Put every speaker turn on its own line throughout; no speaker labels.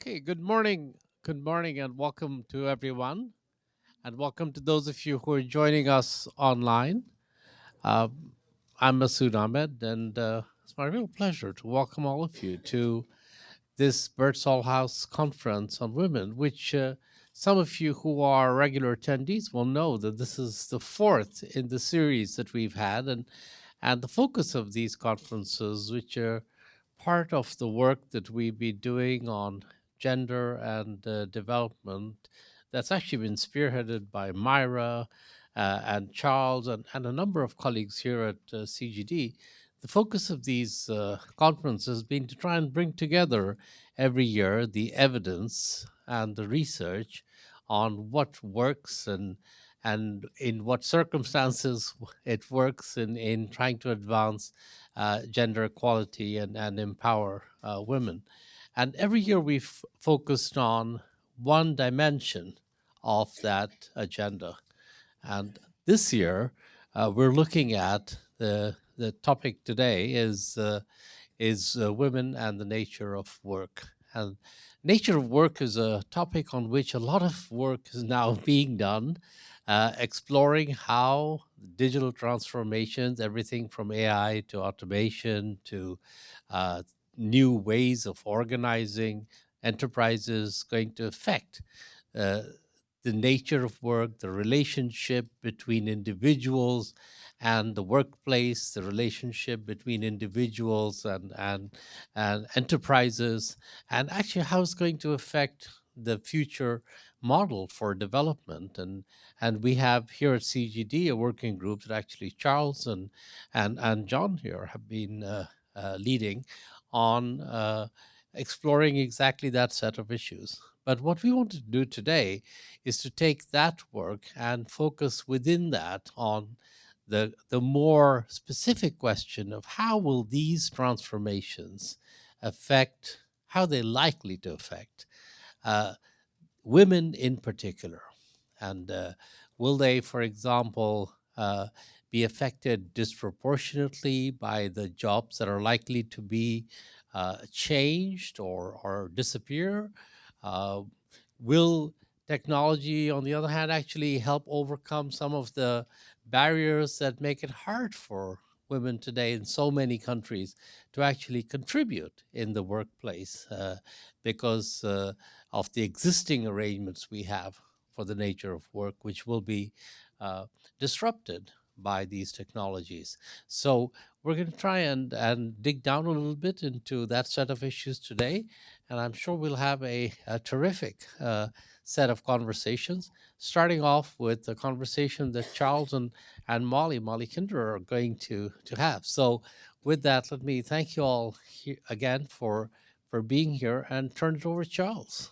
Okay, good morning. Good morning, and welcome to everyone. And welcome to those of you who are joining us online. Uh, I'm Masood Ahmed, and it's my real pleasure to welcome all of you to this Birdsall House conference on women, which some of you who are regular attendees will know that this is the fourth in the series that we've had. And the focus of these conferences, which are part of the work that we've been doing on gender and development, that's actually been spearheaded by Myra and Charles and a number of colleagues here at CGD. The focus of these conferences has been to try and bring together every year the evidence and the research on what works and in what circumstances it works in trying to advance gender equality and empower women. And every year we've focused on one dimension of that agenda. And this year we're looking at the topic today is women and the nature of work. And nature of work is a topic on which a lot of work is now being done, exploring how digital transformations, everything from AI to automation to new ways of organizing enterprises, going to affect uh, the nature of work, the relationship between individuals and the workplace, the relationship between individuals and enterprises, and actually how it's going to affect the future model for development. And we have here at CGD a working group that actually Charles and John here have been leading on exploring exactly that set of issues. But what we want to do today is to take that work and focus within that on the more specific question of how will these transformations affect, how they're likely to affect uh, women in particular. And will they, for example, be affected disproportionately by the jobs that are likely to be changed or disappear? Uh, will technology, on the other hand, actually help overcome some of the barriers that make it hard for women today in so many countries to actually contribute in the workplace because of the existing arrangements we have for the nature of work, which will be disrupted by these technologies. So we're going to try and dig down a little bit into that set of issues today. And I'm sure we'll have a terrific set of conversations, starting off with the conversation that Charles and Molly Kinder are going to have. So with that, let me thank you all again for being here and turn it over to Charles.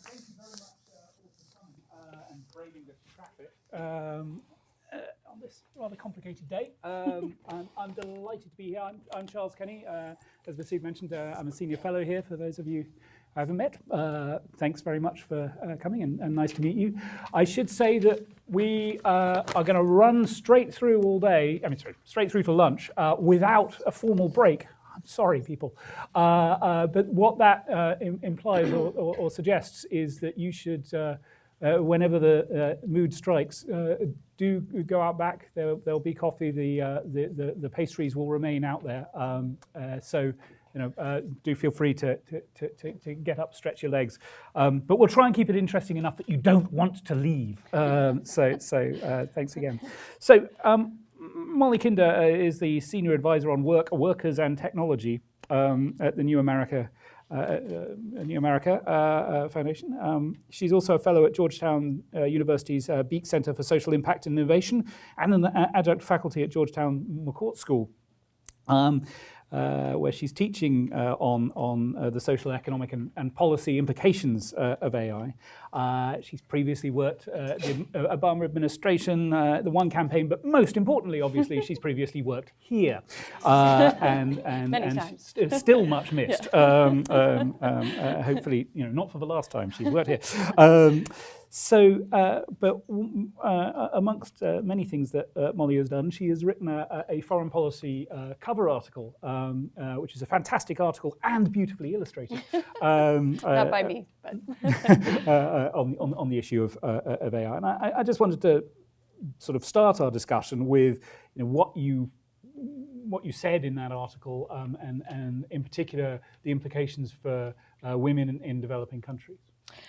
Thank you very much all for coming and braving the traffic on this rather complicated day. I'm delighted to be here. I'm Charles Kenny. As Masood mentioned, I'm a senior fellow here for those of you I haven't met. Thanks very much for coming and nice to meet you. I should say that we are going to run straight through all day, straight through to lunch without a formal break. I'm sorry, people. But what that implies or suggests is that you should, whenever the mood strikes, do go out back. There'll be coffee. The pastries will remain out there. So do feel free to get up, stretch your legs. But we'll try and keep it interesting enough that you don't want to leave. So thanks again. So. Molly Kinder is the Senior Advisor on Workers and Technology at the New America Foundation. She's also a fellow at Georgetown University's Beek Center for Social Impact and Innovation and an adjunct faculty at Georgetown McCourt School. Where she's teaching on the social, economic, and policy implications of AI. She's previously worked the Obama administration, the One campaign, but most importantly, obviously, she's previously worked here, and still much missed. Hopefully, not for the last time she's worked here. Amongst many things that Molly has done, she has written a foreign policy cover article, which is a fantastic article and beautifully illustrated.
Not by me, but
on the issue of AI. And I just wanted to sort of start our discussion with what you said in that article, and in particular the implications for women in developing countries.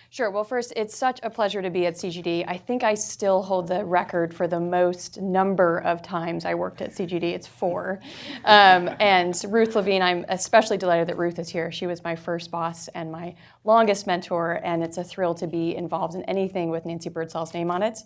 Sure. Well, first, it's such a pleasure to be at CGD. I think I still hold the record for the most number of times I worked at CGD. It's 4. And Ruth Levine, I'm especially delighted that Ruth is here. She was my first boss and my longest mentor, and it's a thrill to be involved in anything with Nancy Birdsall's name on it.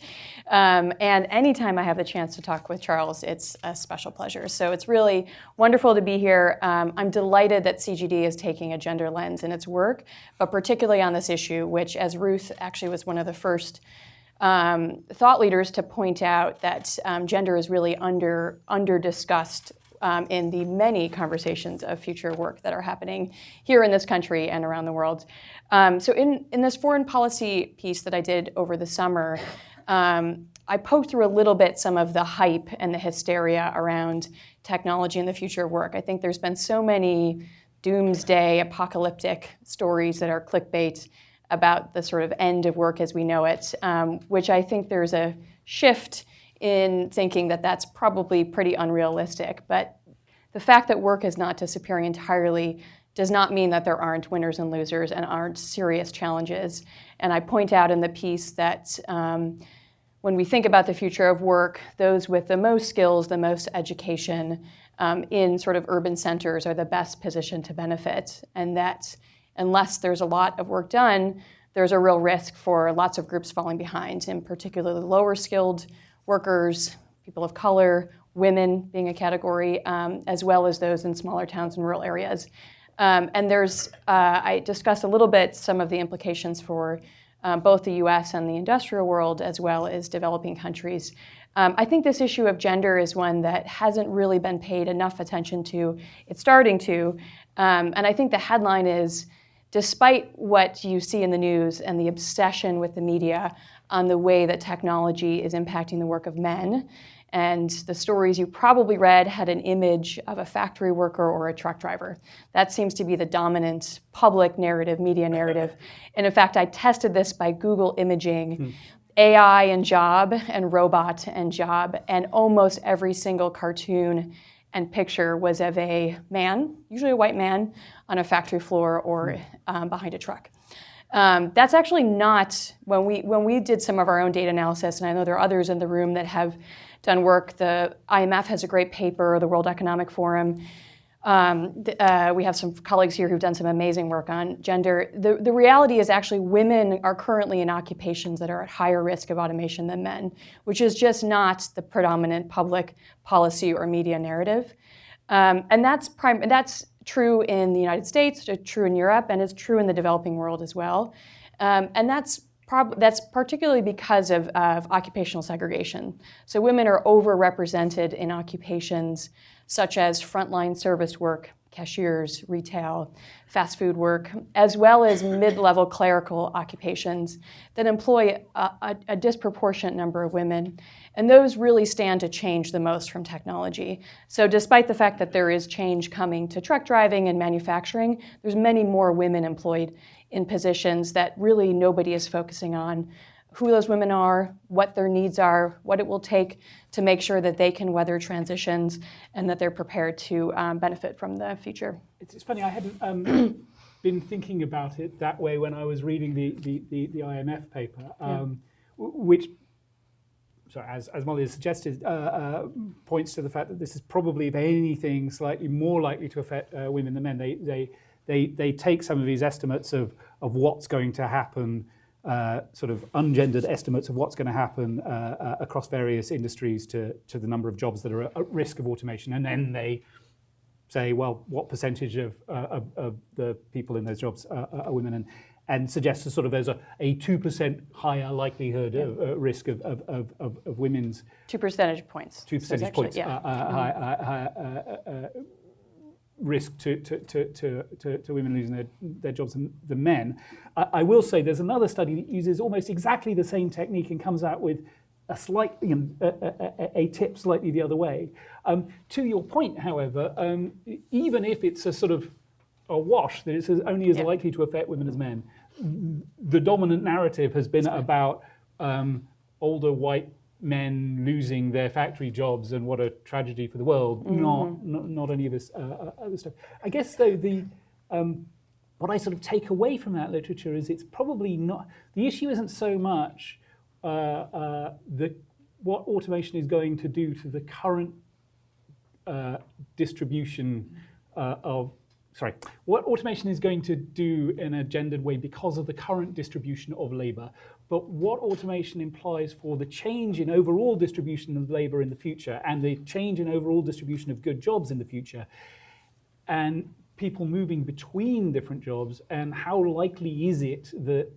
And anytime I have the chance to talk with Charles, it's a special pleasure. So it's really wonderful to be here. I'm delighted that CGD is taking a gender lens in its work, but particularly on this issue, which, as Ruth actually was one of the first thought leaders to point out, that gender is really under discussed in the many conversations of future work that are happening here in this country and around the world. So in this foreign policy piece that I did over the summer, I poked through a little bit some of the hype and the hysteria around technology and the future of work. I think there's been so many doomsday apocalyptic stories that are clickbait about the sort of end of work as we know it, which I think there's a shift in thinking that that's probably pretty unrealistic. But the fact that work is not disappearing entirely does not mean that there aren't winners and losers and aren't serious challenges. And I point out in the piece that when we think about the future of work, those with the most skills, the most education in sort of urban centers are the best positioned to benefit. And that unless there's a lot of work done, there's a real risk for lots of groups falling behind, in particular the lower skilled workers, people of color, women being a category, as well as those in smaller towns and rural areas. And there's, I discussed a little bit some of the implications for both the US and the industrial world, as well as developing countries. I think this issue of gender is one that hasn't really been paid enough attention to. It's starting to. And I think the headline is, despite what you see in the news and the obsession with the media on the way that technology is impacting the work of men, and the stories you probably read had an image of a factory worker or a truck driver. That seems to be the dominant public narrative, media narrative. And in fact, I tested this by Google imaging AI and job and robot and job, and almost every single cartoon and picture was of a man, usually a white man, on a factory floor or behind a truck. That's actually not, when we did some of our own data analysis, and I know there are others in the room that have done work, the IMF has a great paper, the World Economic Forum. We have some colleagues here who've done some amazing work on gender. The reality is actually women are currently in occupations that are at higher risk of automation than men, which is just not the predominant public policy or media narrative. And that's true in the United States, true in Europe, and it's true in the developing world as well. And that's particularly because of occupational segregation. So women are overrepresented in occupations such as frontline service work, cashiers, retail, fast food work, as well as mid-level clerical occupations that employ a disproportionate number of women. And those really stand to change the most from technology. So despite the fact that there is change coming to truck driving and manufacturing, there's many more women employed in positions that really nobody is focusing on who those women are, what their needs are, what it will take to make sure that they can weather transitions and that they're prepared to benefit from the future.
It's funny, I hadn't been thinking about it that way when I was reading the IMF paper, which, sorry, as Molly has suggested, points to the fact that this is probably, if anything, slightly more likely to affect women than men. They take some of these estimates of what's going to happen, sort of ungendered estimates of what's going to happen across various industries to the number of jobs that are at risk of automation, and then they say, well, what percentage of the people in those jobs are women, and suggest a sort of there's a 2% higher likelihood of risk of women's
2 percentage points.
2 percentage points.
Yeah.
risk to women losing their jobs than men. I will say there's another study that uses almost exactly the same technique and comes out with a slight, a tip slightly the other way. To your point, however, even if it's a sort of a wash that it's only as likely to affect women as men, the dominant narrative has been about older white men losing their factory jobs and what a tragedy for the world, not any of this other stuff. I guess though what I sort of take away from that literature is it's probably not, the issue isn't so much what automation is going to do to the current distribution what automation is going to do in a gendered way because of the current distribution of labor, but what automation implies for the change in overall distribution of labor in the future and the change in overall distribution of good jobs in the future, and people moving between different jobs, and how likely is it that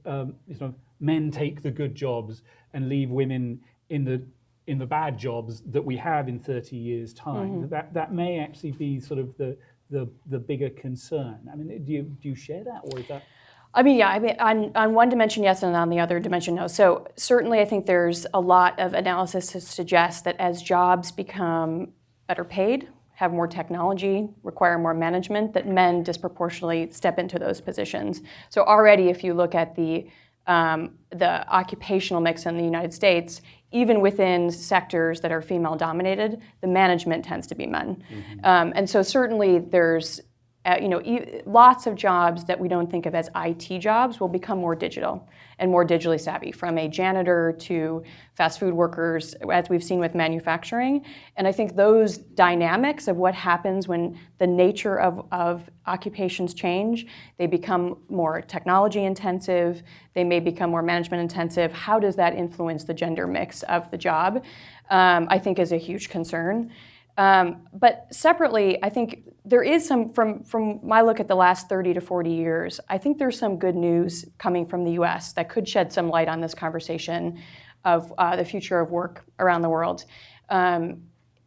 men take the good jobs and leave women in the bad jobs that we have in 30 years' time? That may actually be sort of the bigger concern. I mean, do you share that, or is that?
On one dimension, yes, and on the other dimension, no. So certainly I think there's a lot of analysis to suggest that as jobs become better paid, have more technology, require more management, that men disproportionately step into those positions. So already if you look at the occupational mix in the United States, even within sectors that are female dominated, the management tends to be men. And so certainly there's lots of jobs that we don't think of as IT jobs will become more digital and more digitally savvy, from a janitor to fast food workers, as we've seen with manufacturing. And I think those dynamics of what happens when the nature of occupations change, they become more technology intensive, they may become more management intensive. How does that influence the gender mix of the job? I think is a huge concern. But separately, I think there is some, from my look at the last 30 to 40 years, I think there's some good news coming from the US that could shed some light on this conversation of the future of work around the world.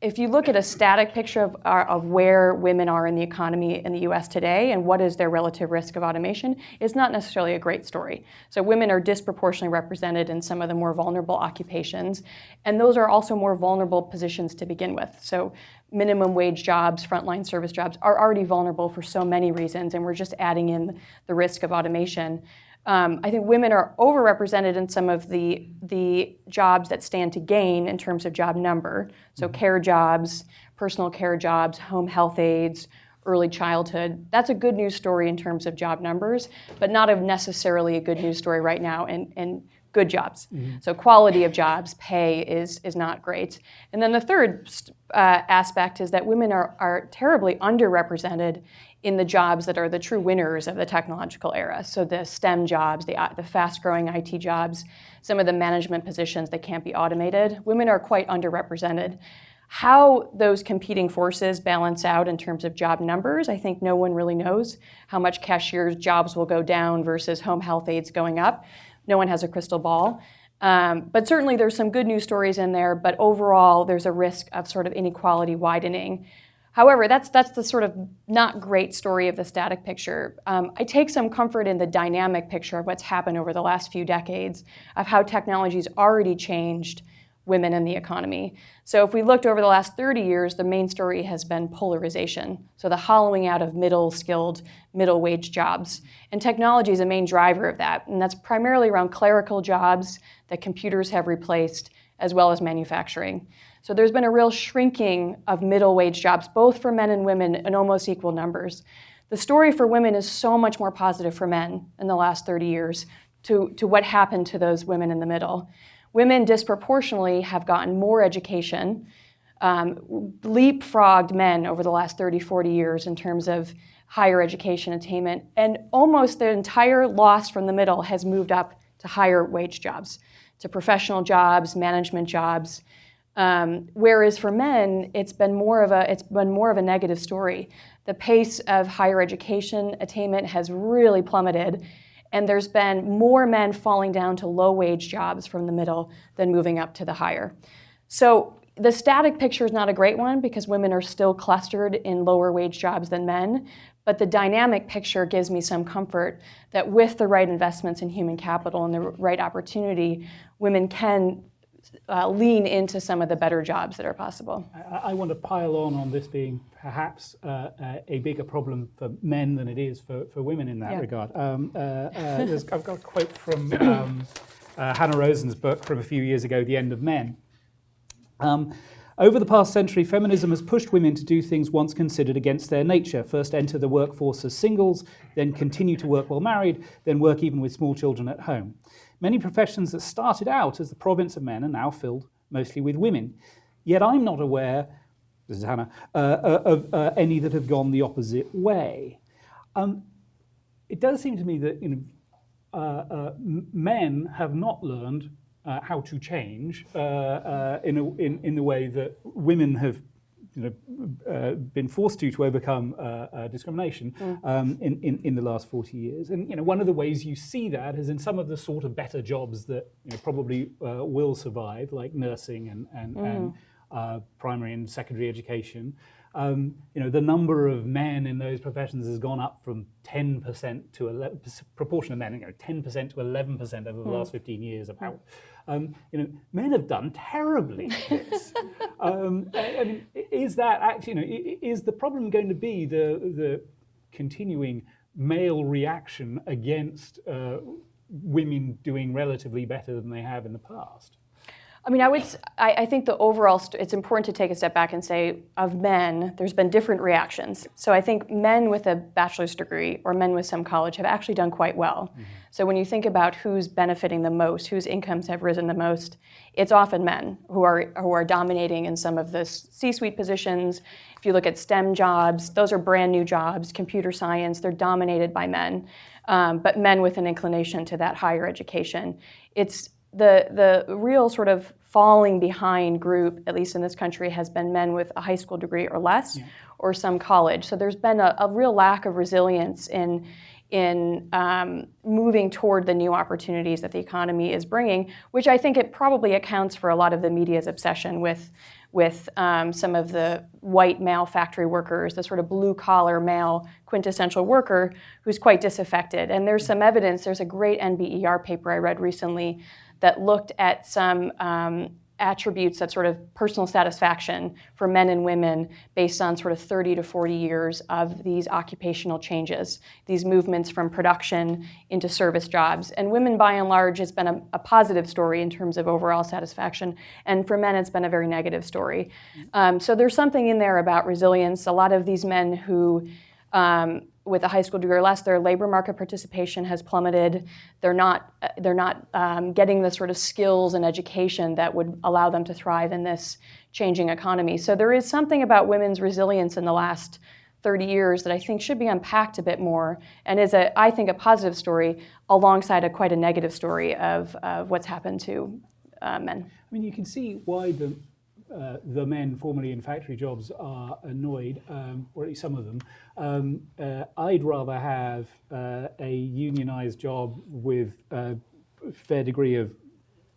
If you look at a static picture of where women are in the economy in the US today and what is their relative risk of automation, it's not necessarily a great story. So women are disproportionately represented in some of the more vulnerable occupations, and those are also more vulnerable positions to begin with. So minimum wage jobs, frontline service jobs are already vulnerable for so many reasons, and we're just adding in the risk of automation. I think women are overrepresented in some of the jobs that stand to gain in terms of job number. So care jobs, personal care jobs, home health aides, early childhood. That's a good news story in terms of job numbers, but not necessarily a good news story right now in good jobs. So quality of jobs, pay is not great. And then the third aspect is that women are terribly underrepresented in the jobs that are the true winners of the technological era. So the STEM jobs, the fast-growing IT jobs, some of the management positions that can't be automated. Women are quite underrepresented. How those competing forces balance out in terms of job numbers, I think no one really knows. How much cashiers' jobs will go down versus home health aides going up. No one has a crystal ball. But certainly there's some good news stories in there, but overall there's a risk of sort of inequality widening. However, that's the sort of not great story of the static picture. I take some comfort in the dynamic picture of what's happened over the last few decades, of how technology's already changed women in the economy. So if we looked over the last 30 years, the main story has been polarization. So the hollowing out of middle-skilled, middle-wage jobs. And technology is a main driver of that. And that's primarily around clerical jobs that computers have replaced, as well as manufacturing. So there's been a real shrinking of middle-wage jobs, both for men and women, in almost equal numbers. The story for women is so much more positive for men in the last 30 years to what happened to those women in the middle. Women disproportionately have gotten more education, leapfrogged men over the last 30, 40 years in terms of higher education attainment, and almost the entire loss from the middle has moved up to higher wage jobs, to professional jobs, management jobs. Whereas for men, it's been more of a negative story. The pace of higher education attainment has really plummeted, and there's been more men falling down to low-wage jobs from the middle than moving up to the higher. So the static picture is not a great one because women are still clustered in lower wage jobs than men. But the dynamic picture gives me some comfort that with the right investments in human capital and the right opportunity, women can lean into some of the better jobs that are possible.
I want to pile on this being perhaps a bigger problem for men than it is for women in that regard. I've got a quote from Hannah Rosen's book from a few years ago, The End of Men. Over the past century, feminism has pushed women to do things once considered against their nature. First enter the workforce as singles, then continue to work while married, then work even with small children at home. Many professions that started out as the province of men are now filled mostly with women. Yet I'm not aware, this is Hannah, of any that have gone the opposite way. It does seem to me that men have not learned how to change in the way that women have been forced to overcome discrimination in the last 40 years. And one of the ways you see that is in some of the sort of better jobs that probably will survive, like nursing and primary and secondary education. The number of men in those professions has gone up from 10% to 11%, proportion of men, 10% to 11% over the last 15 years. About, men have done terribly. This. Is that actually, is the problem going to be the continuing male reaction against women doing relatively better than they have in the past?
I think the overall, it's important to take a step back and say, of men, there's been different reactions. So I think men with a bachelor's degree or men with some college have actually done quite well. Mm-hmm. So when you think about who's benefiting the most, whose incomes have risen the most, it's often men who are dominating in some of the C-suite positions. If you look at STEM jobs, those are brand new jobs. Computer science, they're dominated by men, but men with an inclination to that higher education. It's the real sort of falling behind group, at least in this country, has been men with a high school degree or less, or some college. So there's been a real lack of resilience in moving toward the new opportunities that the economy is bringing, which I think it probably accounts for a lot of the media's obsession with some of the white male factory workers, the sort of blue-collar male quintessential worker who's quite disaffected. And there's some evidence, there's a great NBER paper I read recently that looked at some attributes of sort of personal satisfaction for men and women based on sort of 30 to 40 years of these occupational changes, these movements from production into service jobs. And women, by and large, it's been a positive story in terms of overall satisfaction. And for men, it's been a very negative story. So there's something in there about resilience. A lot of these men who with a high school degree or less, their labor market participation has plummeted. They're not getting the sort of skills and education that would allow them to thrive in this changing economy. So there is something about women's resilience in the last 30 years that I think should be unpacked a bit more, and is I think a positive story alongside quite a negative story of what's happened to men.
You can see why the men formerly in factory jobs are annoyed, or at least some of them. I'd rather have a unionized job with a fair degree of,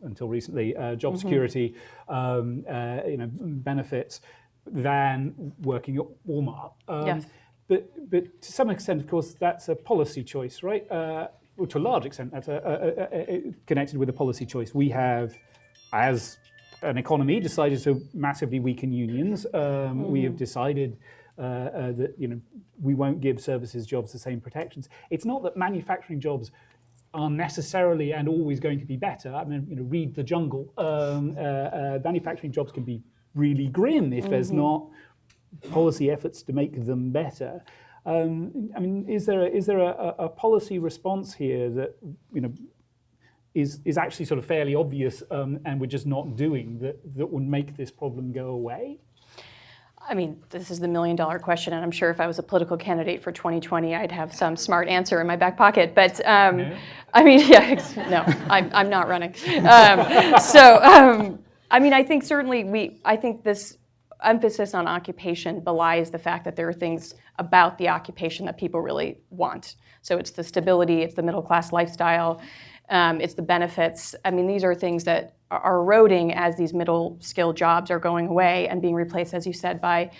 until recently, job security, benefits, than working at Walmart.
Yes.
But to some extent, of course, that's a policy choice, right? Well, to a large extent, that's connected with a policy choice. We have, as an economy, decided to massively weaken unions. We have decided that we won't give services jobs the same protections. It's not that manufacturing jobs are necessarily and always going to be better. Read The Jungle. Manufacturing jobs can be really grim if there's not policy efforts to make them better. Is there a policy response here that is actually sort of fairly obvious, and we're just not doing that would make this problem go away?
This is the $1 million question, and I'm sure if I was a political candidate for 2020, I'd have some smart answer in my back pocket. But no, I'm not running. I think certainly I think this emphasis on occupation belies the fact that there are things about the occupation that people really want. So it's the stability, it's the middle class lifestyle. It's the benefits. I mean, these are things that are eroding as these middle skill jobs are going away and being replaced, as you said, by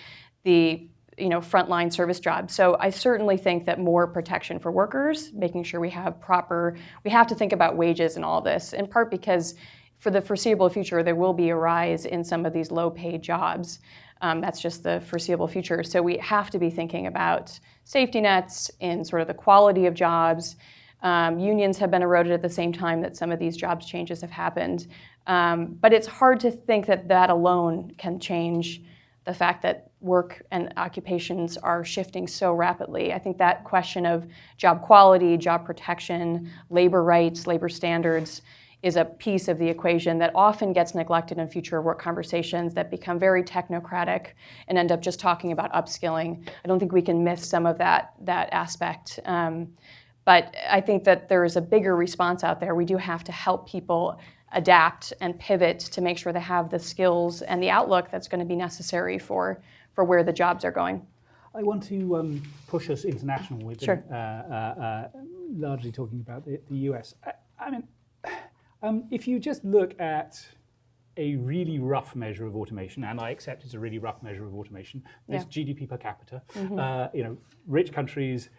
the frontline service jobs. So I certainly think that more protection for workers, making sure we have to think about wages and all this, in part because for the foreseeable future, there will be a rise in some of these low-paid jobs. That's just the foreseeable future. So we have to be thinking about safety nets in sort of the quality of jobs. Unions have been eroded at the same time that some of these jobs changes have happened. But it's hard to think that alone can change the fact that work and occupations are shifting so rapidly. I think that question of job quality, job protection, labor rights, labor standards is a piece of the equation that often gets neglected in future work conversations that become very technocratic and end up just talking about upskilling. I don't think we can miss some of that aspect. But I think that there is a bigger response out there. We do have to help people adapt and pivot to make sure they have the skills and the outlook that's going to be necessary for where the jobs are going.
I want to push us international with
Sure.
Largely talking about the US. I mean, if you just look at a really rough measure of automation, and I accept it's a really rough measure of automation, it's GDP per capita. Rich countries,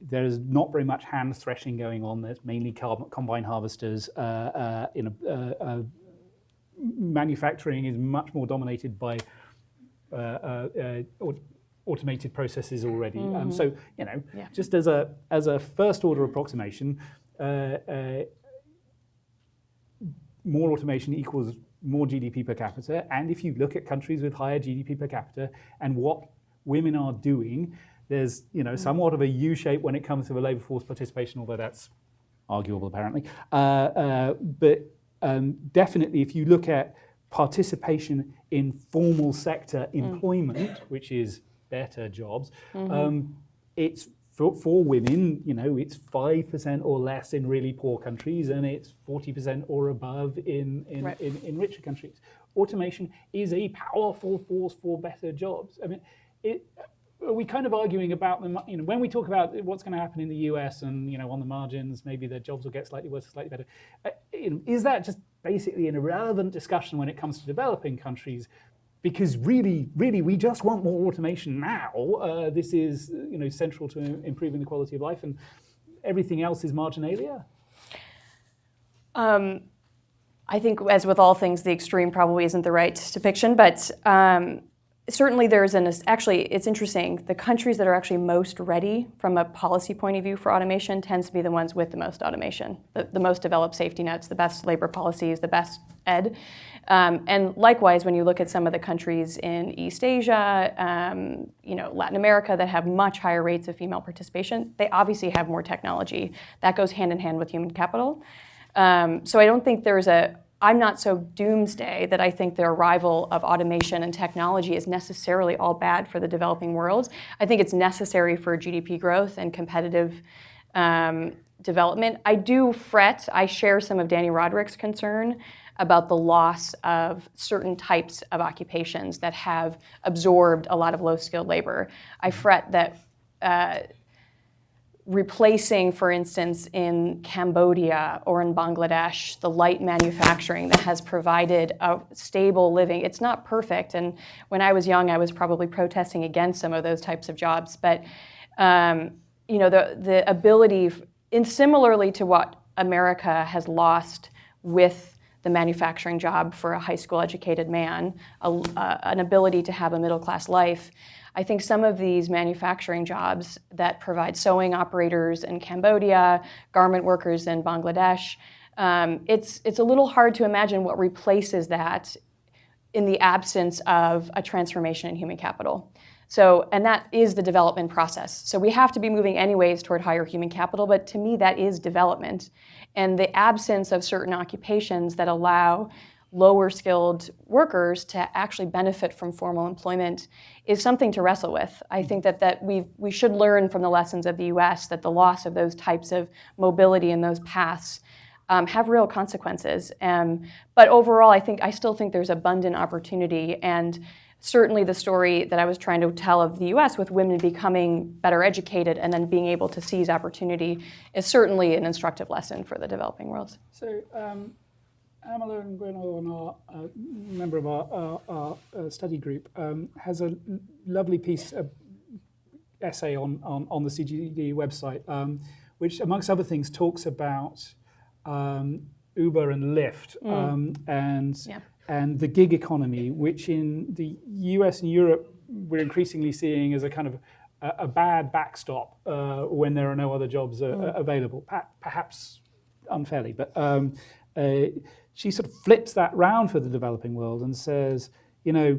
there's not very much hand threshing going on. There's mainly combine harvesters. Manufacturing is much more dominated by automated processes already. So just as a first order approximation, more automation equals more GDP per capita. And if you look at countries with higher GDP per capita and what women are doing, there's somewhat of a U-shape when it comes to the labour force participation, although that's arguable apparently. But definitely, if you look at participation in formal sector employment, which is better jobs, it's for women, it's 5% or less in really poor countries, and it's 40% or above in richer countries. Automation is a powerful force for better jobs. I mean, are we kind of arguing about them? When we talk about what's going to happen in the US and on the margins, maybe their jobs will get slightly worse or slightly better. Is that just basically an irrelevant discussion when it comes to developing countries? Because really, we just want more automation now. This is central to improving the quality of life, and everything else is marginalia.
I think, as with all things, the extreme probably isn't the right depiction, but certainly actually, it's interesting. The countries that are actually most ready from a policy point of view for automation tends to be the ones with the most automation, the most developed safety nets, the best labor policies, the best ed. And likewise, when you look at some of the countries in East Asia, Latin America that have much higher rates of female participation, they obviously have more technology. That goes hand in hand with human capital. So I don't think I'm not so doomsday that I think the arrival of automation and technology is necessarily all bad for the developing world. I think it's necessary for GDP growth and competitive development. I do fret. I share some of Danny Roderick's concern about the loss of certain types of occupations that have absorbed a lot of low-skilled labor. I fret that replacing, for instance, in Cambodia or in Bangladesh, the light manufacturing that has provided a stable living. It's not perfect, and when I was young, I was probably protesting against some of those types of jobs. But the ability, similarly to what America has lost with the manufacturing job for a high school educated man, an ability to have a middle class life. I think some of these manufacturing jobs that provide sewing operators in Cambodia, garment workers in Bangladesh, it's a little hard to imagine what replaces that in the absence of a transformation in human capital. And that is the development process. So we have to be moving anyways toward higher human capital, but to me that is development. And the absence of certain occupations that allow lower skilled workers to actually benefit from formal employment is something to wrestle with. I think that we should learn from the lessons of the US that the loss of those types of mobility and those paths have real consequences. But overall, I still think there's abundant opportunity, and certainly the story that I was trying to tell of the US with women becoming better educated and then being able to seize opportunity is certainly an instructive lesson for the developing world.
So, Amala and Gwynol, our member of our study group, has a lovely piece, essay on the CGD website, which, amongst other things, talks about Uber and Lyft and the gig economy, which in the US and Europe we're increasingly seeing as a kind of a bad backstop when there are no other jobs available, perhaps unfairly. But she sort of flips that round for the developing world and says, you know,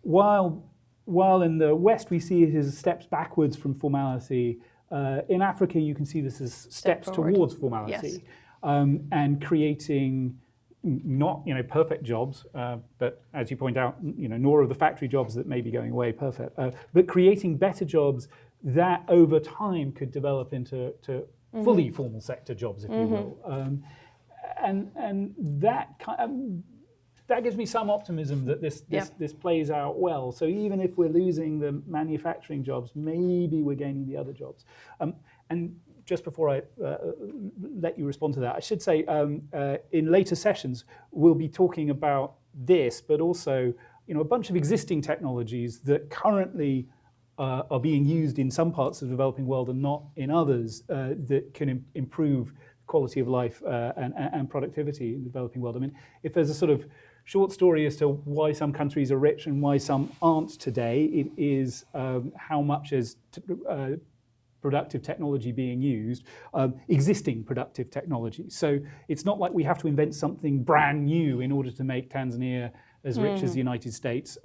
while in the West we see it as steps backwards from formality, in Africa you can see this as steps towards formality, and creating not perfect jobs, but as you point out, nor are the factory jobs that may be going away perfect, but creating better jobs that over time could develop into fully formal sector jobs, if you will, and that gives me some optimism that this plays out well. So even if we're losing the manufacturing jobs, maybe we're gaining the other jobs. And just before I let you respond to that, I should say in later sessions we'll be talking about this, but also a bunch of existing technologies that currently are being used in some parts of the developing world and not in others, that can improve quality of life and productivity in the developing world. I mean, if there's a sort of short story as to why some countries are rich and why some aren't today, it is how much is productive technology being used, existing productive technology. So it's not like we have to invent something brand new in order to make Tanzania as rich as the United States.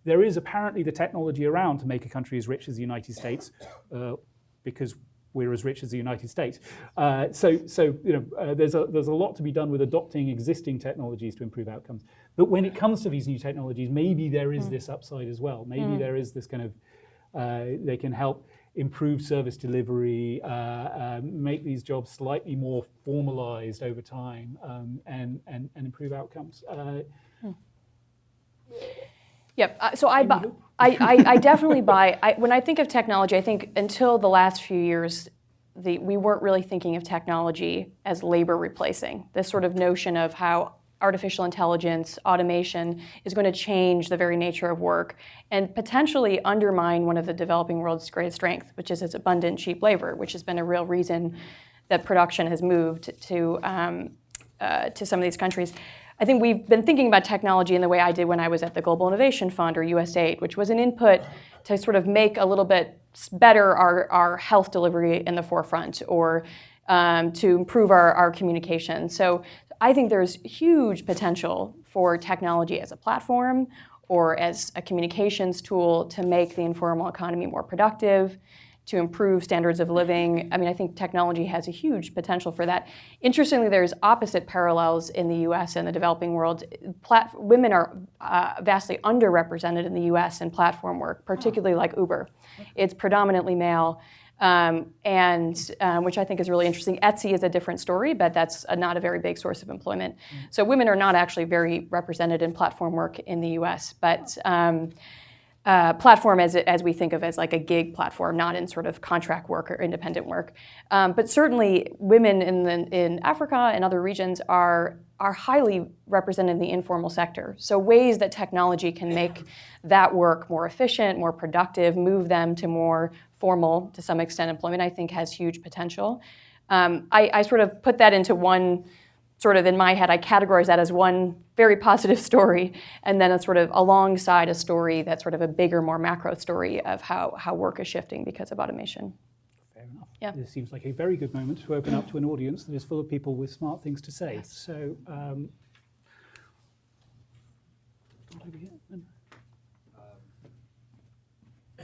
There is apparently the technology around to make a country as rich as the United States, because we're as rich as the United States. So there's a lot to be done with adopting existing technologies to improve outcomes. But when it comes to these new technologies, maybe there is this upside as well. Maybe there is this kind of, they can help improve service delivery, make these jobs slightly more formalized over time, and improve outcomes.
Yep. So I definitely buy. When I think of technology, I think until the last few years, we weren't really thinking of technology as labor replacing. This sort of notion of how artificial intelligence, automation is going to change the very nature of work and potentially undermine one of the developing world's greatest strengths, which is its abundant, cheap labor, which has been a real reason that production has moved to some of these countries. I think we've been thinking about technology in the way I did when I was at the Global Innovation Fund or USAID, which was an input to sort of make a little bit better our health delivery in the forefront, or to improve our communication. So I think there's huge potential for technology as a platform or as a communications tool to make the informal economy more productive, to improve standards of living. I mean, I think technology has a huge potential for that. Interestingly, there's opposite parallels in the US and the developing world. Women are vastly underrepresented in the US in platform work, particularly like Uber. It's predominantly male, which I think is really interesting. Etsy is a different story, but that's not a very big source of employment. So women are not actually very represented in platform work in the US, but platform as we think of as like a gig platform, not in sort of contract work or independent work. But certainly women in Africa and other regions are highly represented in the informal sector. So ways that technology can make that work more efficient, more productive, move them to more formal, to some extent, employment, I think has huge potential. I sort of put that into one sort of, in my head, I categorize that as one very positive story, and then it's sort of alongside a story that's sort of a bigger, more macro story of how work is shifting because of automation.
Fair enough.
Yeah.
This seems like a very good moment to open up to an audience that is full of people with smart things to say.
Yes.
So,
I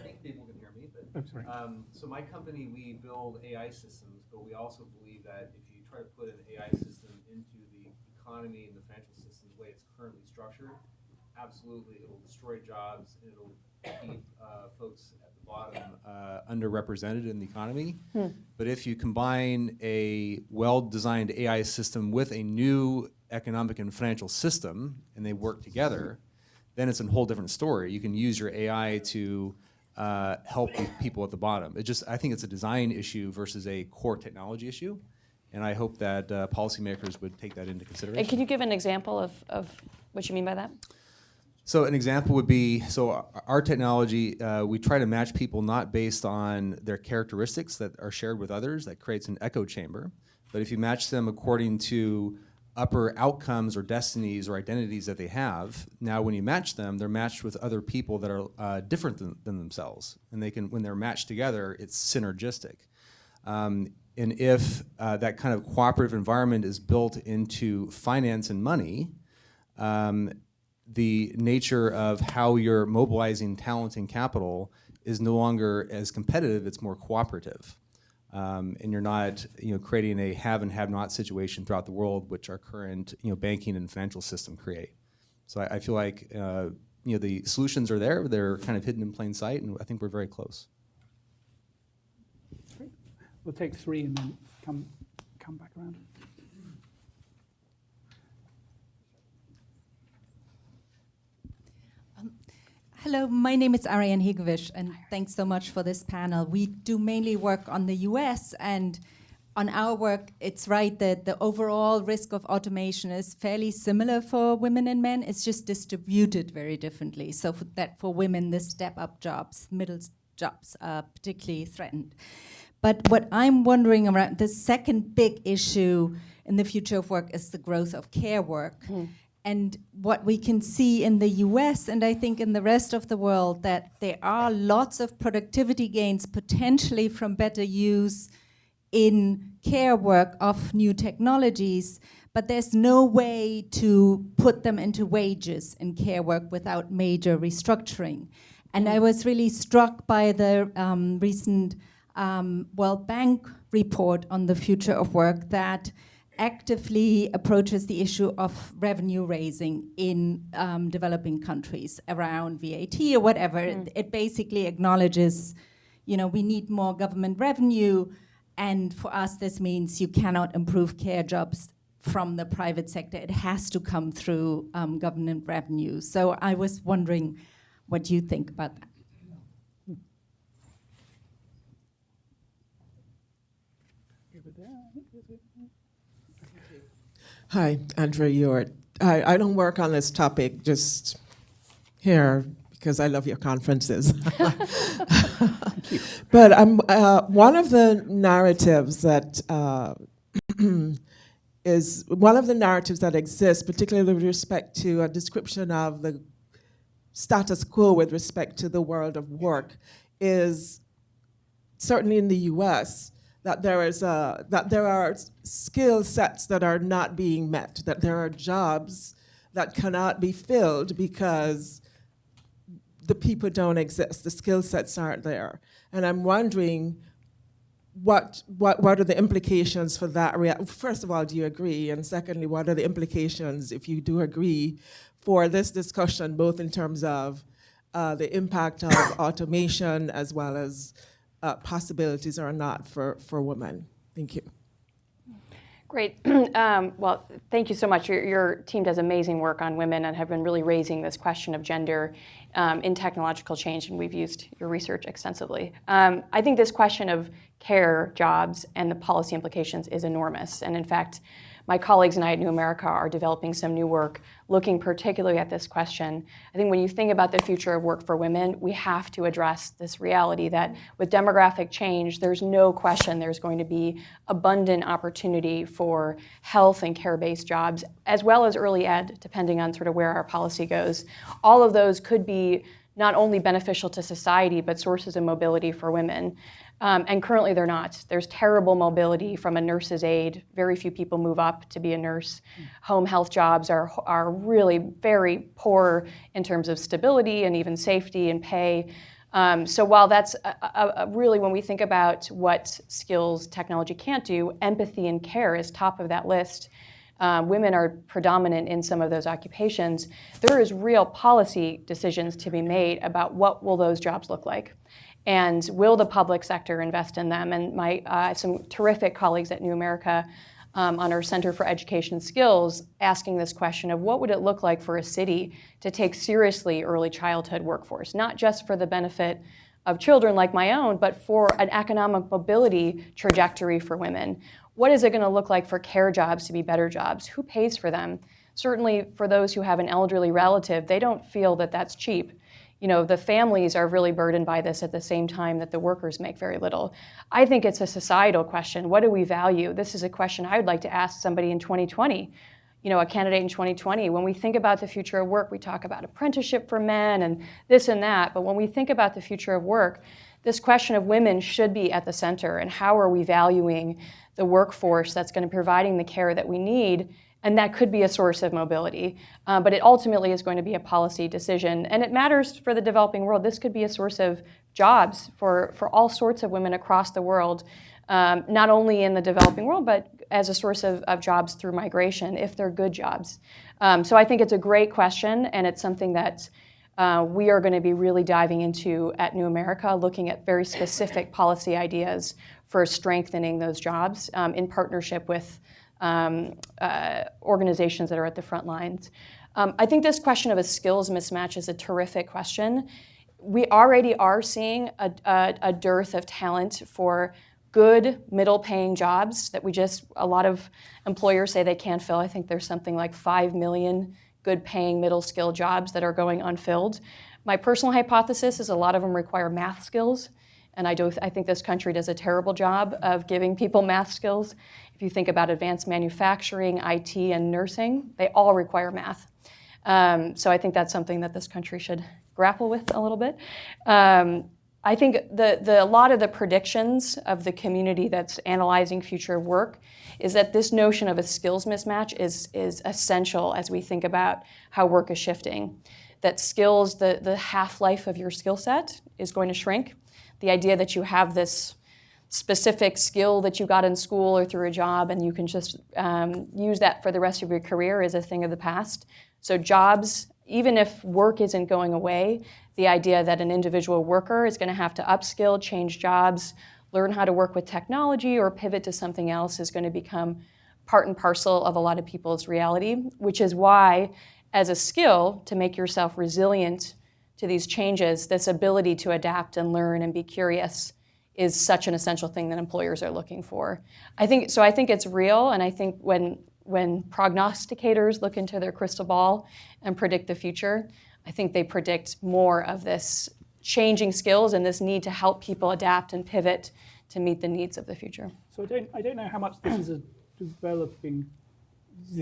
think people can hear me, but
oh, sorry.
so my company, we build AI systems, but we also believe that if you try to put an AI system into the economy and the financial system the way it's currently structured, absolutely it'll destroy jobs and it'll keep folks at the bottom underrepresented in the economy. But if you combine a well-designed AI system with a new economic and financial system and they work together, then it's a whole different story. You can use your AI to help the people at the bottom. I think it's a design issue versus a core technology issue. And I hope that policymakers would take that into consideration.
And can you give an example of what you mean by that?
So an example would be, so our technology, we try to match people not based on their characteristics that are shared with others. That creates an echo chamber. But if you match them according to upper outcomes or destinies or identities that they have, now when you match them, they're matched with other people that are different than themselves. And they can, when they're matched together, it's synergistic. And if that kind of cooperative environment is built into finance and money, the nature of how you're mobilizing talent and capital is no longer as competitive, it's more cooperative. And you're not creating a have and have not situation throughout the world, which our current banking and financial system create. So I feel like the solutions are there, they're kind of hidden in plain sight, and I think we're very close.
Great. We'll take 3 and then come back around.
Hello, my name is Ariane Higovic, and thanks so much for this panel. We do mainly work on the US, and on our work, it's right that the overall risk of automation is fairly similar for women and men. It's just distributed very differently. So for women, the step-up jobs, middle jobs are particularly threatened. But what I'm wondering around, the second big issue in the future of work is the growth of care work. And what we can see in the US, and I think in the rest of the world, that there are lots of productivity gains potentially from better use in care work of new technologies, but there's no way to put them into wages in care work without major restructuring. And I was really struck by the recent World Bank report on the future of work that actively approaches the issue of revenue raising in developing countries around VAT or whatever. It basically acknowledges, we need more government revenue, and for us this means you cannot improve care jobs from the private sector. It has to come through government revenue. So I was wondering what you think about that.
Hi, Andrea Ewart. I don't work on this topic just here because I love your conferences. But I'm one of the narratives that is one of the narratives that exists, particularly with respect to a description of the status quo with respect to the world of work, is certainly in the U.S. that there are skill sets that are not being met, that there are jobs that cannot be filled because the people don't exist, the skill sets aren't there. And I'm wondering what are the implications for that? First of all, do you agree? And secondly, what are the implications, if you do agree, for this discussion, both in terms of the impact of automation as well as possibilities or not for women? Thank you.
Great. Well, thank you so much. Your team does amazing work on women and have been really raising this question of gender in technological change, and we've used your research extensively. I think this question of care jobs and the policy implications is enormous. And in fact, my colleagues and I at New America are developing some new work looking particularly at this question. I think when you think about the future of work for women, we have to address this reality that with demographic change, there's no question there's going to be abundant opportunity for health and care-based jobs, as well as early ed, depending on sort of where our policy goes. All of those could be not only beneficial to society, but sources of mobility for women. And currently they're not. There's terrible mobility from a nurse's aide. Very few people move up to be a nurse. Home health jobs are really very poor in terms of stability and even safety and pay. So while that's really, when we think about what skills technology can't do, empathy and care is top of that list. Women are predominant in some of those occupations. There is real policy decisions to be made about what will those jobs look like. And will the public sector invest in them? And my some terrific colleagues at New America on our Center for Education Skills, asking this question of what would it look like for a city to take seriously early childhood workforce, not just for the benefit of children like my own, but for an economic mobility trajectory for women. What is it going to look like for care jobs to be better jobs? Who pays for them? Certainly for those who have an elderly relative, they don't feel that that's cheap. You know, the families are really burdened by this at the same time that the workers make very little. I think it's a societal question. What do we value? This is a question I would like to ask somebody in 2020, you know, a candidate in 2020. When we think about the future of work, we talk about apprenticeship for men and this and that, but when we think about the future of work, this question of women should be at the center, and how are we valuing the workforce that's going to be providing the care that we need. And that could be a source of mobility, but it ultimately is going to be a policy decision. And it matters for the developing world. This could be a source of jobs for all sorts of women across the world, not only in the developing world, but as a source of jobs through migration, if they're good jobs. So I think it's a great question, and it's something that we are going to be really diving into at New America, looking at very specific policy ideas for strengthening those jobs in partnership with organizations that are at the front lines. I think this question of a skills mismatch is a terrific question. We already are seeing a dearth of talent for good middle-paying jobs that a lot of employers say they can't fill. I think there's something like 5 million good-paying middle-skill jobs that are going unfilled. My personal hypothesis is a lot of them require math skills, and I think this country does a terrible job of giving people math skills. If you think about advanced manufacturing, IT, and nursing, they all require math. So I think that's something that this country should grapple with a little bit. I think a lot of the predictions of the community that's analyzing future work is that this notion of a skills mismatch is essential as we think about how work is shifting. That skills, the half-life of your skill set is going to shrink. The idea that you have this specific skill that you got in school or through a job and you can just use that for the rest of your career is a thing of the past. So jobs, even if work isn't going away, the idea that an individual worker is going to have to upskill, change jobs, learn how to work with technology or pivot to something else is going to become part and parcel of a lot of people's reality, which is why, as a skill, to make yourself resilient to these changes, this ability to adapt and learn and be curious is such an essential thing that employers are looking for. I think it's real, and I think when prognosticators look into their crystal ball and predict the future, I think they predict more of this changing skills and this need to help people adapt and pivot to meet the needs of the future.
So I don't know how much this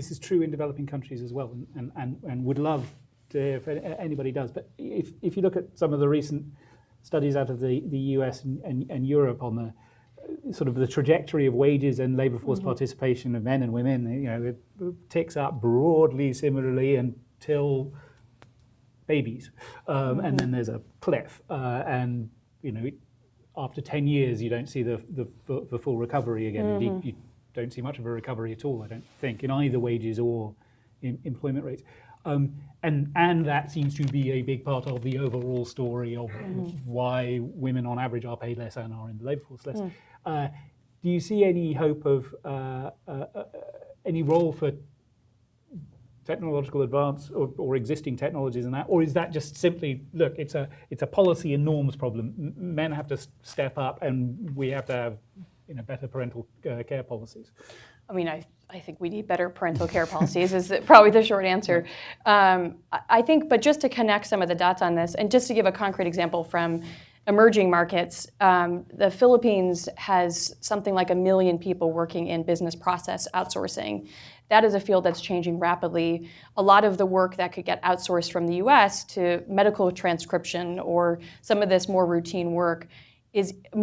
is true in developing countries as well, and would love to if anybody does. But if you look at some of the recent studies out of the US and Europe on the sort of the trajectory of wages and labour force participation of men and women, you know, it ticks up broadly similarly until babies, and then there's a cliff, and you know, after 10 years you don't see the full recovery again. Indeed, you don't see much of a recovery at all, I don't think, in either wages or in employment rates. And that seems to be a big part of the overall story of why women on average are paid less and are in the labour force less. Do you see any hope of any role for technological advance or existing technologies in that, or is that just simply, look, it's a policy and norms problem. Men have to step up, and we have to have better parental care policies?
I mean, I think we need better parental care policies is probably the short answer. I think, but just to connect some of the dots on this, and just to give a concrete example from emerging markets, the Philippines has something like 1 million people working in business process outsourcing. That is a field that's changing rapidly. A lot of the work that could get outsourced from the US to medical transcription or some of this more routine work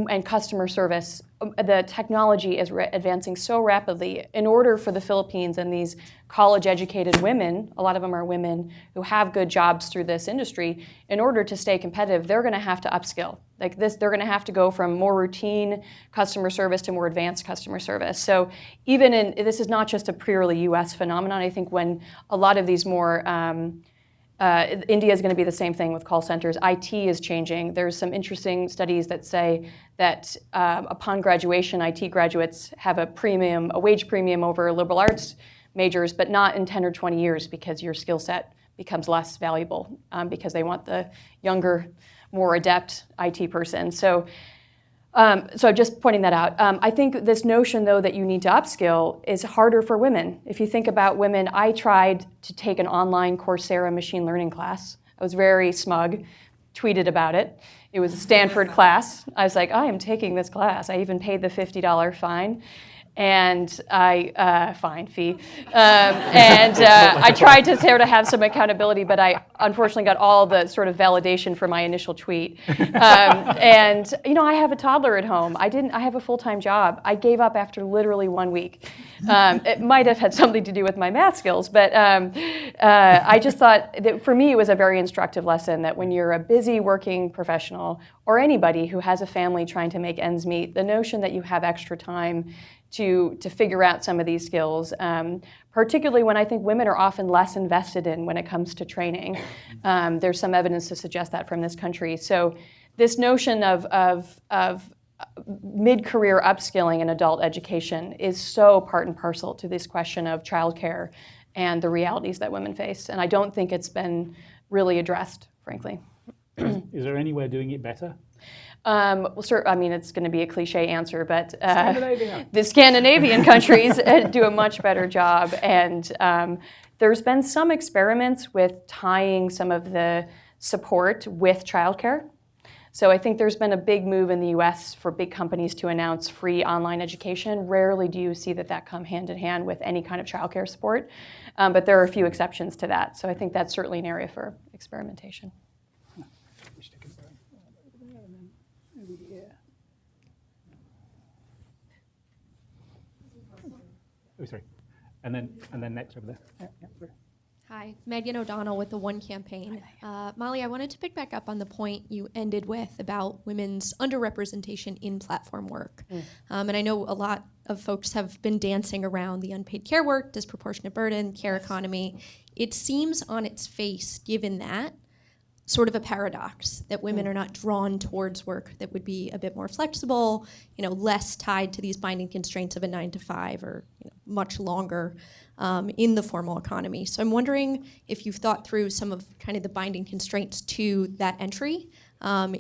and customer service, the technology is advancing so rapidly. In order for the Philippines and these college-educated women, a lot of them are women who have good jobs through this industry, in order to stay competitive, they're going to have to upskill. Like this, they're going to have to go from more routine customer service to more advanced customer service. So this is not just a purely US phenomenon. I think when a lot of these more India is going to be the same thing with call centers. IT is changing. There's some interesting studies that say that upon graduation, IT graduates have a wage premium over liberal arts majors, but not in 10 or 20 years because your skill set becomes less valuable because they want the younger, more adept IT person. So just pointing that out. I think this notion, though, that you need to upskill is harder for women. If you think about women, I tried to take an online Coursera machine learning class. I was very smug, tweeted about it. It was a Stanford class. I was like, I am taking this class. I even paid the $50 fine. And fee. I tried to sort of have some accountability, but I unfortunately got all the sort of validation for my initial tweet. And I have a toddler at home. I have a full-time job. I gave up after literally 1 week. It might have had something to do with my math skills, but I just thought that for me it was a very instructive lesson that when you're a busy working professional or anybody who has a family trying to make ends meet, the notion that you have extra time to figure out some of these skills, particularly when I think women are often less invested in when it comes to training. There's some evidence to suggest that from this country. So this notion of mid-career upskilling in adult education is so part and parcel to this question of childcare and the realities that women face. And I don't think it's been really addressed, frankly.
Is there any way of doing it better?
It's going to be a cliche answer, but
Scandinavia.
the Scandinavian countries do a much better job. And there's been some experiments with tying some of the support with childcare. So I think there's been a big move in the US for big companies to announce free online education. Rarely do you see that come hand in hand with any kind of childcare support, but there are a few exceptions to that. So I think that's certainly an area for experimentation.
Oh, sorry. And then next over there. Yeah.
Hi, Megan O'Donnell with the One Campaign. Molly, I wanted to pick back up on the point you ended with about women's underrepresentation in platform work. And I know a lot of folks have been dancing around the unpaid care work, disproportionate burden, care economy. It seems on its face, given that, sort of a paradox that women are not drawn towards work that would be a bit more flexible, less tied to these binding constraints of a 9-to-5 or much longer in the formal economy. So I'm wondering if you've thought through some of kind of the binding constraints to that entry.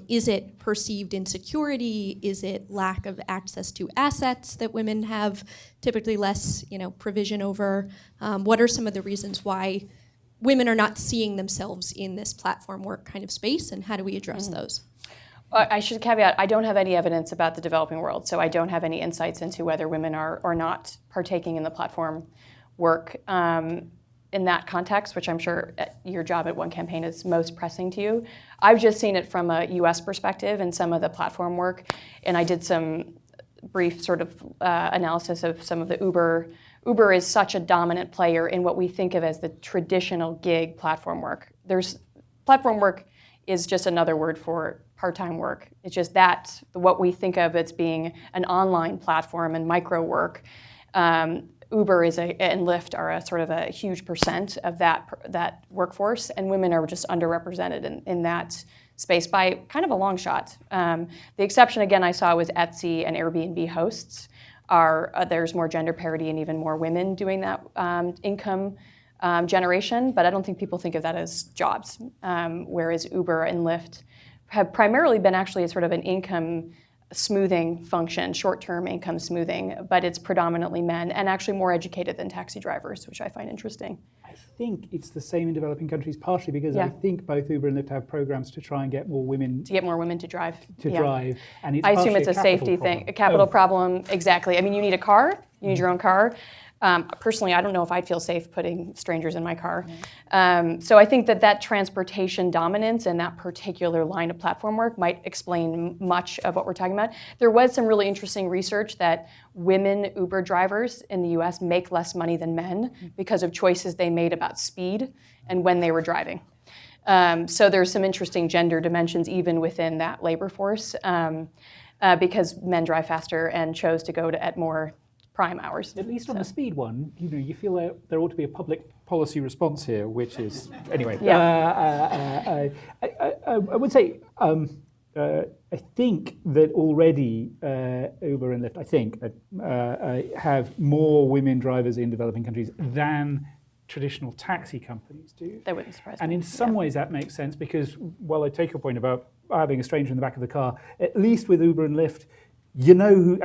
Is it perceived insecurity? Is it lack of access to assets that women have typically less, provision over? What are some of the reasons why women are not seeing themselves in this platform work kind of space, and how do we address those?
I should caveat, I don't have any evidence about the developing world, so I don't have any insights into whether women are or not partaking in the platform work in that context, which I'm sure your job at One Campaign is most pressing to you. I've just seen it from a US perspective and some of the platform work, and I did some brief sort of analysis of some of the Uber is such a dominant player in what we think of as the traditional gig platform work. Platform work is just another word for part-time work. It's just that what we think of as being an online platform and micro work. Uber and Lyft are a sort of a huge percent of that workforce, and women are just underrepresented in that space by kind of a long shot. The exception, again, I saw was Etsy and Airbnb hosts. There's more gender parity and even more women doing that income generation, but I don't think people think of that as jobs, whereas Uber and Lyft have primarily been actually sort of an income smoothing function, short-term income smoothing, but it's predominantly men and actually more educated than taxi drivers, which I find interesting.
I think it's the same in developing countries, partially because I think both Uber and Lyft have programs to try and get more women
to drive.
Drive, and it's
I assume it's a safety thing, a capital problem. Exactly. I mean, you need a car. You need your own car. Personally, I don't know if I'd feel safe putting strangers in my car. So I think that transportation dominance and that particular line of platform work might explain much of what we're talking about. There was some really interesting research that women Uber drivers in the US make less money than men because of choices they made about speed and when they were driving. So there's some interesting gender dimensions even within that labor force because men drive faster and chose to go at more prime hours.
At least on the speed one, you feel there ought to be a public policy response here, which is anyway.
Yeah.
I would say I think that already Uber and Lyft, have more women drivers in developing countries than traditional taxi companies do.
That wouldn't surprise me.
And in some ways that makes sense because while I take your point about having a stranger in the back of the car, at least with Uber and Lyft, you know who,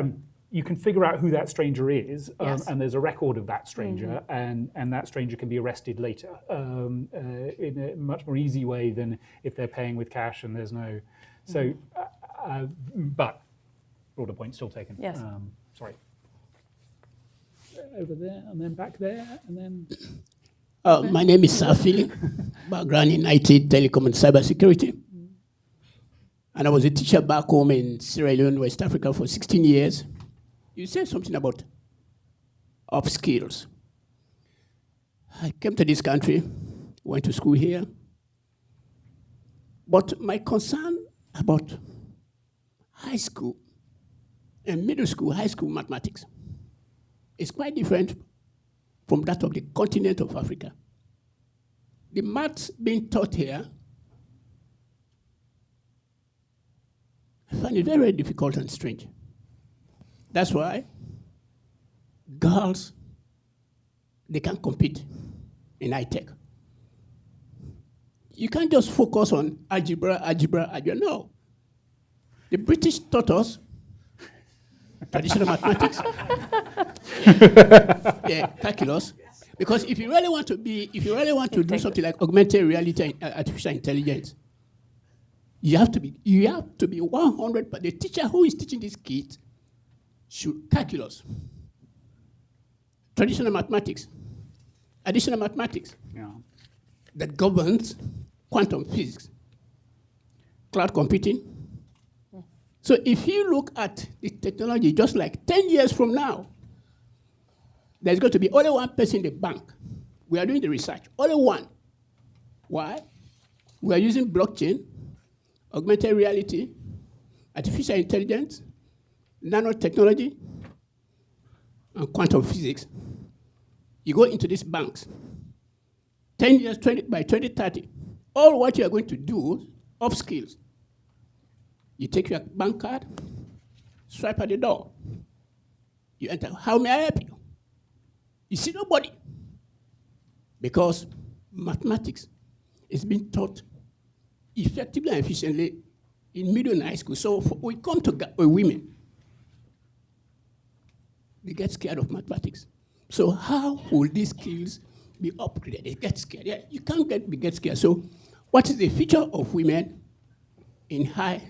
you can figure out who that stranger is,
Yes.
and there's a record of that stranger, and that stranger can be arrested later in a much more easy way than if they're paying with cash and there's no. So, but broader point still taken.
Yes.
Sorry. Over there, and then back there, and then.
My name is Safi, background in IT, telecom, and cybersecurity. And I was a teacher back home in Sierra Leone, West Africa for 16 years. You said something about upskills. I came to this country, went to school here. But my concern about high school and middle school, high school mathematics is quite different from that of the continent of Africa. The maths being taught here, I find it very, very difficult and strange. That's why girls, they can't compete in high tech. You can't just focus on algebra. No. The British taught us traditional mathematics. Calculus. Because if you really want to do something like augmented reality and artificial intelligence, you have to be 100. But the teacher who is teaching these kids should calculus, traditional mathematics, additional mathematics, that governs quantum physics, cloud computing. So if you look at the technology, just like 10 years from now, there's going to be only one person in the bank. We are doing the research, only one. Why? We are using blockchain, augmented reality, artificial intelligence, nanotechnology, and quantum physics. You go into these banks, 10 years, by 2030, all what you are going to do, upskills. You take your bank card, swipe at the door. You enter, how may I help you? You see nobody. Because mathematics is being taught effectively and efficiently in middle and high school. So we come to women, they get scared of mathematics. So how will these skills be upgraded? They get scared. Yeah, you can't get scared. So what is the future of women in high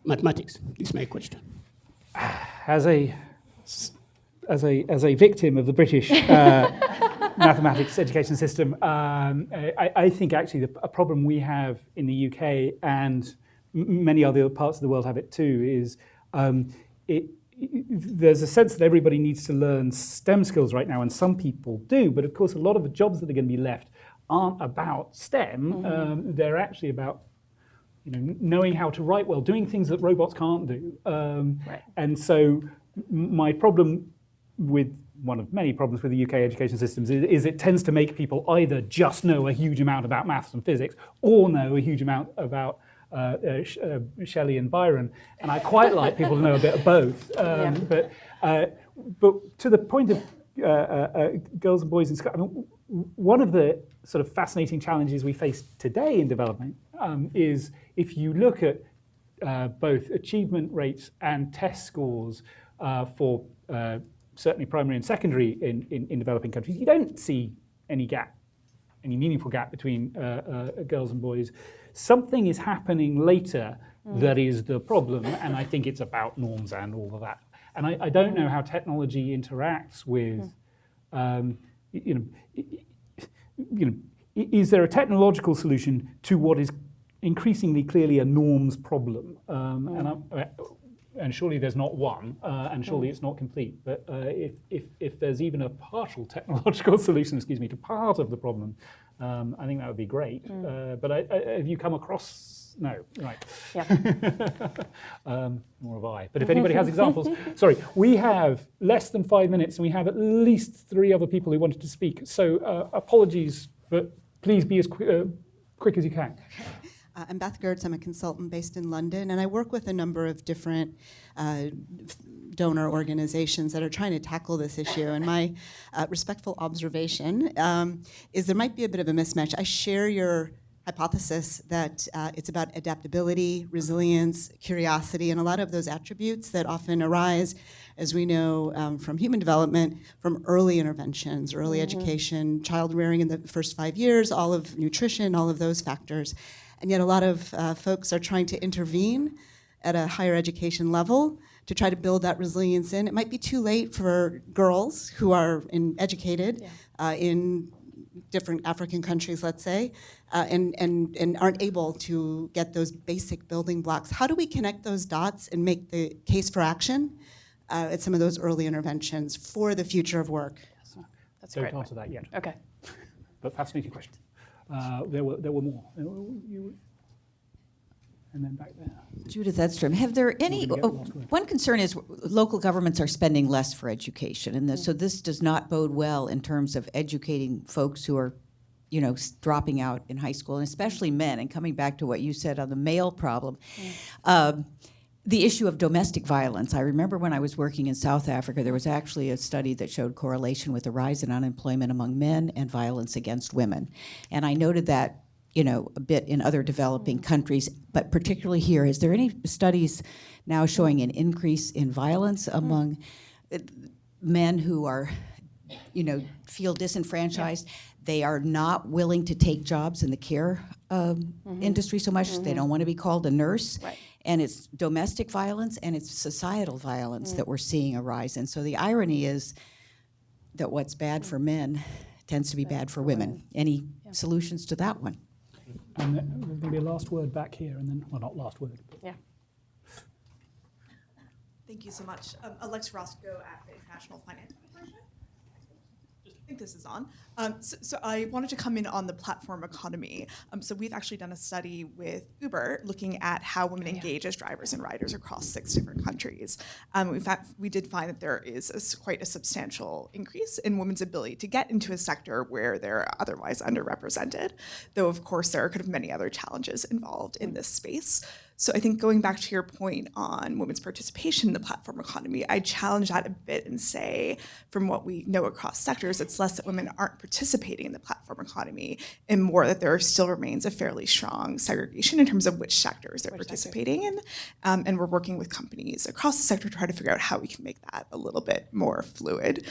mathematics? This is my question.
As a victim of the British mathematics education system, I think actually a problem we have in the UK and many other parts of the world have it too is there's a sense that everybody needs to learn STEM skills right now, and some people do, but of course a lot of the jobs that are going to be left aren't about STEM. They're actually about knowing how to write well, doing things that robots can't do.
Right.
And so my problem with one of many problems with the UK education systems is it tends to make people either just know a huge amount about maths and physics or know a huge amount about Shelley and Byron. And I quite like people to know a bit of both. But to the point of girls and boys in school, I mean, one of the sort of fascinating challenges we face today in development is if you look at both achievement rates and test scores for certainly primary and secondary in developing countries, you don't see any meaningful gap between girls and boys. Something is happening later that is the problem, and I think it's about norms and all of that. And I don't know how technology interacts with, is there a technological solution to what is increasingly clearly a norms problem? And surely there's not one, and surely it's not complete. But if there's even a partial technological solution, to part of the problem, I think that would be great. But have you come across No, right.
Yeah.
Nor have I. But if anybody has examples, sorry, we have less than 5 minutes, and we have at least 3 other people who wanted to speak. So apologies, but please be as quick as you can.
I'm Beth Gertz. I'm a consultant based in London, and I work with a number of different donor organizations that are trying to tackle this issue. And my respectful observation is there might be a bit of a mismatch. I share your hypothesis that it's about adaptability, resilience, curiosity, and a lot of those attributes that often arise, as we know from human development, from early interventions, early education, child rearing in the first 5 years, all of nutrition, all of those factors. And yet a lot of folks are trying to intervene at a higher education level to try to build that resilience in. It might be too late for girls who are educated in different African countries, let's say, and aren't able to get those basic building blocks. How do we connect those dots and make the case for action at some of those early interventions for the future of work?
That's a great
Don't answer that yet.
Okay.
But fascinating question. There were more. And then back there.
Judith Edstrom, have there any, one concern is local governments are spending less for education, and so this does not bode well in terms of educating folks who are, dropping out in high school, and especially men, and coming back to what you said on the male problem. The issue of domestic violence. I remember when I was working in South Africa, there was actually a study that showed correlation with the rise in unemployment among men and violence against women. And I noted that, a bit in other developing countries, but particularly here. Is there any studies now showing an increase in violence among men who are, feel disenfranchised? They are not willing to take jobs in the care industry so much. They don't want to be called a nurse.
Right.
And it's domestic violence and it's societal violence that we're seeing arise. And so the irony is that what's bad for men tends to be bad for women. Any solutions to that one?
And there's going to be a last word back here, and then, well, not last word.
Yeah.
Thank you so much. Alex Roscoe at the International Finance Corporation. I think this is on. So I wanted to come in on the platform economy. So we've actually done a study with Uber looking at how women engage as drivers and riders across 6 different countries. We did find that there is quite a substantial increase in women's ability to get into a sector where they're otherwise underrepresented, though of course there are kind of many other challenges involved in this space. So I think going back to your point on women's participation in the platform economy, I challenge that a bit and say, from what we know across sectors, it's less that women aren't participating in the platform economy and more that there still remains a fairly strong segregation in terms of which sectors they're participating in. And we're working with companies across the sector to try to figure out how we can make that a little bit more fluid.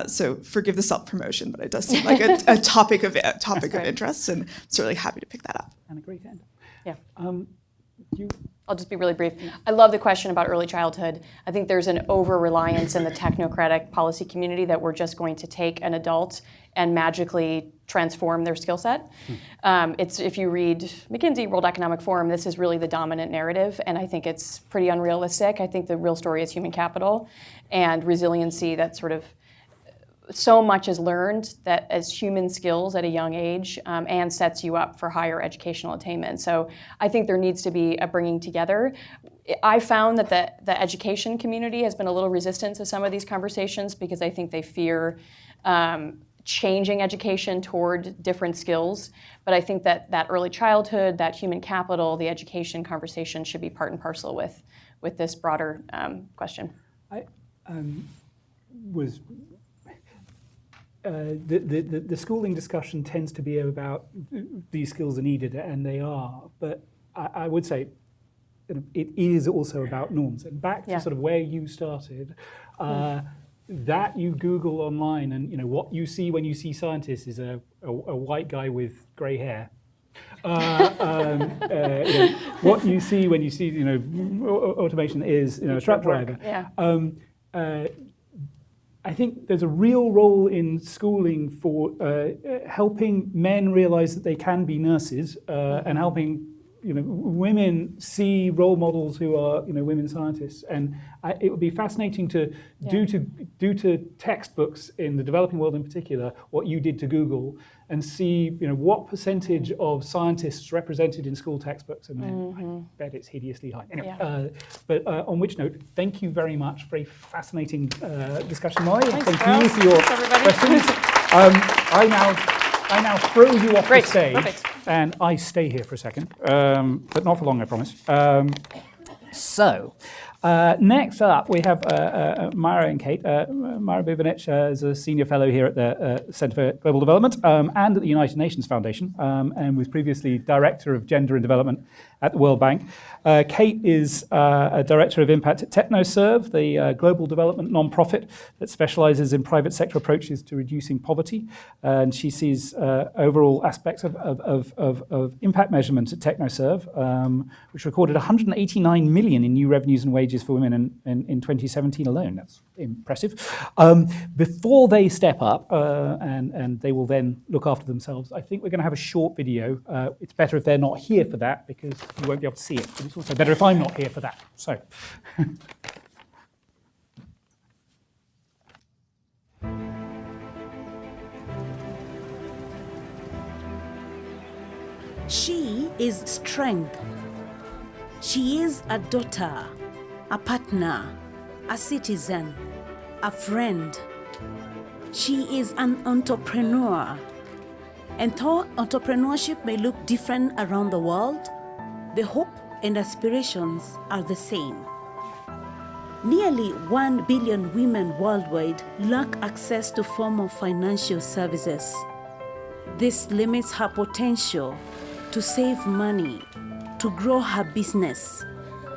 So forgive the self-promotion, but it does seem like a topic of interest, and certainly happy to pick that up.
And a great end.
Yeah.
You.
I'll just be really brief. I love the question about early childhood. I think there's an over-reliance in the technocratic policy community that we're just going to take an adult and magically transform their skill set. It's, if you read McKinsey, World Economic Forum, this is really the dominant narrative, and I think it's pretty unrealistic. I think the real story is human capital and resiliency. That sort of so much is learned that as human skills at a young age and sets you up for higher educational attainment. So I think there needs to be a bringing together. I found that the education community has been a little resistant to some of these conversations because I think they fear changing education toward different skills. But I think that early childhood, that human capital, the education conversation should be part and parcel with this broader question.
I was... The schooling discussion tends to be about these skills are needed, and they are. But I would say it is also about norms. And back to sort of where you started, that you Google online, and what you see when you see scientists is a white guy with grey hair. What you see when you see automation is a truck driver.
Yeah.
I think there's a real role in schooling for helping men realize that they can be nurses and helping women see role models who are women scientists, and it would be fascinating to do to textbooks in the developing world in particular what you did to Google, and see what percentage of scientists represented in school textbooks, and I bet it's hideously high. Anyway, but on which note, thank you very much for a fascinating discussion, Molly.
Thanks,
Thank
Charles.
you for your questions. I now throw you off the stage,
perfect.
and I stay here for a second, but not for long, I promise. Next up, we have Myra and Kate. Myra Buvanic is a senior fellow here at the Center for Global Development and at the United Nations Foundation, and was previously Director of Gender and Development at the World Bank. Kate is a Director of Impact at TechnoServe, the global development nonprofit that specializes in private sector approaches to reducing poverty. And she sees overall aspects of impact measurement at TechnoServe, which recorded 189 million in new revenues and wages for women in 2017 alone. That's impressive. Before they step up, and they will then look after themselves, I think we're going to have a short video. It's better if they're not here for that, because you won't be able to see it. But it's also better if I'm not here for that. So.
She is strength. She is a daughter, a partner, a citizen, a friend. She is an entrepreneur. And though entrepreneurship may look different around the world, the hope and aspirations are the same. Nearly 1 billion women worldwide lack access to formal financial services. This limits her potential to save money, to grow her business,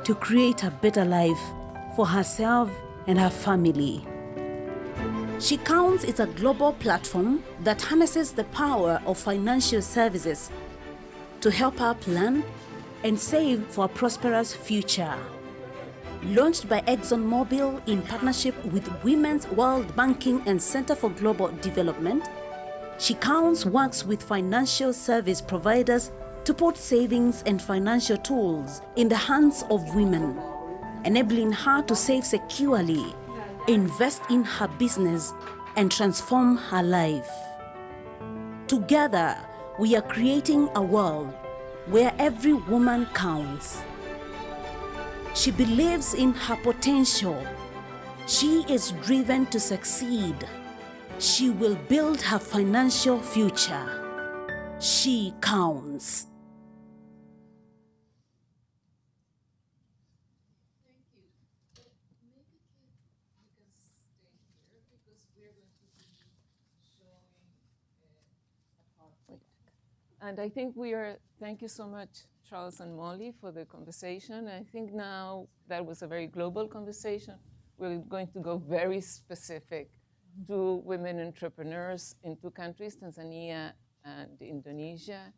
to create a better life for herself and her family. She Counts is a global platform that harnesses the power of financial services to help her plan and save for a prosperous future. Launched by ExxonMobil in partnership with Women's World Banking and Center for Global Development, She Counts works with financial service providers to put savings and financial tools in the hands of women, enabling her to save securely, invest in her business, and transform her life. Together, we are creating a world where every woman counts. She believes in her potential. She is driven to succeed. She will build her financial future. She counts.
And I think thank you so much, Charles and Molly, for the conversation. I think now that was a very global conversation. We're going to go very specific to women entrepreneurs in 2 countries, Tanzania and Indonesia.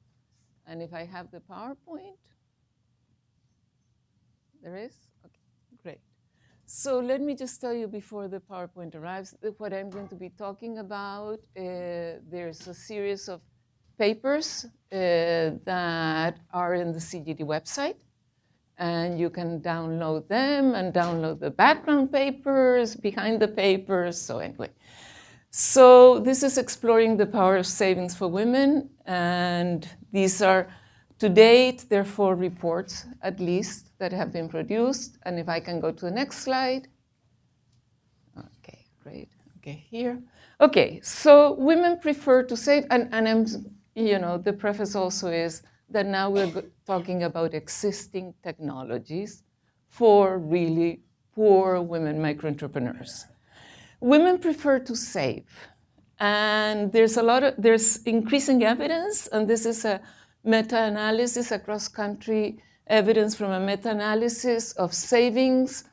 And if I have the PowerPoint, there is? Okay, great. So let me just tell you before the PowerPoint arrives what I'm going to be talking about. There's a series of papers that are in the CGD website, and you can download them and download the background papers, behind the papers, so anyway. So this is exploring the power of savings for women, and these are, to date, there are 4 reports at least that have been produced, and if I can go to the next slide. Okay, great, okay, here. Okay, so women prefer to save, and I'm, the preface also is that now we're talking about existing technologies for really poor women micro-entrepreneurs. Women prefer to save, and there's increasing evidence, and this is a meta-analysis across country evidence from a meta-analysis of savings,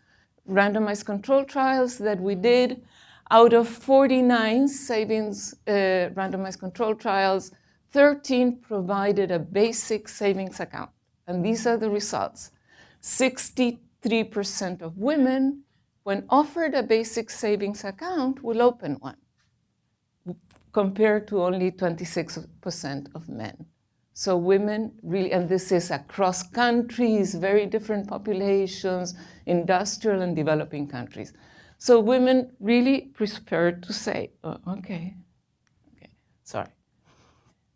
randomized control trials that we did. Out of 49 savings randomized control trials, 13 provided a basic savings account, and these are the results. 63% of women, when offered a basic savings account, will open one, compared to only 26% of men. So women really, and this is across countries, very different populations, industrial and developing countries. So women really prefer to save. Oh, okay, sorry.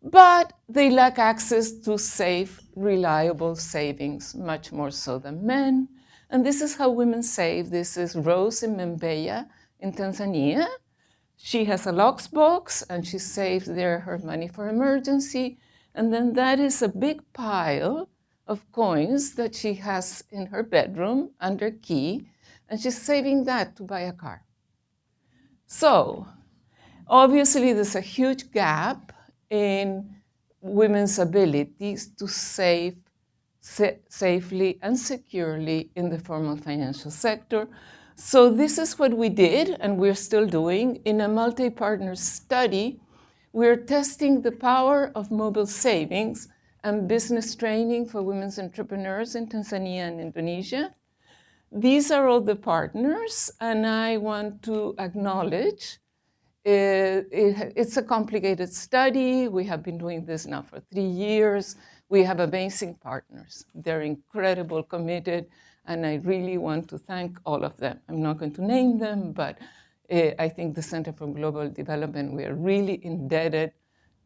But they lack access to safe, reliable savings, much more so than men. And this is how women save. This is Rose in Mbeya in Tanzania. She has a lockbox and she saves there her money for emergency. And then that is a big pile of coins that she has in her bedroom under key. And she's saving that to buy a car. So obviously there's a huge gap in women's abilities to save safely and securely in the formal financial sector. So this is what we did, and we're still doing. In a multi-partner study, we're testing the power of mobile savings and business training for women's entrepreneurs in Tanzania and Indonesia. These are all the partners, and I want to acknowledge it's a complicated study. We have been doing this now for 3 years. We have amazing partners. They're incredible, committed, and I really want to thank all of them. I'm not going to name them, but I think the Center for Global Development, we are really indebted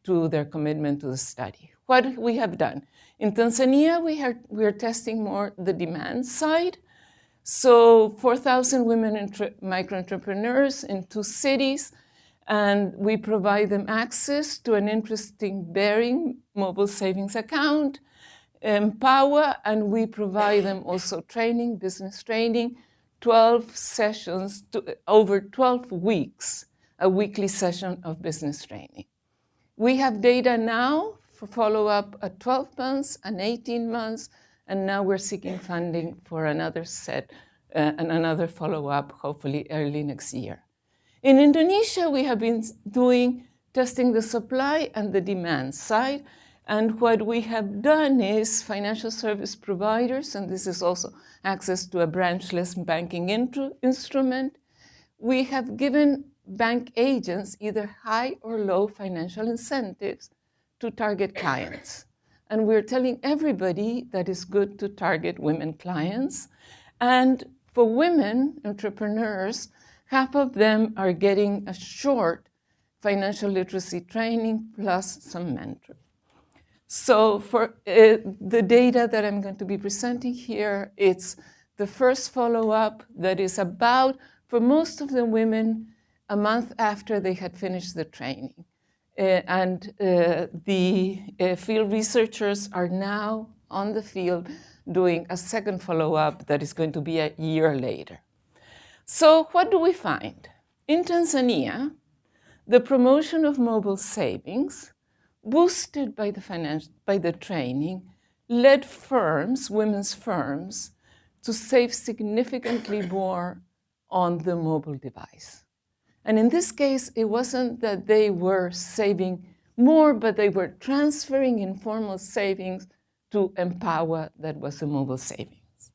to their commitment to the study. What we have done. In Tanzania, we are testing more the demand side. So 4,000 women micro-entrepreneurs in 2 cities, and we provide them access to an interest-bearing mobile savings account, Empower, and we provide them also training, business training, 12 sessions over 12 weeks, a weekly session of business training. We have data now for follow-up at 12 months and 18 months, and now we're seeking funding for another set and another follow-up, hopefully early next year. In Indonesia, we have been testing the supply and the demand side. And what we have done is financial service providers, and this is also access to a branchless banking instrument. We have given bank agents either high or low financial incentives to target clients. And we're telling everybody that it's good to target women clients. And for women entrepreneurs, half of them are getting a short financial literacy training plus some mentoring. So for the data that I'm going to be presenting here, it's the first follow-up that is about, for most of the women, a month after they had finished the training. The field researchers are now on the field doing a second follow-up that is going to be a year later. So what do we find? In Tanzania, the promotion of mobile savings, boosted by the training, led firms, women's firms, to save significantly more on the mobile device. And in this case, it wasn't that they were saving more, but they were transferring informal savings to Empower, that was a mobile savings.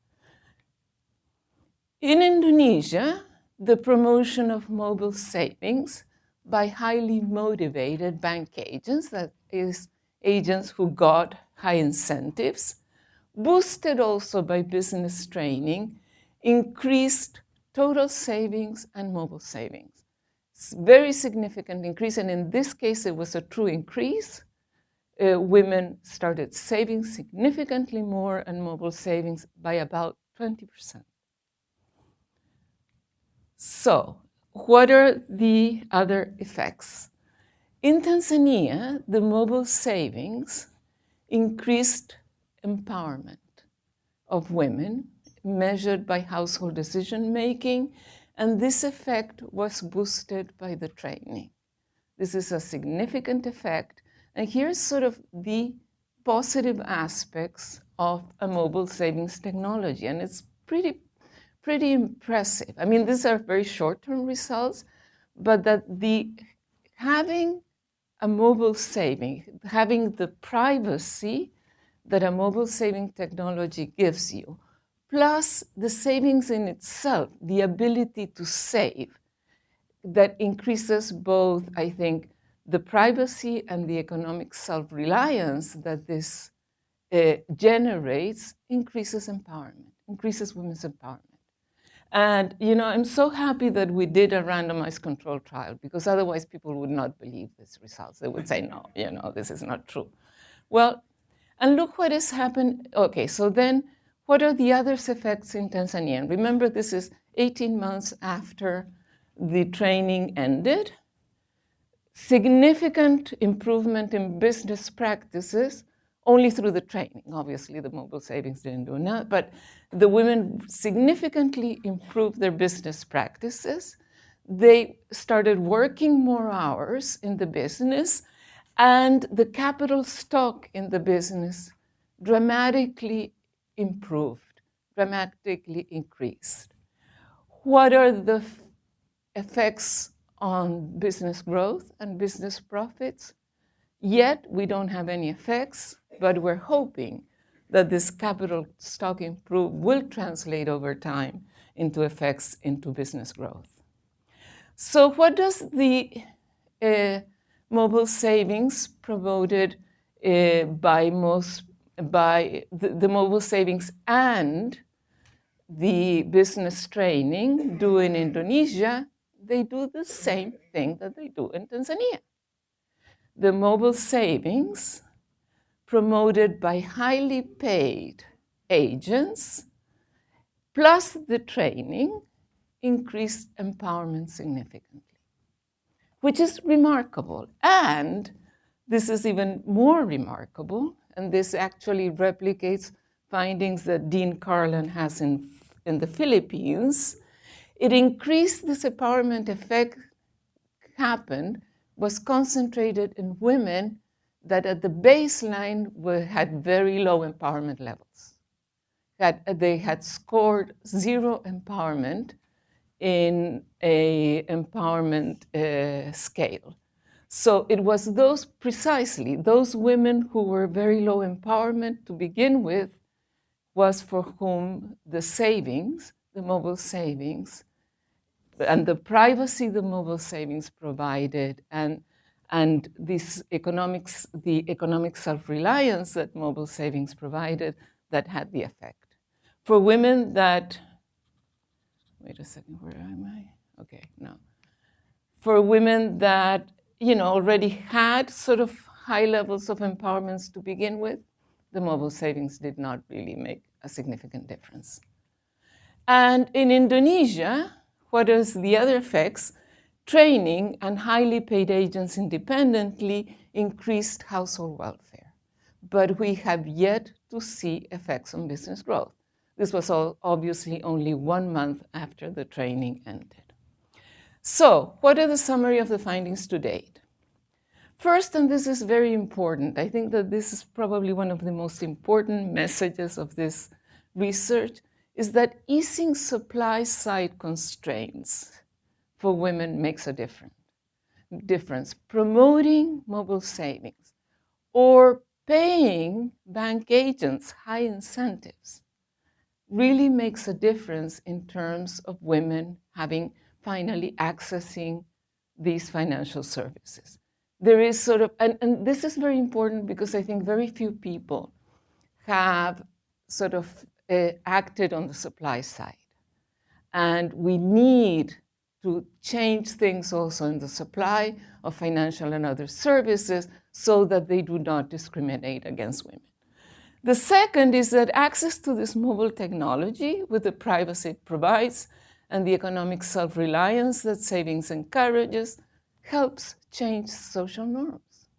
In Indonesia, the promotion of mobile savings by highly motivated bank agents, that is, agents who got high incentives, boosted also by business training, increased total savings and mobile savings. It's a very significant increase, and in this case, it was a true increase. Women started saving significantly more and mobile savings by about 20%. So, what are the other effects? In Tanzania, the mobile savings increased empowerment of women measured by household decision making, and this effect was boosted by the training. This is a significant effect, and here's sort of the positive aspects of a mobile savings technology, and it's pretty impressive. I mean, these are very short-term results, but that having a mobile saving, having the privacy that a mobile saving technology gives you, plus the savings in itself, the ability to save, that increases both, I think, the privacy and the economic self-reliance that this generates increases empowerment, increases women's empowerment. And I'm so happy that we did a randomized control trial, because otherwise people would not believe these results. They would say, no, this is not true. Well, and look what has happened. Okay, so then what are the other effects in Tanzania? And remember, this is 18 months after the training ended. Significant improvement in business practices only through the training. Obviously, the mobile savings didn't do enough, but the women significantly improved their business practices. They started working more hours in the business, and the capital stock in the business dramatically improved, dramatically increased. What are the effects on business growth and business profits? Yet we don't have any effects, but we're hoping that this capital stock improve will translate over time into effects into business growth. So what does the mobile savings promoted by the mobile savings and the business training do in Indonesia? They do the same thing that they do in Tanzania. The mobile savings promoted by highly paid agents plus the training increased empowerment significantly, which is remarkable. And this is even more remarkable, and this actually replicates findings that Dean Carlin has in the Philippines. It increased this empowerment effect was concentrated in women that at the baseline had very low empowerment levels. They had scored 0 empowerment in a empowerment scale. So it was precisely those women who were very low empowerment to begin with, was for whom the savings, the mobile savings, and the privacy the mobile savings provided, and the economic self-reliance that mobile savings provided, that had the effect. For women that, wait a second, where am I? Okay, no. For women that already had sort of high levels of empowerments to begin with, the mobile savings did not really make a significant difference. And in Indonesia, what is the other effects? Training and highly paid agents independently increased household welfare. But we have yet to see effects on business growth. This was obviously only 1 month after the training ended. So, what are the summary of the findings to date? First, and this is very important, I think that this is probably one of the most important messages of this research, is that easing supply-side constraints for women makes a difference. Promoting mobile savings or paying bank agents high incentives really makes a difference in terms of women finally accessing these financial services. There is sort of, and this is very important because I think very few people have sort of acted on the supply side. And we need to change things also in the supply of financial and other services so that they do not discriminate against women. The second is that access to this mobile technology with the privacy it provides and the economic self-reliance that savings encourages helps change social norms.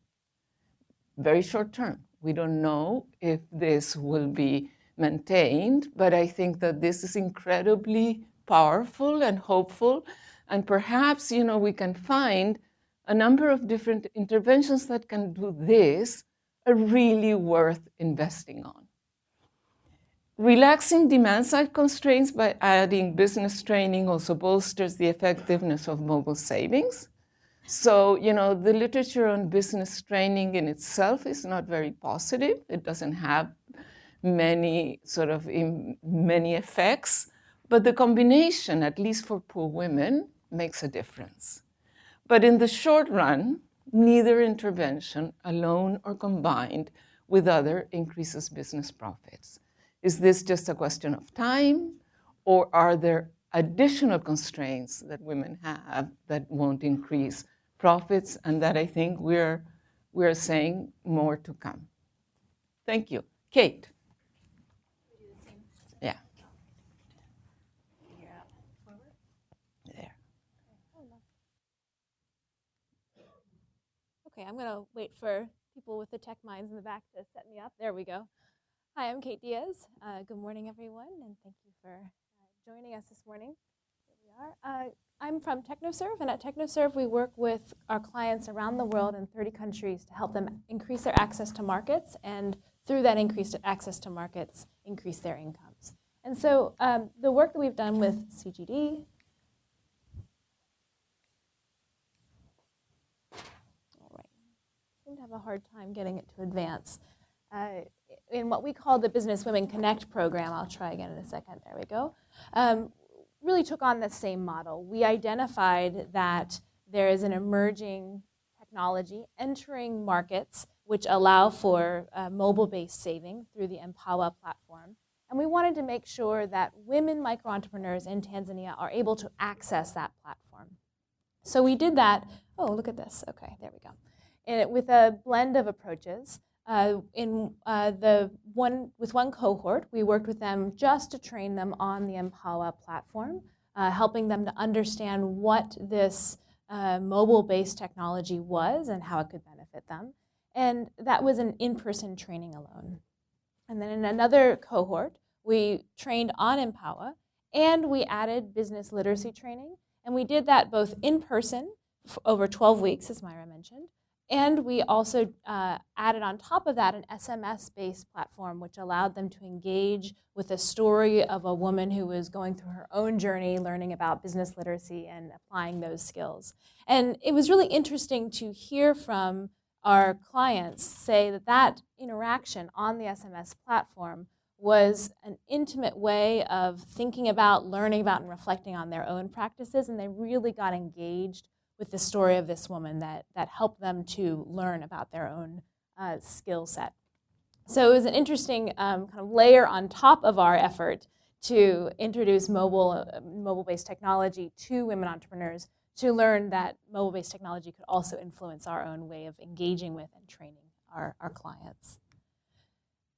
Very short term. We don't know if this will be maintained, but I think that this is incredibly powerful and hopeful, and perhaps we can find a number of different interventions that can do this are really worth investing on. Relaxing demand-side constraints by adding business training also bolsters the effectiveness of mobile savings. So, the literature on business training in itself is not very positive. It doesn't have many effects, but the combination, at least for poor women, makes a difference. But in the short run, neither intervention, alone or combined with other, increases business profits. Is this just a question of time, or are there additional constraints that women have that won't increase profits, and that I think we're saying more to come? Thank you. Kate. Yeah. There.
Okay, I'm gonna wait for people with the tech minds in the back to set me up. There we go. Hi, I'm Kate Diaz. Good morning, everyone, and thank you for joining us this morning. Here we are. I'm from TechnoServe, and at TechnoServe, we work with our clients around the world in 30 countries to help them increase their access to markets, and through that increased access to markets, increase their incomes. And so the work that we've done with CGD, I have a hard time getting it to advance. In what we call the Business Women Connect program, I'll try again in a second, there we go, really took on the same model. We identified that there is an emerging technology entering markets which allow for mobile-based saving through the Empower platform. And we wanted to make sure that women micro-entrepreneurs in Tanzania are able to access that platform. So we did that. Oh, look at this. Okay, there we go. With a blend of approaches. With one cohort, we worked with them just to train them on the Empower platform, helping them to understand what this mobile-based technology was and how it could benefit them. And that was an in-person training alone. And then in another cohort, we trained on Empower, and we added business literacy training. And we did that both in person over 12 weeks, as Myra mentioned, and we also added on top of that an SMS-based platform, which allowed them to engage with a story of a woman who was going through her own journey, learning about business literacy and applying those skills. And it was really interesting to hear from our clients say that that interaction on the SMS platform was an intimate way of thinking about, learning about, and reflecting on their own practices, and they really got engaged with the story of this woman that helped them to learn about their own skill set. So it was an interesting kind of layer on top of our effort to introduce mobile-based technology to women entrepreneurs, to learn that mobile-based technology could also influence our own way of engaging with and training our clients.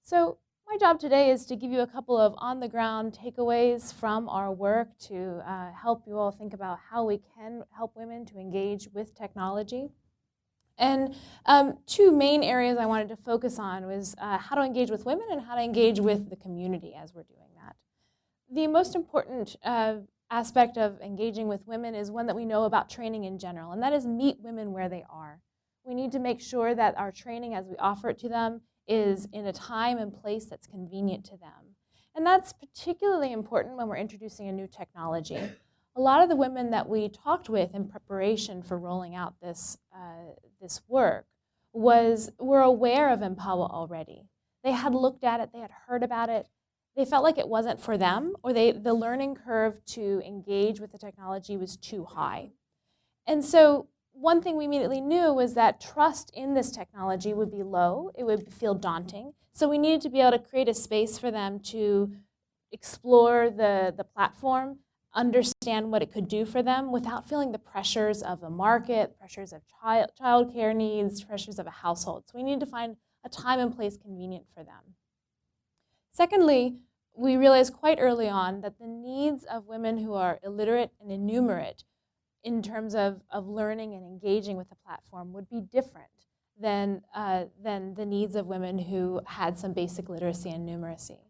So my job today is to give you a couple of on-the-ground takeaways from our work to help you all think about how we can help women to engage with technology. And two main areas I wanted to focus on was how to engage with women and how to engage with the community as we're doing that. The most important aspect of engaging with women is one that we know about training in general, and that is meet women where they are. We need to make sure that our training, as we offer it to them, is in a time and place that's convenient to them. And that's particularly important when we're introducing a new technology. A lot of the women that we talked with in preparation for rolling out this work were aware of Empower already. They had looked at it, they had heard about it, they felt like it wasn't for them, or the learning curve to engage with the technology was too high. And so one thing we immediately knew was that trust in this technology would be low, it would feel daunting. So we needed to be able to create a space for them to explore the platform, understand what it could do for them without feeling the pressures of the market, pressures of childcare needs, pressures of a household. So we needed to find a time and place convenient for them. Secondly, we realized quite early on that the needs of women who are illiterate and innumerate in terms of learning and engaging with the platform would be different than the needs of women who had some basic literacy and numeracy.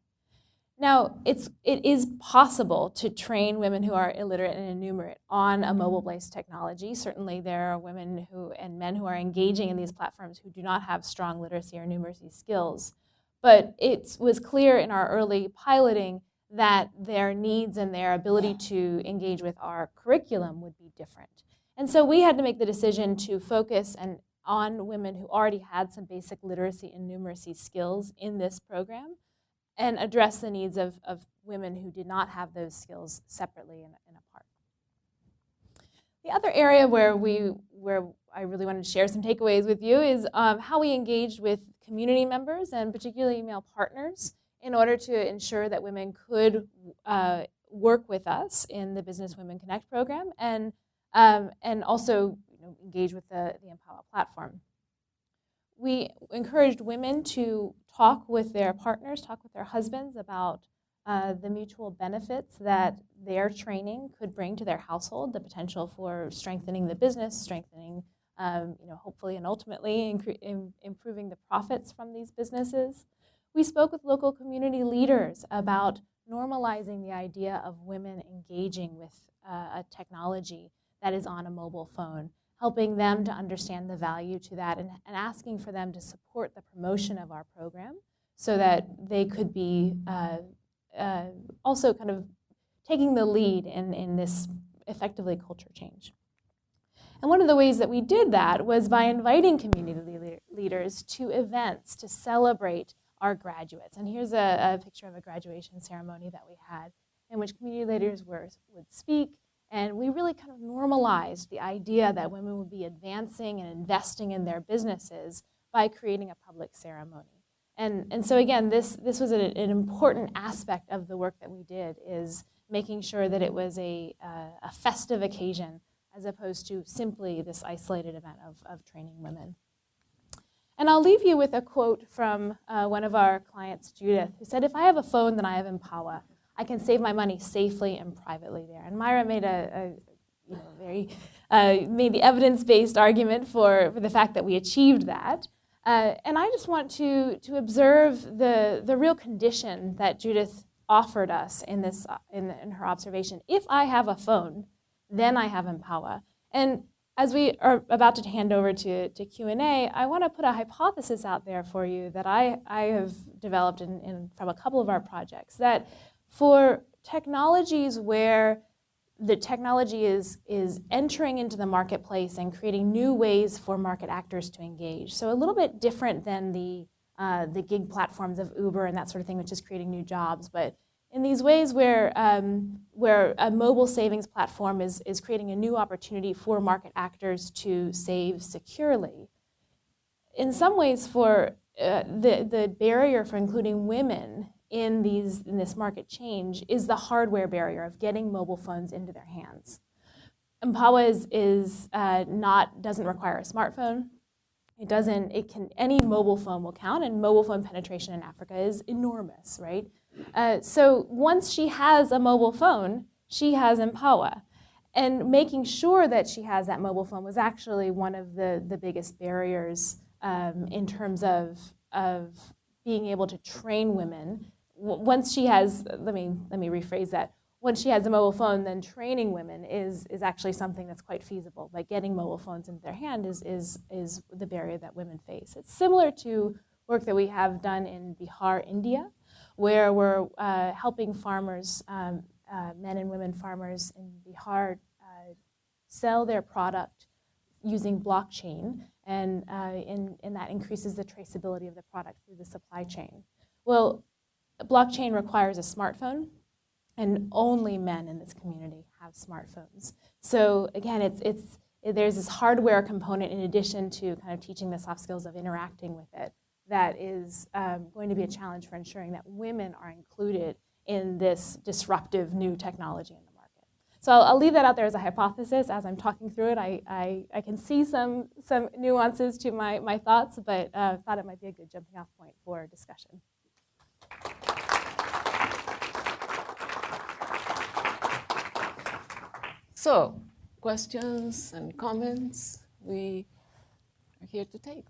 Now, it is possible to train women who are illiterate and innumerate on a mobile-based technology. Certainly there are women and men who are engaging in these platforms who do not have strong literacy or numeracy skills. But it was clear in our early piloting that their needs and their ability to engage with our curriculum would be different. And so we had to make the decision to focus on women who already had some basic literacy and numeracy skills in this program and address the needs of women who did not have those skills separately and apart. The other area where I really wanted to share some takeaways with you is how we engaged with community members and particularly male partners in order to ensure that women could work with us in the Business Women Connect program and also engage with the Empower platform. We encouraged women to talk with their partners, talk with their husbands about the mutual benefits that their training could bring to their household, the potential for strengthening the business, strengthening, hopefully and ultimately improving the profits from these businesses. We spoke with local community leaders about normalizing the idea of women engaging with a technology that is on a mobile phone, helping them to understand the value to that and asking for them to support the promotion of our program so that they could be also kind of taking the lead in this effectively culture change. And one of the ways that we did that was by inviting community leaders to events to celebrate our graduates. And here's a picture of a graduation ceremony that we had in which community leaders would speak, and we really kind of normalized the idea that women would be advancing and investing in their businesses by creating a public ceremony. And so again, this was an important aspect of the work that we did, is making sure that it was a festive occasion as opposed to simply this isolated event of training women. And I'll leave you with a quote from one of our clients, Judith, who said, "If I have a phone, then I have Empower. I can save my money safely and privately there." And Myra made made the evidence-based argument for the fact that we achieved that. And I just want to observe the real condition that Judith offered us in her observation. If I have a phone, then I have Empower. And as we are about to hand over to Q&A, I want to put a hypothesis out there for you that I have developed from a couple of our projects, that for technologies where the technology is entering into the marketplace and creating new ways for market actors to engage. So a little bit different than the gig platforms of Uber and that sort of thing, which is creating new jobs. But in these ways where a mobile savings platform is creating a new opportunity for market actors to save securely, in some ways for the barrier for including women in this market change is the hardware barrier of getting mobile phones into their hands. Empower doesn't require a smartphone. Any mobile phone will count, and mobile phone penetration in Africa is enormous, right? So once she has a mobile phone, she has Empower. And making sure that she has that mobile phone was actually one of the biggest barriers in terms of being able to train women. Once she has, let me rephrase that. Once she has a mobile phone, then training women is actually something that's quite feasible. But getting mobile phones into their hand is the barrier that women face. It's similar to work that we have done in Bihar, India, where we're helping farmers, men and women farmers in Bihar, sell their product using blockchain, and that increases the traceability of the product through the supply chain. Well, blockchain requires a smartphone, and only men in this community have smartphones. So again, there's this hardware component in addition to kind of teaching the soft skills of interacting with it that is going to be a challenge for ensuring that women are included in this disruptive new technology in the market. So I'll leave that out there as a hypothesis. As I'm talking through it, I can see some nuances to my thoughts, but thought it might be a good jumping off point for discussion.
So, questions and comments, we are here to take.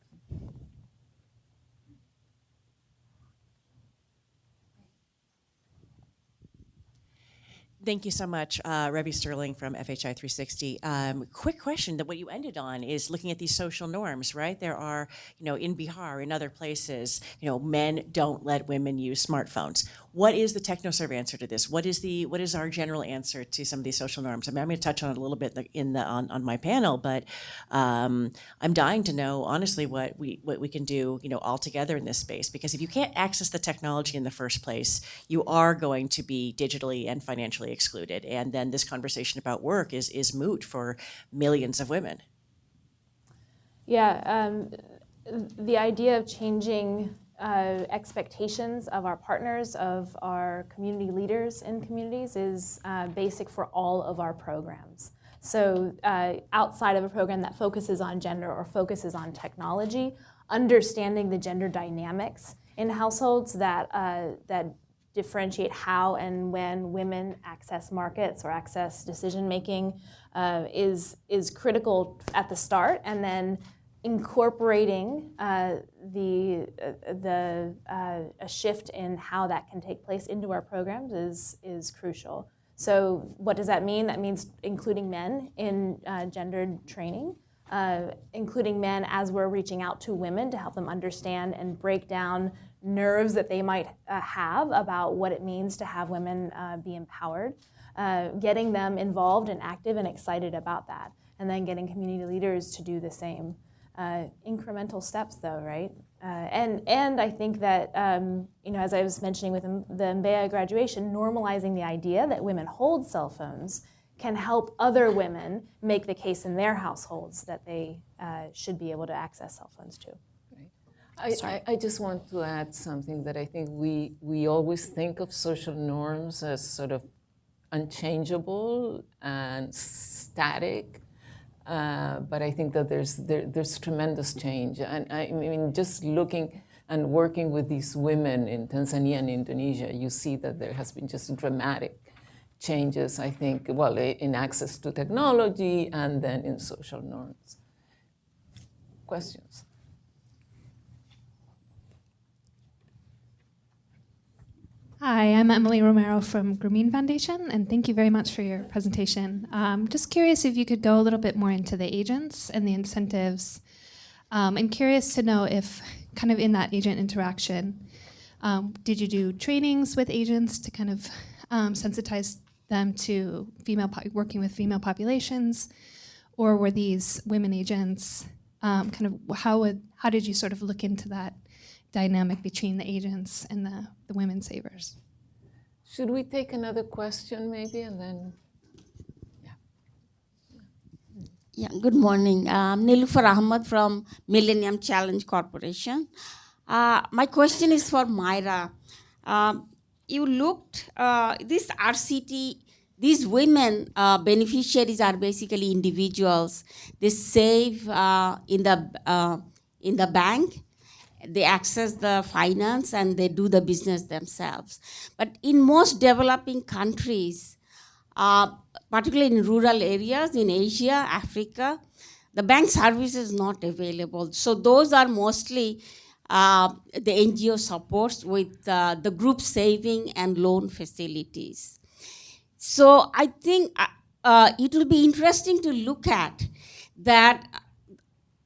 Thank you so much, Rebby Sterling from FHI 360. Quick question, that what you ended on is looking at these social norms, right? There are, in Bihar, in other places, men don't let women use smartphones. What is the TechnoServe answer to this? What is our general answer to some of these social norms? I mean, I'm going to touch on it a little bit on my panel, but I'm dying to know, honestly, what we can do, all together in this space. Because if you can't access the technology in the first place, you are going to be digitally and financially excluded. And then this conversation about work is moot for millions of women.
Yeah, the idea of changing expectations of our partners, of our community leaders in communities is basic for all of our programs. So outside of a program that focuses on gender or focuses on technology, understanding the gender dynamics in households that differentiate how and when women access markets or access decision-making is critical at the start, and then incorporating a shift in how that can take place into our programs is crucial. So what does that mean? That means including men in gendered training, including men as we're reaching out to women to help them understand and break down nerves that they might have about what it means to have women be empowered, getting them involved and active and excited about that, and then getting community leaders to do the same. Incremental steps though, right? And I think that, as I was mentioning with the MBA graduation, normalizing the idea that women hold cell phones can help other women make the case in their households that they should be able to access cell phones too.
I just want to add something that I think we always think of social norms as sort of unchangeable and static, but I think that there's tremendous change. And I mean, just looking and working with these women in Tanzania and Indonesia, you see that there has been just dramatic changes, I think, well, in access to technology and then in social norms. Questions?
Hi, I'm Emily Romero from Grameen Foundation, and thank you very much for your presentation. Just curious if you could go a little bit more into the agents and the incentives. I'm curious to know if, kind of in that agent interaction, did you do trainings with agents to kind of sensitize them to working with female populations, or were these women agents kind of how did you sort of look into that dynamic between the agents and the women savers?
Should we take another question maybe, and then?
Yeah, good morning. I'm Nilufar Ahmed from Millennium Challenge Corporation. My question is for Myra. You looked, this RCT, these women beneficiaries are basically individuals. They save in the bank, they access the finance, and they do the business themselves. But in most developing countries, particularly in rural areas in Asia, Africa, the bank service is not available. So those are mostly the NGO supports with the group saving and loan facilities. So I think it will be interesting to look at that,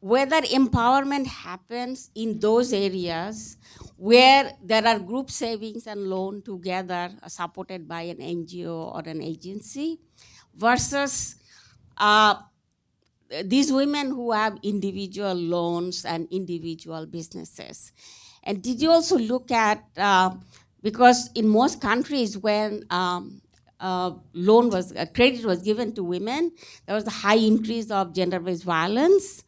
whether empowerment happens in those areas where there are group savings and loan together supported by an NGO or an agency versus these women who have individual loans and individual businesses. And did you also look at, because in most countries when credit was given to women, there was a high increase of gender-based violence,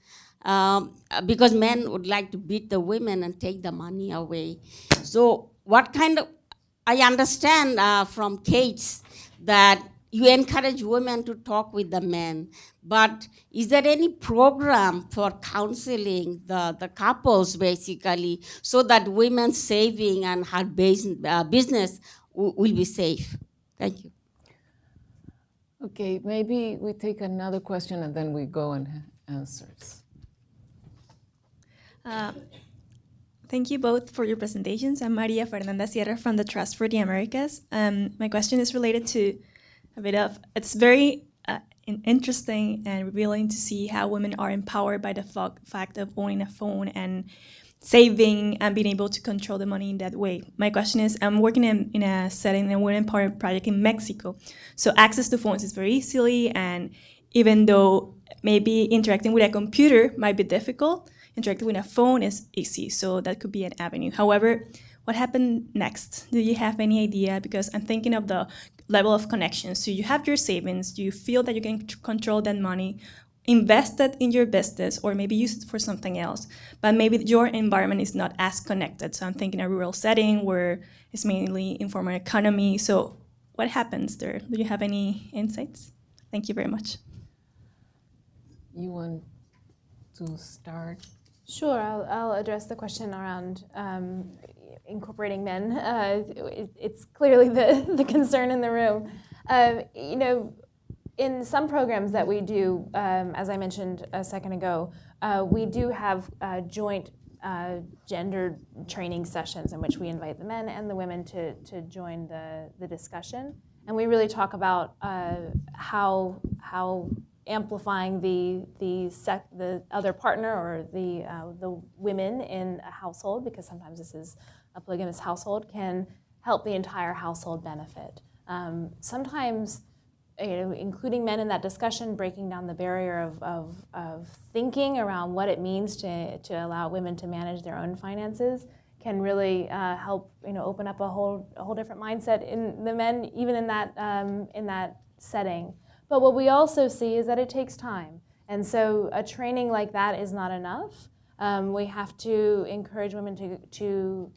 because men would like to beat the women and take the money away. So I understand from Kate's that you encourage women to talk with the men, but is there any program for counseling the couples basically so that women's saving and her business will be safe? Thank you.
Okay, maybe we take another question and then we go and answers.
Thank you both for your presentations. I'm Maria Fernanda Sierra from the Trust for the Americas. My question is related to it's very interesting and revealing to see how women are empowered by the fact of owning a phone and saving and being able to control the money in that way. My question is, I'm working in a setting, a women empowerment project in Mexico. So access to phones is very easily, and even though maybe interacting with a computer might be difficult, interacting with a phone is easy, so that could be an avenue. However, what happened next? Do you have any idea? Because I'm thinking of the level of connection. So you have your savings, you feel that you can control that money, invest it in your business, or maybe use it for something else. But maybe your environment is not as connected. So I'm thinking a rural setting where it's mainly informal economy. So what happens there? Do you have any insights? Thank you very much.
You want to start?
Sure, I'll address the question around incorporating men. It's clearly the concern in the room. You know, in some programs that we do, as I mentioned a second ago, we do have joint gender training sessions in which we invite the men and the women to join the discussion. And we really talk about how amplifying the other partner or the women in a household, because sometimes this is a polygamous household, can help the entire household benefit. Sometimes, you know, including men in that discussion, breaking down the barrier of thinking around what it means to allow women to manage their own finances can really help, you know, open up a whole different mindset in the men, even in that setting. But what we also see is that it takes time. And so a training like that is not enough. We have to encourage women to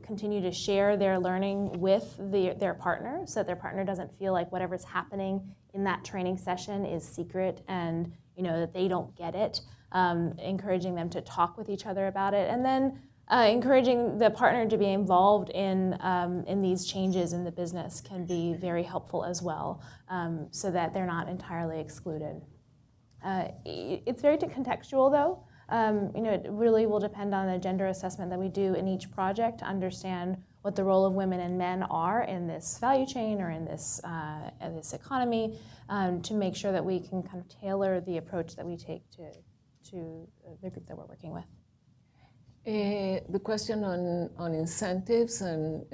continue to share their learning with their partner, so that their partner doesn't feel like whatever's happening in that training session is secret and, you know, that they don't get it. Encouraging them to talk with each other about it. And then encouraging the partner to be involved in these changes in the business can be very helpful as well, so that they're not entirely excluded. It's very contextual, though. You know, it really will depend on the gender assessment that we do in each project to understand what the role of women and men are in this value chain or in this economy, to make sure that we can kind of tailor the approach that we take to the group that we're working with.
The question on incentives and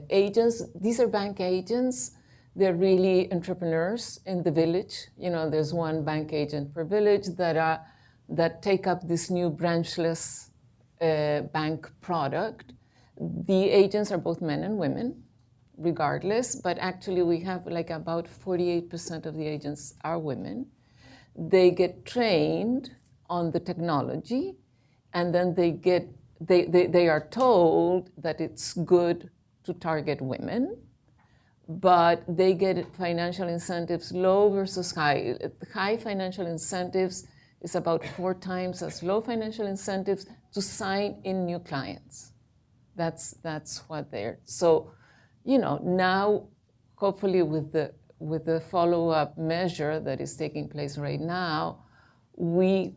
agents, these are bank agents. They're really entrepreneurs in the village. You know, there's one bank agent per village that take up this new branchless bank product. The agents are both men and women, regardless, but actually we have like about 48% of the agents are women. They get trained on the technology, and then they are told that it's good to target women, but they get financial incentives low versus high. High financial incentives is about 4 times as low financial incentives to sign in new clients. That's what they're. So, you know, now hopefully with the follow-up measure that is taking place right now, we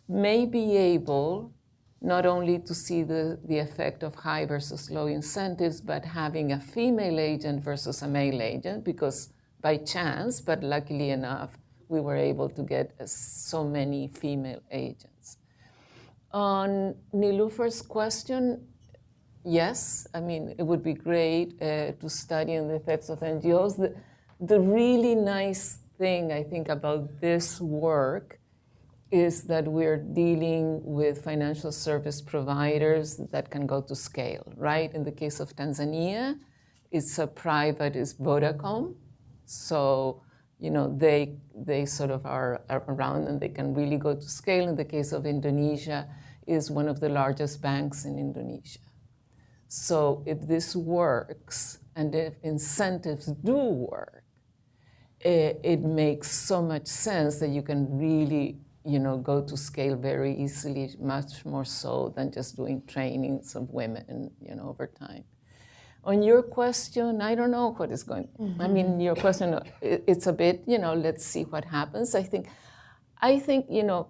may be able not only to see the effect of high versus low incentives, but having a female agent versus a male agent, because by chance, but luckily enough, we were able to get so many female agents. On Nilufer's question, yes, I mean, it would be great to study the effects of NGOs. The really nice thing, I think, about this work is that we're dealing with financial service providers that can go to scale, right? In the case of Tanzania, it's Vodacom. So, you know, they sort of are around and they can really go to scale. In the case of Indonesia, is one of the largest banks in Indonesia. So if this works and if incentives do work, it makes so much sense that you can really, you know, go to scale very easily, much more so than just doing trainings of women, you know, over time. On your question, I don't know what is going. I mean, your question, it's a bit, you know, let's see what happens. I think, you know,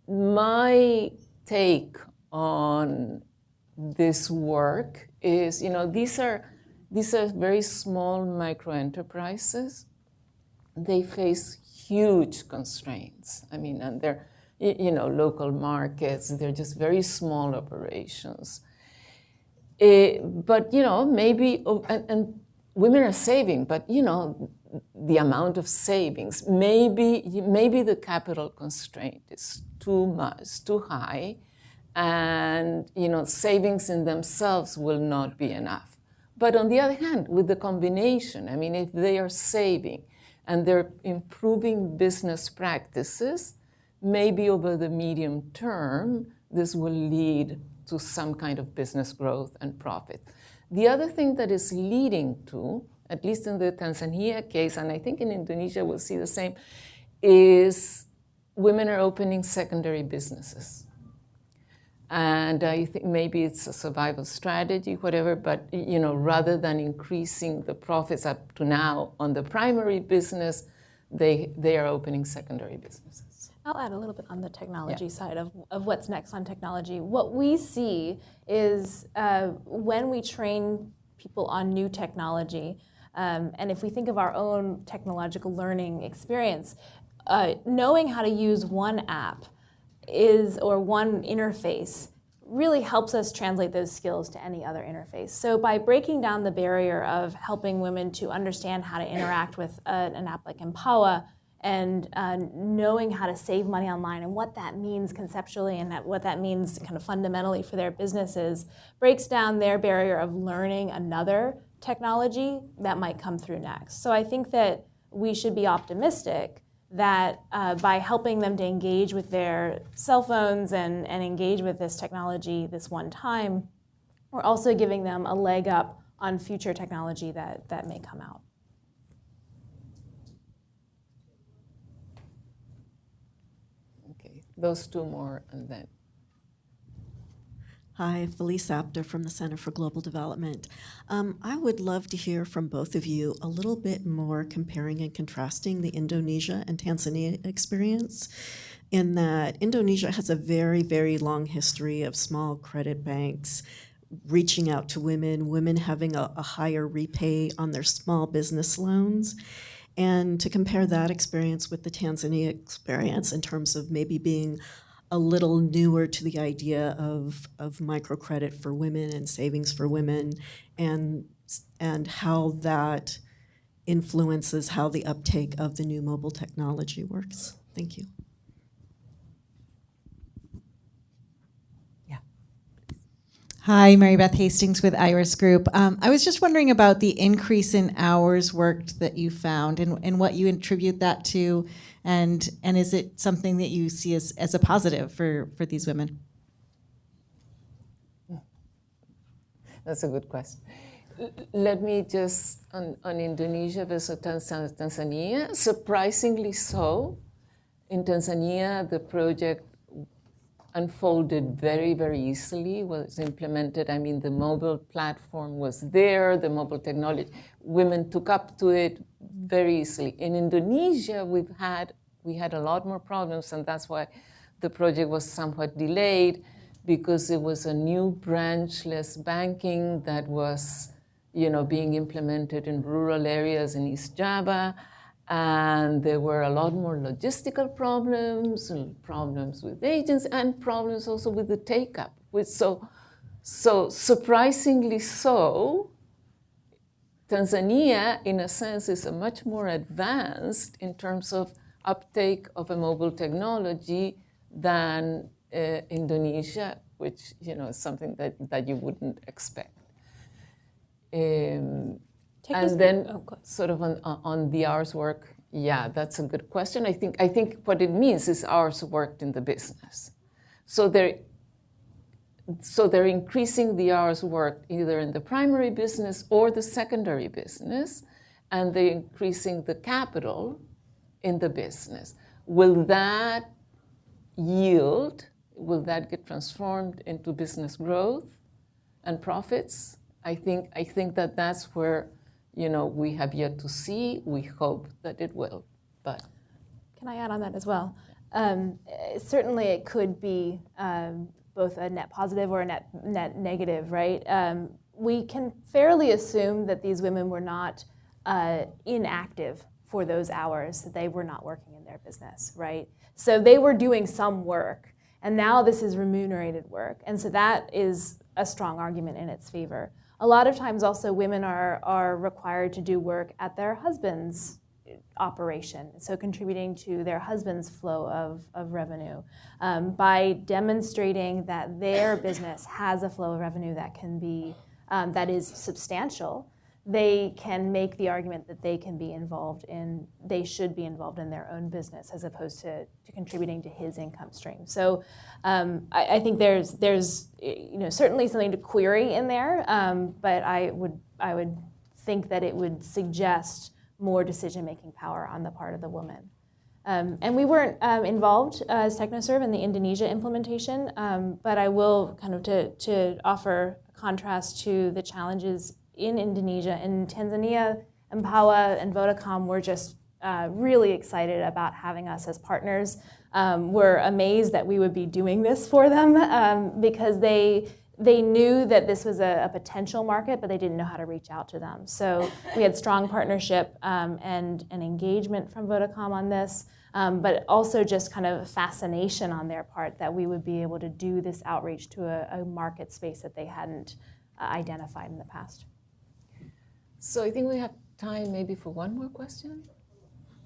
my take on this work is, you know, these are very small micro enterprises. They face huge constraints. I mean, and they're, you know, local markets. They're just very small operations. But, you know, maybe, and women are saving, but, you know, the amount of savings, maybe the capital constraint is too much, too high, and, you know, savings in themselves will not be enough. But on the other hand, with the combination, I mean, if they are saving and they're improving business practices, maybe over the medium term, this will lead to some kind of business growth and profit. The other thing that is leading to, at least in the Tanzania case, and I think in Indonesia we'll see the same, is women are opening secondary businesses. And I think maybe it's a survival strategy, whatever, but rather than increasing the profits up to now on the primary business, they are opening secondary businesses.
I'll add a little bit on the technology side of what's next on technology. What we see is when we train people on new technology, and if we think of our own technological learning experience, knowing how to use one app or one interface really helps us translate those skills to any other interface. So by breaking down the barrier of helping women to understand how to interact with an app like Empower, and knowing how to save money online and what that means conceptually and what that means kind of fundamentally for their businesses, breaks down their barrier of learning another technology that might come through next. So I think that we should be optimistic that by helping them to engage with their cell phones and engage with this technology this one time, we're also giving them a leg up on future technology that may come out.
Okay, those two more and then.
Hi, Felice Apter from the Center for Global Development. I would love to hear from both of you a little bit more comparing and contrasting the Indonesia and Tanzania experience, in that Indonesia has a very, very long history of small credit banks reaching out to women having a higher repay on their small business loans. And to compare that experience with the Tanzania experience in terms of maybe being a little newer to the idea of microcredit for women and savings for women, and how that influences how the uptake of the new mobile technology works. Thank you.
Hi, Mary Beth Hastings with Iris Group. I was just wondering about the increase in hours worked that you found and what you attribute that to, and is it something that you see as a positive for these women?
That's a good question. Let me just, on Indonesia versus Tanzania, surprisingly so. In Tanzania, the project unfolded very, very easily, was implemented. I mean, the mobile platform was there, the mobile technology, women took up to it very easily. In Indonesia, we had a lot more problems, and that's why the project was somewhat delayed, because it was a new branchless banking that was, being implemented in rural areas in East Java. And there were a lot more logistical problems, and problems with agents, and problems also with the take-up. So surprisingly so, Tanzania, in a sense, is a much more advanced in terms of uptake of a mobile technology than Indonesia, which is something that you wouldn't expect. And then sort of on the hours work, yeah, that's a good question. I think what it means is hours worked in the business. So they're increasing the hours worked either in the primary business or the secondary business, and they're increasing the capital in the business. Will that get transformed into business growth and profits? I think that's where we have yet to see. We hope that it will, but.
Can I add on that as well? Certainly it could be both a net positive or a net negative, right? We can fairly assume that these women were not inactive for those hours, that they were not working in their business, right? So they were doing some work, and now this is remunerated work. And so that is a strong argument in its favor. A lot of times also women are required to do work at their husband's operation, so contributing to their husband's flow of revenue. By demonstrating that their business has a flow of revenue that can be that is substantial, they can make the argument that they can be involved in, they should be involved in their own business as opposed to contributing to his income stream. So I think there's certainly something to query in there, but I would think that it would suggest more decision-making power on the part of the woman. And we weren't involved as TechnoServe in the Indonesia implementation, but I will kind of to offer a contrast to the challenges in Indonesia. In Tanzania, Empowa and Vodacom were just really excited about having us as partners. We're amazed that we would be doing this for them because they knew that this was a potential market, but they didn't know how to reach out to them. So we had strong partnership and an engagement from Vodacom on this, but also just kind of fascination on their part that we would be able to do this outreach to a market space that they hadn't identified in the past.
So I think we have time maybe for one more question.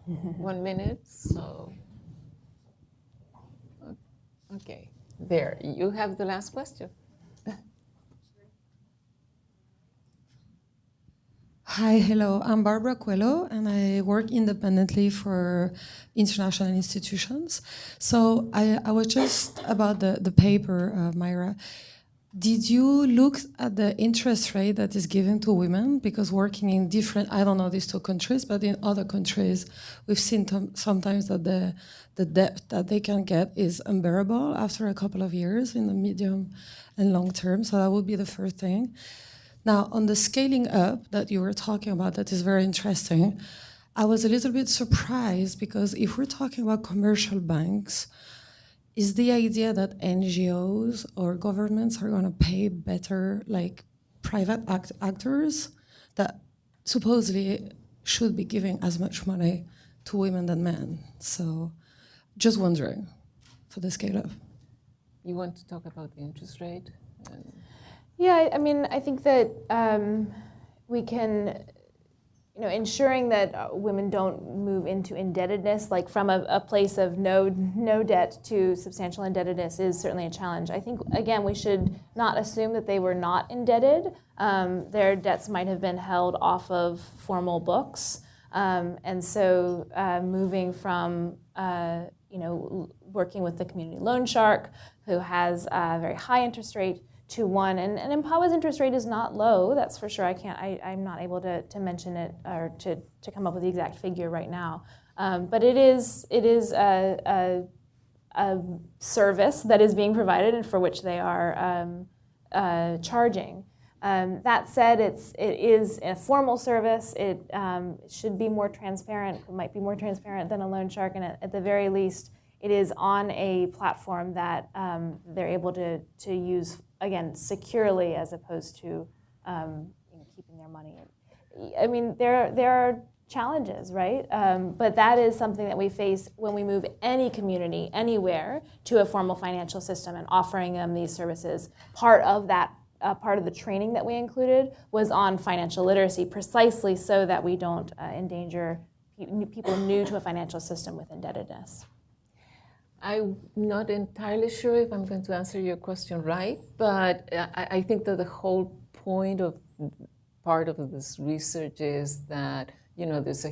1 minute, so. Okay, there, you have the last question.
Hi, hello. I'm Barbara Coelho, and I work independently for international institutions. So I was just about the paper, Myra. Did you look at the interest rate that is given to women? Because working in different, I don't know these two countries, but in other countries, we've seen sometimes that the debt that they can get is unbearable after a couple of years in the medium and long term. So that would be the first thing. Now, on the scaling up that you were talking about, that is very interesting. I was a little bit surprised because if we're talking about commercial banks, is the idea that NGOs or governments are going to pay better, like private actors that supposedly should be giving as much money to women than men? So just wondering for the scale up.
You want to talk about the interest rate?
Yeah, I mean, I think that we can, ensuring that women don't move into indebtedness, like from a place of no debt to substantial indebtedness, is certainly a challenge. I think, again, we should not assume that they were not indebted. Their debts might have been held off of formal books. And so moving from, working with the community loan shark, who has a very high interest rate, to one, and Empowa's interest rate is not low, that's for sure. I'm not able to mention it or to come up with the exact figure right now. But it is a service that is being provided and for which they are charging. That said, it is a formal service. It should be more transparent, might be more transparent than a loan shark, and at the very least, it is on a platform that they're able to use, again, securely as opposed to keeping their money. I mean, there are challenges, right? But that is something that we face when we move any community, anywhere, to a formal financial system and offering them these services. Part of that, part of the training that we included was on financial literacy, precisely so that we don't endanger people new to a financial system with indebtedness.
I'm not entirely sure if I'm going to answer your question right, but I think that the whole point of part of this research is that there's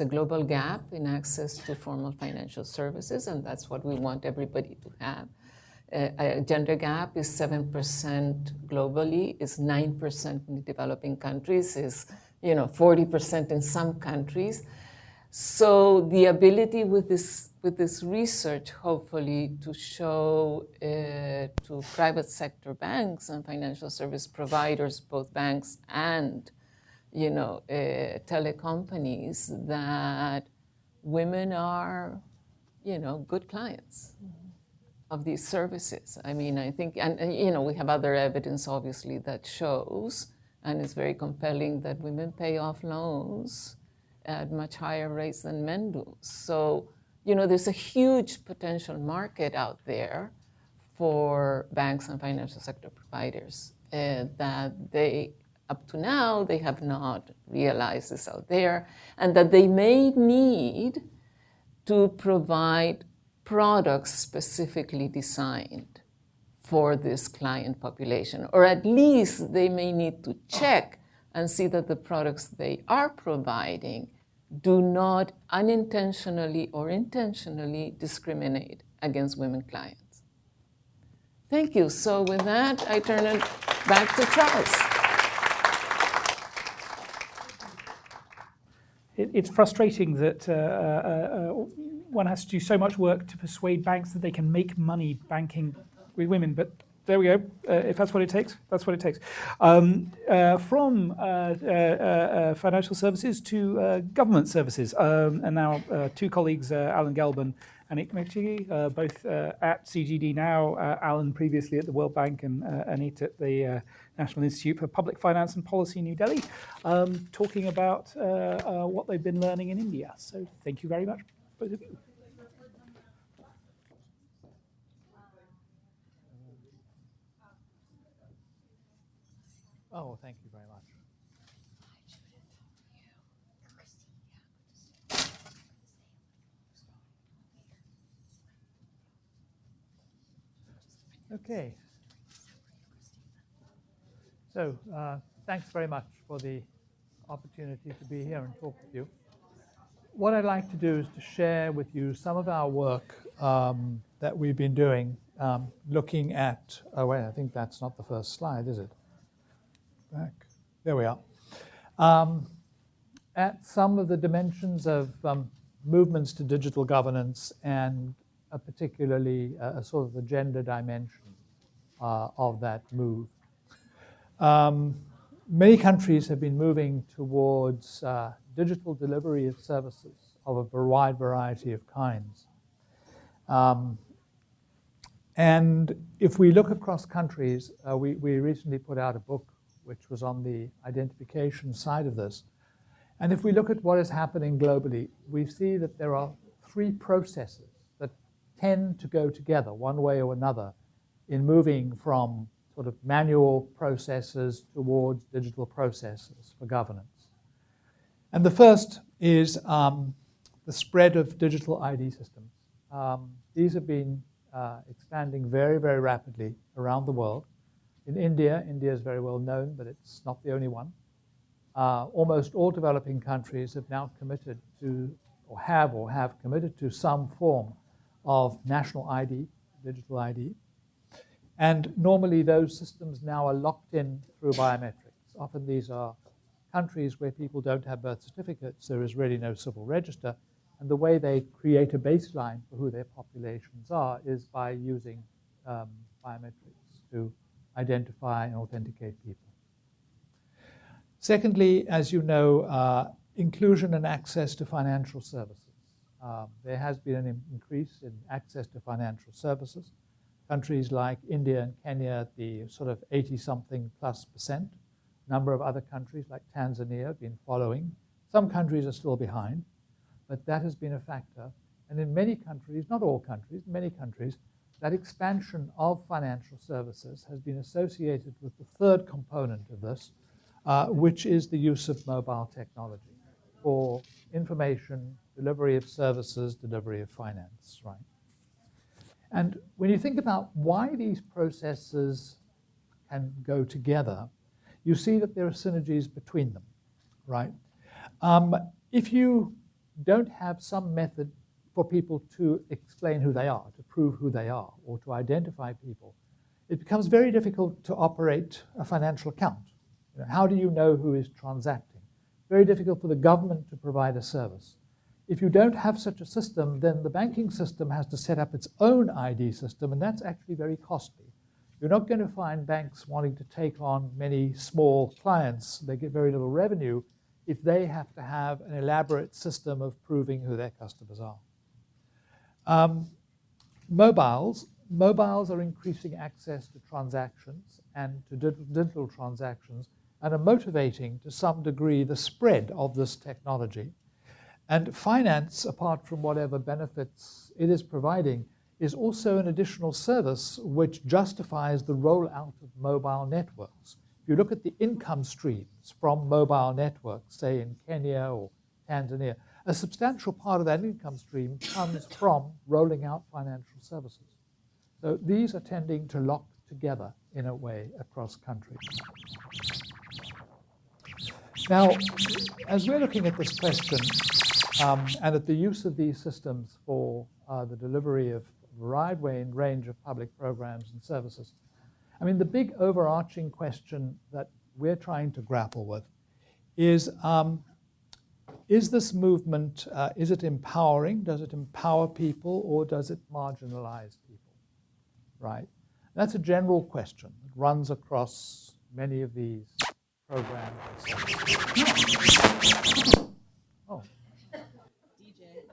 a global gap in access to formal financial services, and that's what we want everybody to have. A gender gap is 7% globally, is 9% in the developing countries, is 40% in some countries. So the ability with this research, hopefully, to show to private sector banks and financial service providers, both banks and telecompanies, that women are good clients of these services. I mean, I think, and we have other evidence, obviously, that shows, and it's very compelling, that women pay off loans at much higher rates than men do. So, there's a huge potential market out there for banks and financial sector providers that they, up to now, they have not realized is out there, and that they may need to provide products specifically designed for this client population, or at least they may need to check and see that the products they are providing do not unintentionally or intentionally discriminate against women clients. Thank you. So with that, I turn it back to Charles.
It's frustrating that one has to do so much work to persuade banks that they can make money banking with women, but there we go. If that's what it takes, that's what it takes. From financial services to government services, and now two colleagues, Alan Gelban and Anit McChiggy, both at CGD now, Alan previously at the World Bank and Anit at the National Institute for Public Finance and Policy in New Delhi, talking about what they've been learning in India. So thank you very much, both of you. Oh, thank you very much. Okay. So thanks very much for the opportunity to be here and talk with you. What I'd like to do is to share with you some of our work that we've been doing, looking at, oh wait, I think that's not the first slide, is it? Back. There we are. At some of the dimensions of movements to digital governance and particularly a sort of the gender dimension of that move. Many countries have been moving towards digital delivery of services of a wide variety of kinds. And if we look across countries, we recently put out a book which was on the identification side of this. And if we look at what is happening globally, we see that there are three processes that tend to go together one way or another in moving from sort of manual processes towards digital processes for governance. And the first is the spread of digital ID systems. These have been expanding very, very rapidly around the world. In India, India is very well known, but it's not the only one. Almost all developing countries have now committed to, or have committed to some form of national ID, digital ID. And normally those systems now are locked in through biometrics. Often these are countries where people don't have birth certificates, there is really no civil register, and the way they create a baseline for who their populations are is by using biometrics to identify and authenticate people. Secondly, as you know, inclusion and access to financial services. There has been an increase in access to financial services. Countries like India and Kenya, the sort of 80-something+%. Number of other countries like Tanzania have been following. Some countries are still behind, but that has been a factor. And in many countries, not all countries, many countries, that expansion of financial services has been associated with the third component of this, which is the use of mobile technology for information, delivery of services, delivery of finance, right? And when you think about why these processes can go together, you see that there are synergies between them, right? If you don't have some method for people to explain who they are, to prove who they are, or to identify people, it becomes very difficult to operate a financial account. You know, how do you know who is transacting? Very difficult for the government to provide a service. If you don't have such a system, then the banking system has to set up its own ID system, and that's actually very costly. You're not going to find banks wanting to take on many small clients. They get very little revenue if they have to have an elaborate system of proving who their customers are. Mobiles are increasing access to transactions and to digital transactions and are motivating to some degree the spread of this technology. And finance, apart from whatever benefits it is providing, is also an additional service which justifies the rollout of mobile networks. If you look at the income streams from mobile networks, say in Kenya or Tanzania, a substantial part of that income stream comes from rolling out financial services. So these are tending to lock
together in a way across countries. Now, as we're looking at this question and at the use of these systems for the delivery of a wide range of public programs and services, I mean, the big overarching question that we're trying to grapple with is this movement, is it empowering? Does it empower people, or does it marginalize people, right? That's a general question that runs across many of these programs. Oh.
DJ.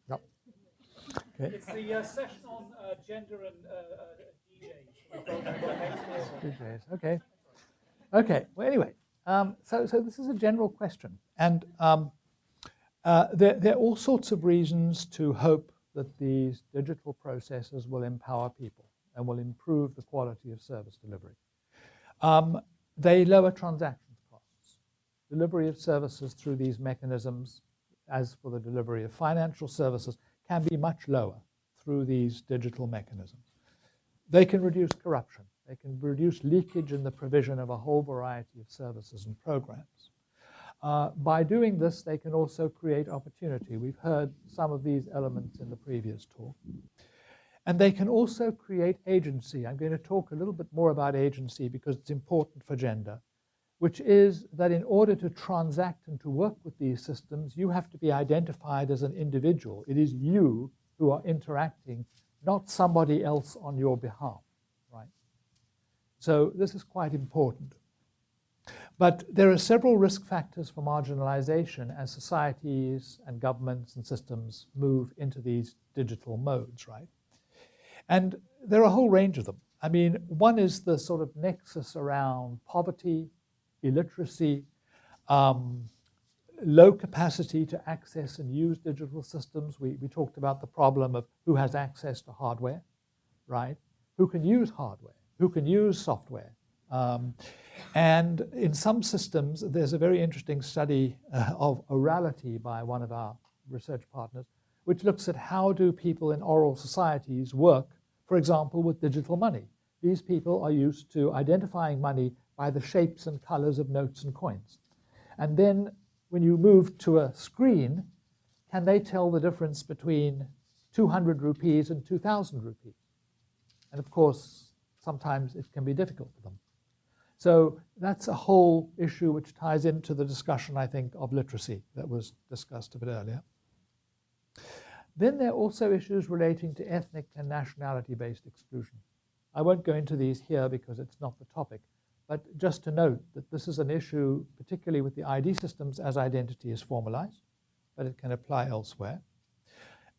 Yep. Okay.
It's the session on gender and DJs.
DJs. Okay. Okay. Well, anyway, so this is a general question, and there are all sorts of reasons to hope that these digital processes will empower people and will improve the quality of service delivery. They lower transaction costs. Delivery of services through these mechanisms, as for the delivery of financial services, can be much lower through these digital mechanisms. They can reduce corruption. They can reduce leakage in the provision of a whole variety of services and programs. By doing this, they can also create opportunity. We've heard some of these elements in the previous talk. And they can also create agency. I'm going to talk a little bit more about agency because it's important for gender, which is that in order to transact and to work with these systems, you have to be identified as an individual. It is you who are interacting, not somebody else on your behalf, right? So this is quite important. But there are several risk factors for marginalization as societies and governments and systems move into these digital modes, right? And there are a whole range of them. I mean, one is the sort of nexus around poverty, illiteracy, low capacity to access and use digital systems. We talked about the problem of who has access to hardware, right? Who can use hardware? Who can use software? And in some systems, there's a very interesting study of orality by one of our research partners, which looks at how do people in oral societies work, for example, with digital money. These people are used to identifying money by the shapes and colors of notes and coins. And then when you move to a screen, can they tell the difference between 200 rupees and 2,000 rupees? And of course, sometimes it can be difficult for them. So that's a whole issue which ties into the discussion, I think, of literacy that was discussed a bit earlier. Then there are also issues relating to ethnic and nationality-based exclusion. I won't go into these here because it's not the topic, but just to note that this is an issue, particularly with the ID systems as identity is formalized, but it can apply elsewhere.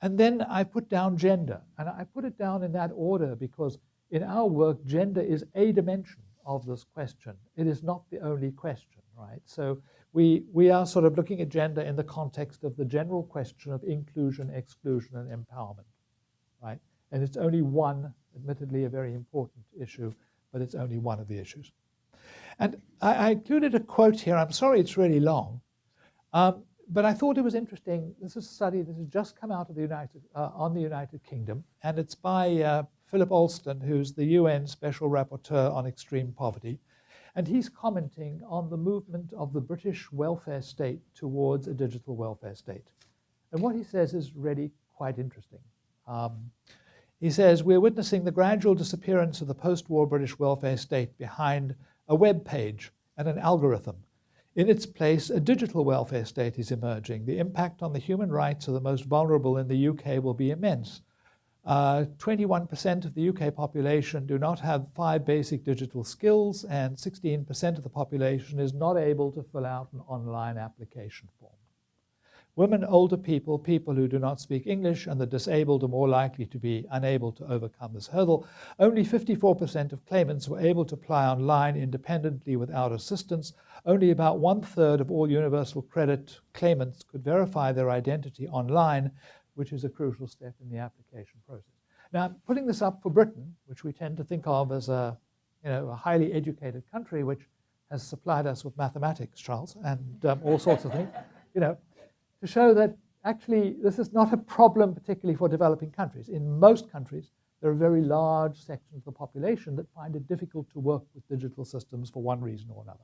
And then I put down gender, and I put it down in that order because in our work, gender is a dimension of this question. It is not the only question, right? So we are sort of looking at gender in the context of the general question of inclusion, exclusion, and empowerment, right? And it's only one, admittedly a very important issue, but it's only one of the issues. And I included a quote here. I'm sorry it's really long, but I thought it was interesting. This is a study that has just come out of the United Kingdom, and it's by Philip Alston, who's the UN Special Rapporteur on Extreme Poverty. And he's commenting on the movement of the British welfare state towards a digital welfare state. And what he says is really quite interesting. He says, we're witnessing the gradual disappearance of the post-war British welfare state behind a web page and an algorithm. In its place, a digital welfare state is emerging. The impact on the human rights of the most vulnerable in the UK will be immense. 21% of the UK population do not have 5 basic digital skills, and 16% of the population is not able to fill out an online application form. Women, older people, people who do not speak English, and the disabled are more likely to be unable to overcome this hurdle. Only 54% of claimants were able to apply online independently without assistance. Only about 1/3 of all universal credit claimants could verify their identity online, which is a crucial step in the application process. Now, I'm putting this up for Britain, which we tend to think of as a highly educated country, which has supplied us with mathematics, Charles, and all sorts of things, to show that actually this is not a problem particularly for developing countries. In most countries, there are very large sections of the population that find it difficult to work with digital systems for one reason or another.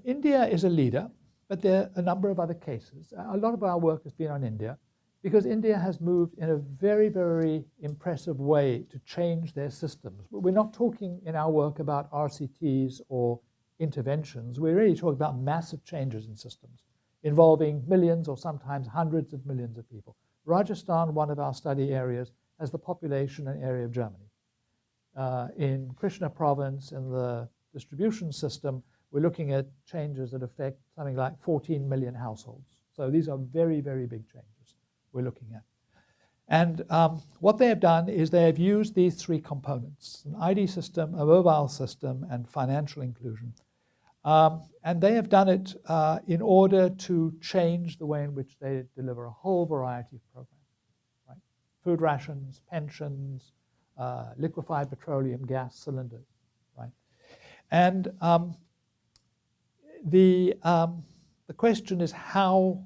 India is a leader, but there are a number of other cases. A lot of our work has been on India because India has moved in a very, very impressive way to change their systems. But we're not talking in our work about RCTs or interventions. We're really talking about massive changes in systems involving millions or sometimes hundreds of millions of people. Rajasthan, one of our study areas, has the population and area of Germany. In Krishna province, in the distribution system, we're looking at changes that affect something like 14 million households. So these are very, very big changes we're looking at. And what they have done is they have used these three components, an ID system, a mobile system, and financial inclusion. And they have done it in order to change the way in which they deliver a whole variety of programs, right? Food rations, pensions, liquefied petroleum gas cylinders, right? And the question is how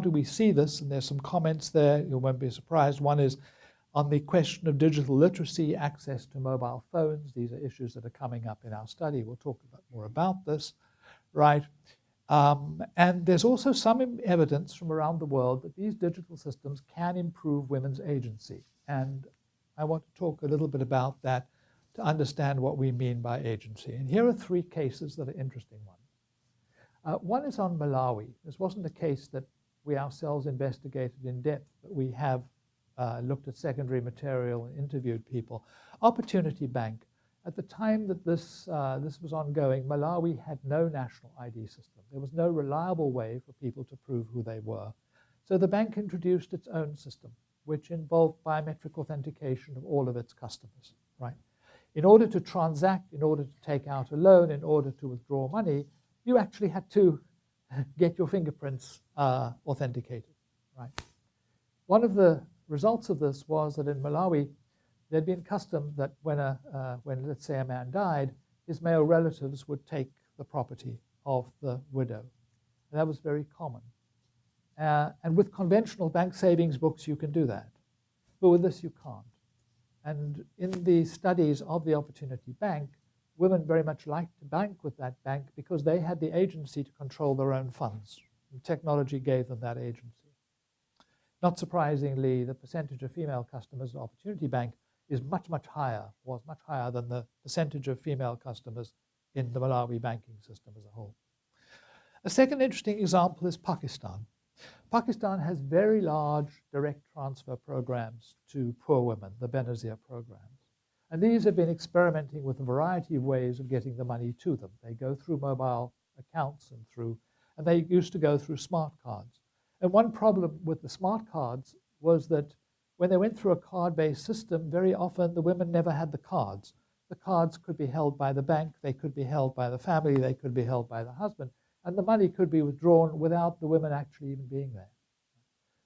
do we see this? And there's some comments there, you won't be surprised. One is on the question of digital literacy, access to mobile phones. These are issues that are coming up in our study. We'll talk more about this, right? And there's also some evidence from around the world that these digital systems can improve women's agency. And I want to talk a little bit about that to understand what we mean by agency. And here are three cases that are interesting ones. One is on Malawi. This wasn't a case that we ourselves investigated in depth, but we have looked at secondary material and interviewed people. Opportunity Bank. At the time that this was ongoing, Malawi had no national ID system. There was no reliable way for people to prove who they were. So the bank introduced its own system, which involved biometric authentication of all of its customers, right? In order to transact, in order to take out a loan, in order to withdraw money, you actually had to get your fingerprints authenticated, right? One of the results of this was that in Malawi, there'd been custom that when let's say a man died, his male relatives would take the property of the widow. And that was very common. And with conventional bank savings books, you can do that. But with this, you can't. And in the studies of the Opportunity Bank, women very much liked to bank with that bank because they had the agency to control their own funds. And technology gave them that agency. Not surprisingly, the percentage of female customers at Opportunity Bank is much, much higher, was much higher than the percentage of female customers in the Malawi banking system as a whole. A second interesting example is Pakistan. Pakistan has very large direct transfer programs to poor women, the Benazir programs. And these have been experimenting with a variety of ways of getting the money to them. They go through mobile accounts and they used to go through smart cards. And one problem with the smart cards was that when they went through a card-based system, very often the women never had the cards. The cards could be held by the bank, they could be held by the family, they could be held by the husband, and the money could be withdrawn without the women actually even being there.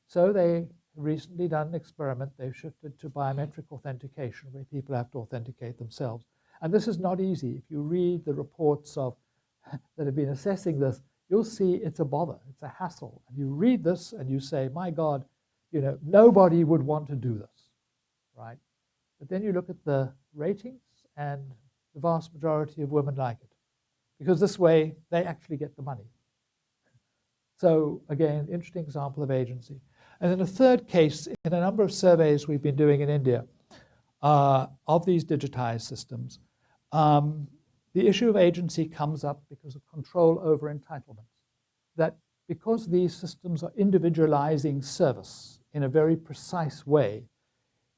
So they recently done an experiment. They've shifted to biometric authentication where people have to authenticate themselves. And this is not easy. If you read the reports that have been assessing this, you'll see it's a bother, it's a hassle. And you read this and you say, my God, nobody would want to do this, right? But then you look at the ratings and the vast majority of women like it because this way they actually get the money. So again, interesting example of agency. And then a third case, in a number of surveys we've been doing in India of these digitized systems, the issue of agency comes up because of control over entitlements. That because these systems are individualizing service in a very precise way,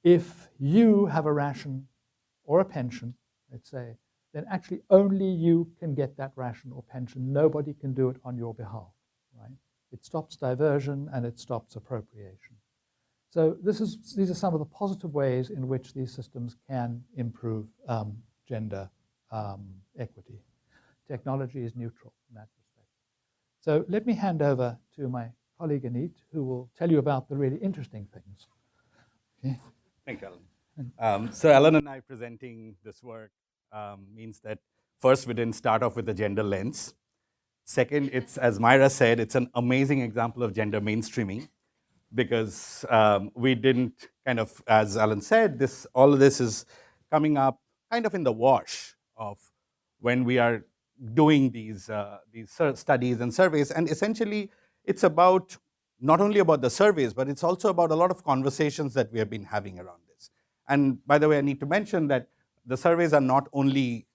if you have a ration or a pension, let's say, then actually only you can get that ration or pension. Nobody can do it on your behalf, right? It stops diversion and it stops appropriation. So these are some of the positive ways in which these systems can improve gender equity. Technology is neutral in that respect. So let me hand over to my colleague Anit, who will tell you about the really interesting things. Okay.
Thank you, Alan. So Alan and I presenting this work means that first we didn't start off with a gender lens. Second, it's, as Myra said, it's an amazing example of gender mainstreaming because we didn't kind of, as Alan said, all of this is coming up kind of in the wash of when we are doing these studies and surveys. And essentially, it's about not only about the surveys, but it's also about a lot of conversations that we have been having around this. And by the way, I need to mention that the surveys are not only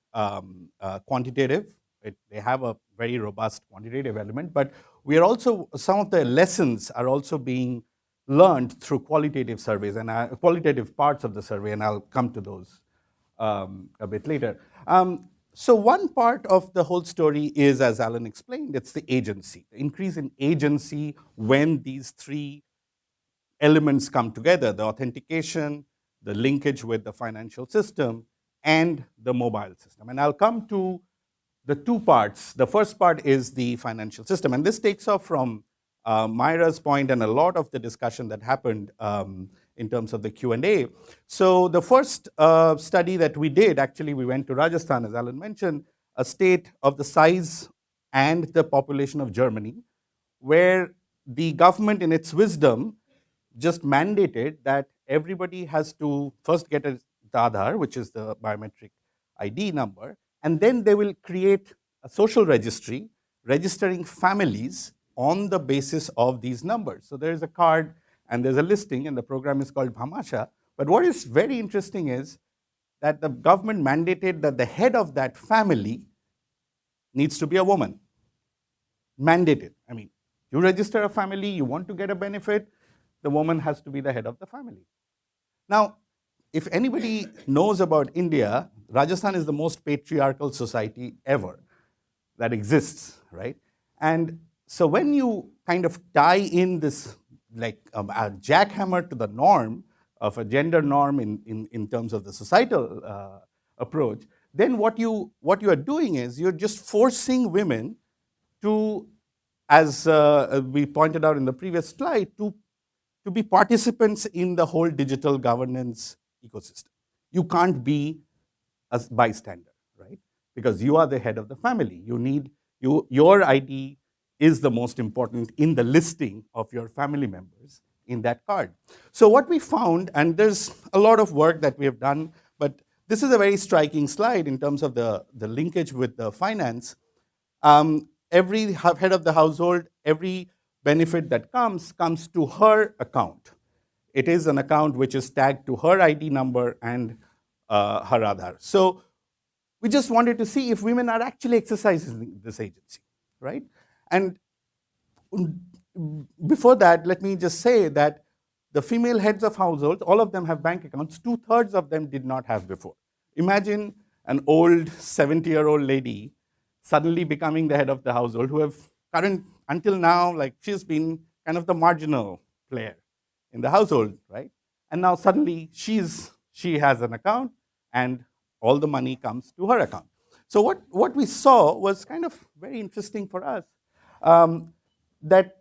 quantitative, they have a very robust quantitative element, but we are also, some of the lessons are also being learned through qualitative surveys and qualitative parts of the survey, and I'll come to those a bit later. So one part of the whole story is, as Alan explained, it's the agency, the increase in agency when these three elements come together, the authentication, the linkage with the financial system, and the mobile system. And I'll come to the two parts. The first part is the financial system, and this takes off from Myra's point and a lot of the discussion that happened in terms of the Q&A. So the first study that we did, actually we went to Rajasthan, as Alan mentioned, a state of the size and the population of Germany, where the government in its wisdom just mandated that everybody has to first get the Aadhaar, which is the biometric ID number, and then they will create a social registry registering families on the basis of these numbers. So there is a card and there's a listing, and the program is called Bhamasha. But what is very interesting is that the government mandated that the head of that family needs to be a woman. Mandated. I mean, you register a family, you want to get a benefit, the woman has to be the head of the family. Now, if anybody knows about India, Rajasthan is the most patriarchal society ever that exists, right? And so when you kind of tie in this like a jackhammer to the norm of a gender norm in terms of the societal approach, then what you are doing is you're just forcing women to, as we pointed out in the previous slide, to be participants in the whole digital governance ecosystem. You can't be a bystander, right? Because you are the head of the family. Your ID is the most important in the listing of your family members in that card. So what we found, and there's a lot of work that we have done, but this is a very striking slide in terms of the linkage with the finance. Every head of the household, every benefit that comes to her account. It is an account which is tagged to her ID number and her Aadhaar. So we just wanted to see if women are actually exercising this agency, right? And before that, let me just say that the female heads of households, all of them have bank accounts, 2/3 of them did not have before. Imagine an old 70-year-old lady suddenly becoming the head of the household who have until now, like she's been kind of the marginal player in the household, right? And now suddenly she has an account and all the money comes to her account. So what we saw was kind of very interesting for us, that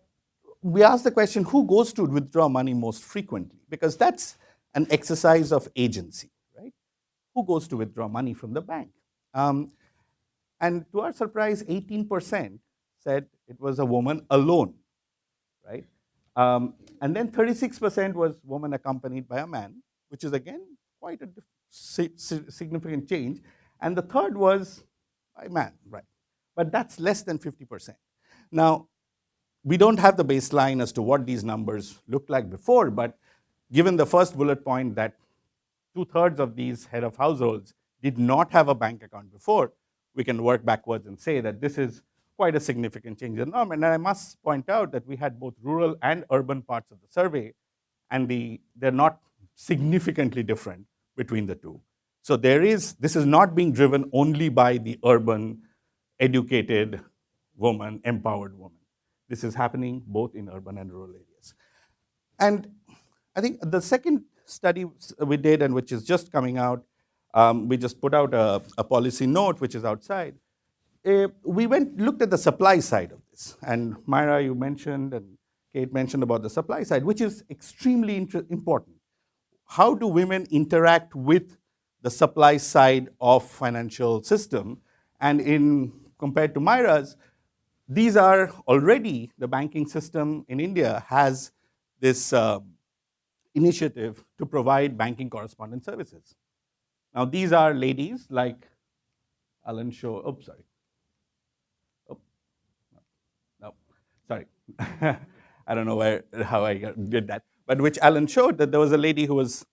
we asked the question, who goes to withdraw money most frequently? Because that's an exercise of agency, right? Who goes to withdraw money from the bank? And to our surprise, 18% said it was a woman alone, right? And then 36% was woman accompanied by a man, which is again quite a significant change. And the third was by man, right? But that's less than 50%. Now, we don't have the baseline as to what these numbers looked like before, but given the first bullet point that 2/3 of these head of households did not have a bank account before, we can work backwards and say that this is quite a significant change in the norm. And I must point out that we had both rural and urban parts of the survey, and they're not significantly different between the two. So this is not being driven only by the urban, educated woman, empowered woman. This is happening both in urban and rural areas. And I think the second study we did, and which is just coming out, we just put out a policy note, which is outside. We looked at the supply side of this. And Myra, you mentioned, and Kate mentioned about the supply side, which is extremely important. How do women interact with the supply side of financial system? And compared to Myra's, these are already, the banking system in India has this initiative to provide banking correspondent services. Now, these are ladies like Alan Shaw. Oops, sorry. Oh, no, sorry. I don't know how I did that. But which Alan showed that there was a lady who was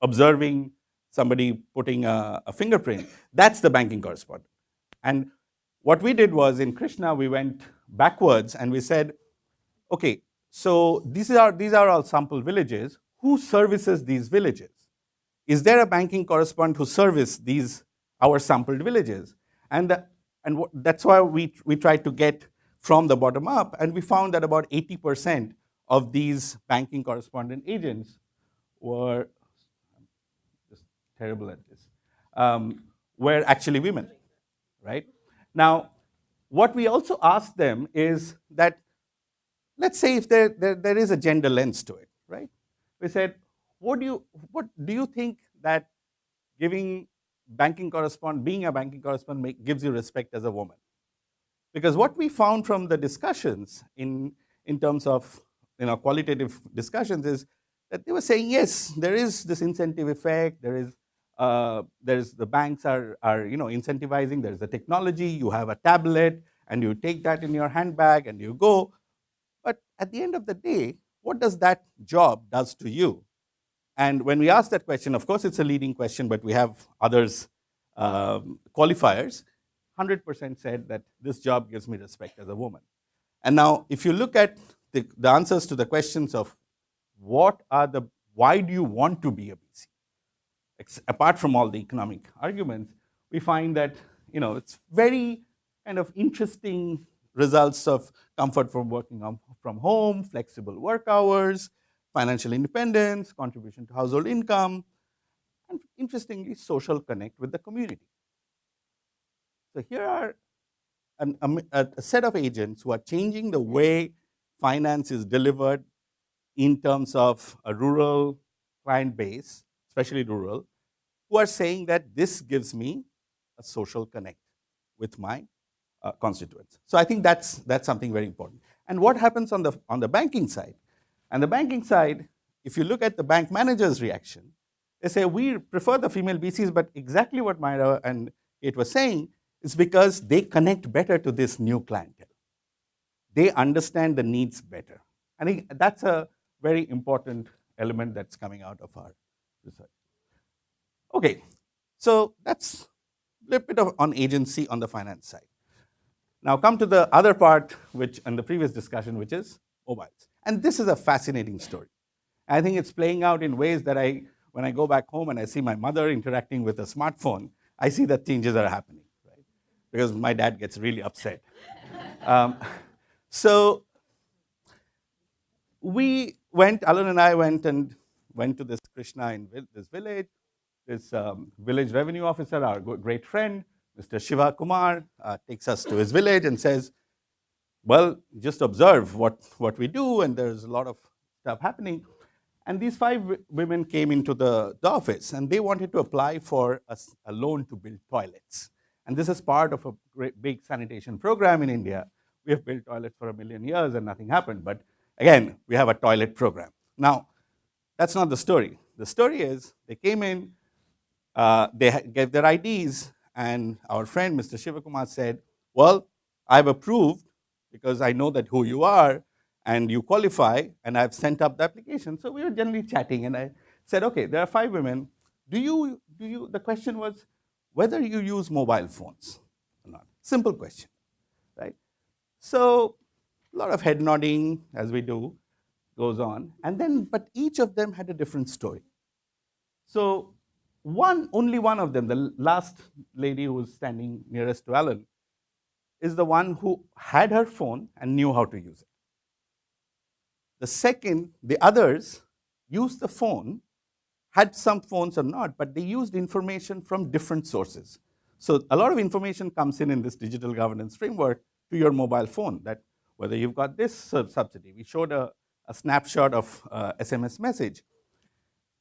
observing somebody putting a fingerprint. That's the banking correspondent. And what we did was in Krishna, we went backwards and we said, okay, so these are all sample villages. Who services these villages? Is there a banking correspondent who services our sampled villages? And that's why we tried to get from the bottom up, and we found that about 80% of these banking correspondent agents were just terrible at this, were actually women, right? Now, what we also asked them is that, let's say if there is a gender lens to it, right? We said, what do you think that being a banking correspondent gives you respect as a woman? Because what we found from the discussions in terms of qualitative discussions is that they were saying, yes, there is this incentive effect. There's the banks are incentivizing. There's the technology. You have a tablet and you take that in your handbag and you go. But at the end of the day, what does that job does to you? And when we ask that question, of course, it's a leading question, but we have others qualifiers. 100% said that this job gives me respect as a woman. And now, if you look at the answers to the questions of why do you want to be a BC, apart from all the economic arguments, we find that it's very kind of interesting results of comfort from working from home, flexible work hours, financial independence, contribution to household income, and interestingly, social connect with the community. So here are a set of agents who are changing the way finance is delivered in terms of a rural client base, especially rural, who are saying that this gives me a social connect with my constituents. So I think that's something very important. And what happens on the banking side? And the banking side, if you look at the bank manager's reaction, they say, we prefer the female BCs, but exactly what Myra and Kate were saying is because they connect better to this new clientele. They understand the needs better. I think that's a very important element that's coming out of our research. Okay, so that's a little bit on agency on the finance side. Now come to the other part, which in the previous discussion, which is mobiles. And this is a fascinating story. I think it's playing out in ways that when I go back home and I see my mother interacting with a smartphone, I see that changes are happening, right? Because my dad gets really upset. So Alan and I went to this Krishna in this village. This village revenue officer, our great friend, Mr. Shiva Kumar, takes us to his village and says, well, just observe what we do, and there's a lot of stuff happening. And these 5 women came into the office, and they wanted to apply for a loan to build toilets. And this is part of a great big sanitation program in India. We have built toilets for 1 million years, and nothing happened. But again, we have a toilet program. Now, that's not the story. The story is they came in, they gave their IDs, and our friend, Mr. Shivakumar, said, well, I've approved because I know that who you are and you qualify, and I've sent up the application. So we were generally chatting, and I said, okay, there are 5 women. The question was whether you use mobile phones or not. Simple question, right? So a lot of head nodding as we do goes on, but each of them had a different story. So only one of them, the last lady who was standing nearest to Alan, is the one who had her phone and knew how to use it. The others used the phone, had some phones or not, but they used information from different sources. So a lot of information comes in this digital governance framework to your mobile phone, that whether you've got this subsidy. We showed a snapshot of SMS message.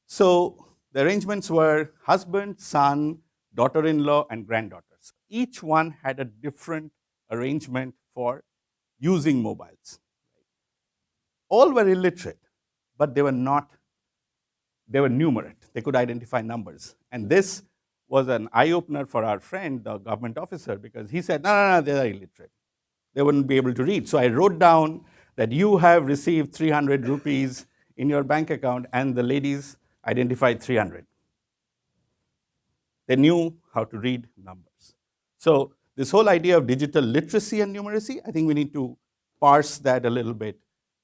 So the arrangements were husband, son, daughter-in-law, and granddaughters. Each one had a different arrangement for using mobiles. All were illiterate. but they were numerate. They could identify numbers. And this was an eye-opener for our friend, the government officer, because he said, no, they are illiterate. They wouldn't be able to read. So I wrote down that you have received 300 rupees in your bank account, and the ladies identified 300. They knew how to read numbers. So this whole idea of digital literacy and numeracy, I think we need to parse that a little bit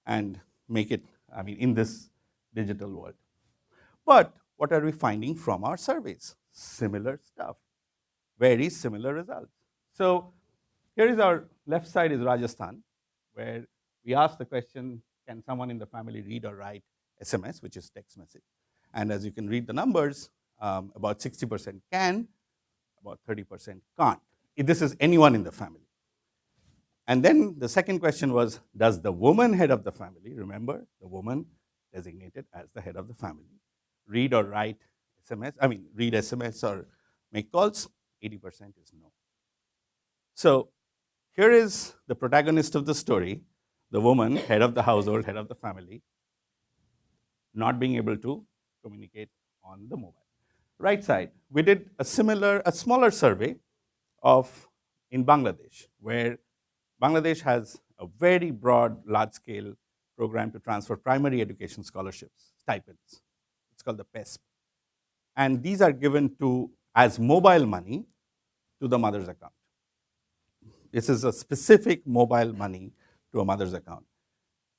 and make it, in this digital world. But what are we finding from our surveys? Similar stuff, very similar results. So here is our left side is Rajasthan, where we asked the question, can someone in the family read or write SMS, which is text message? And as you can read the numbers, about 60% can, about 30% can't. This is anyone in the family. And then the second question was, does the woman head of the family, remember, the woman designated as the head of the family, read or write SMS, read SMS or make calls? 80% is no. So here is the protagonist of the story, the woman, head of the household, head of the family, not being able to communicate on the mobile. Right side, we did a smaller survey in Bangladesh, where Bangladesh has a very broad, large-scale program to transfer primary education scholarships, stipends. It's called the PESP. And these are given as mobile money to the mother's account. This is a specific mobile money to a mother's account.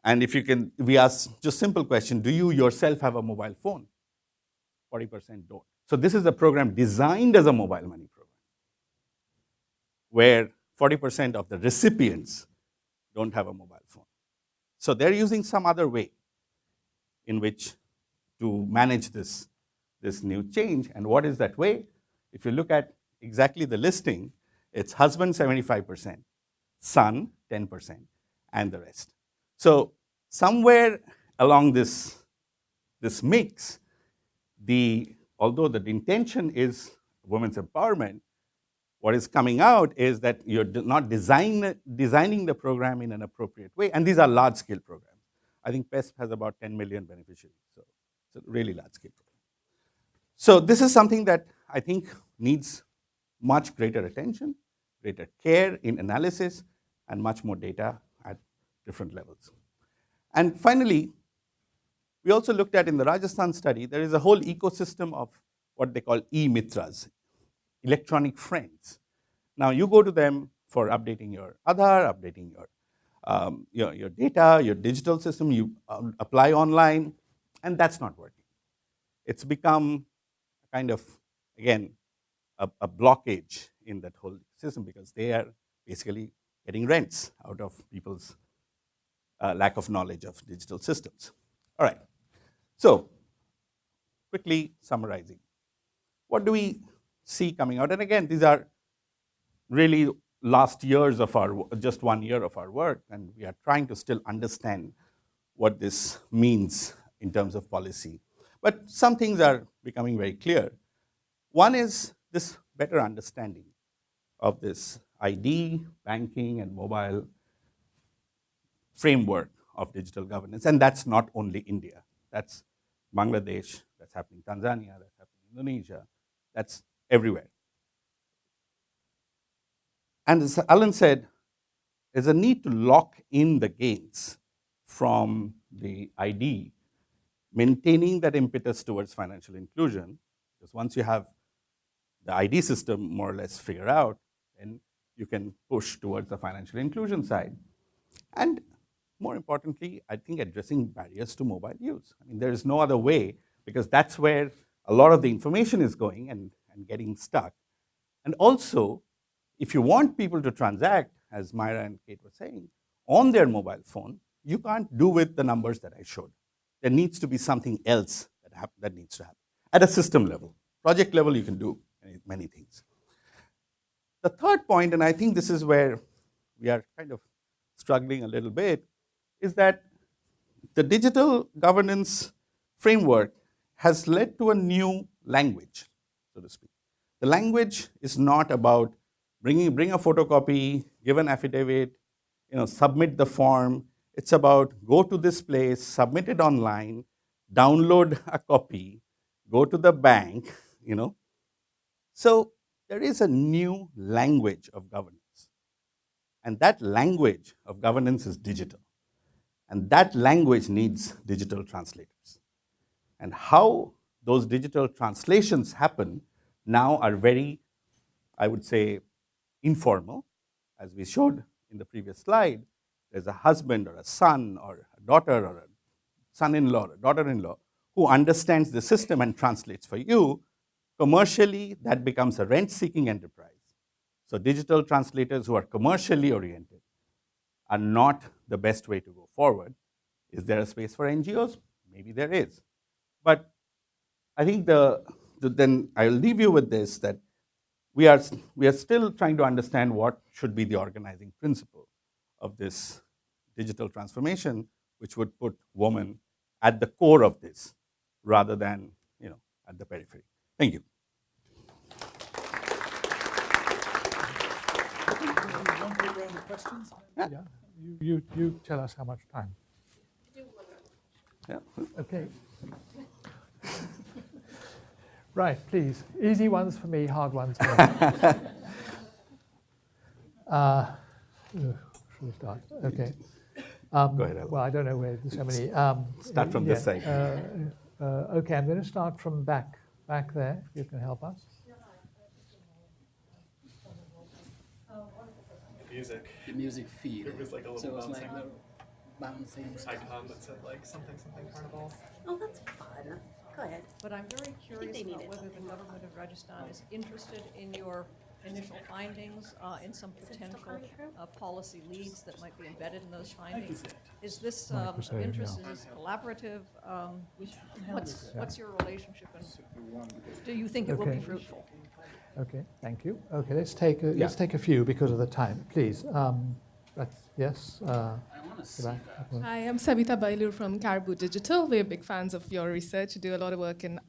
And if you can, we ask just simple question, do you yourself have a mobile phone? 40% don't. So this is a program designed as a mobile money program, where 40% of the recipients don't have a mobile phone. So they're using some other way in which to manage this new change. And what is that way? If you look at exactly the listing, it's husband 75%, son 10%, and the rest. So somewhere along this mix, although the intention is women's empowerment, what is coming out is that you're not designing the program in an appropriate way, and these are large-scale programs. I think PESP has about 10 million beneficiaries, so it's a really large-scale program. So this is something that I think needs much greater attention, greater care in analysis, and much more data at different levels. And finally, we also looked at in the Rajasthan study, there is a whole ecosystem of what they call e-mitras, electronic friends. Now you go to them for updating your Aadhaar, updating your data, your digital system, you apply online, and that's not working. It's become kind of, again, a blockage in that whole system because they are basically getting rents out of people's lack of knowledge of digital systems. All right, so quickly summarizing. What do we see coming out? And again, these are really last years of just 1 year of our work, and we are trying to still understand what this means in terms of policy. But some things are becoming very clear. One is this better understanding of this ID, banking, and mobile framework of digital governance. And that's not only India. That's Bangladesh, that's happening in Tanzania, that's happening in Indonesia, that's everywhere. And as Alan said, there's a need to lock in the gains from the ID, maintaining that impetus towards financial inclusion, because once you have the ID system more or less figured out, then you can push towards the financial inclusion side. And more importantly, I think addressing barriers to mobile use. I mean, there is no other way, because that's where a lot of the information is going and getting stuck. And also, if you want people to transact, as Myra and Kate were saying, on their mobile phone, you can't do with the numbers that I showed. There needs to be something else that needs to happen at a system level. Project level, you can do many things. The third point, and I think this is where we are kind of struggling a little bit, is that the digital governance framework has led to a new language, so to speak. The language is not about bring a photocopy, give an affidavit, submit the form. It's about go to this place, submit it online, download a copy, go to the bank, So there is a new language of governance. And that language of governance is digital. And that language needs digital translators. And how those digital translations happen now are very, I would say, informal. As we showed in the previous slide, there's a husband or a son or a daughter or a son-in-law or daughter-in-law who understands the system and translates for you. Commercially, that becomes a rent-seeking enterprise. So digital translators who are commercially oriented are not the best way to go forward. Is there a space for NGOs? Maybe there is. But I think then I'll leave you with this, that we are still trying to understand what should be the organizing principle of this digital transformation, which would put women at the core of this rather than at the periphery. Thank you.
One more round of questions? Yeah. You tell us how much time.
Yeah.
Okay. Right, please. Easy ones for me, hard ones for you. Should we start? Okay.
Go ahead, Alan.
Well, I don't know where there's so many.
Start from this side.
Okay, I'm going to start from back there, if you can help us.
The music feed.
It was like a little
so it was
bouncing.
like bouncing
icon that said like something Carnival.
Oh, that's fun. Go ahead.
But I'm very curious
they need
about
it.
whether the government of Rajasthan is interested in your initial findings, in some potential policy leads that might be embedded in those findings. Is this of interest? Is this collaborative? What's your relationship, and do you think it will be fruitful?
Okay, thank you. Okay, let's take a few because of the time, please. Yes.
Hi, I'm Sabita Bailur from Caribou Digital. We're big fans of your research. You do a lot of work in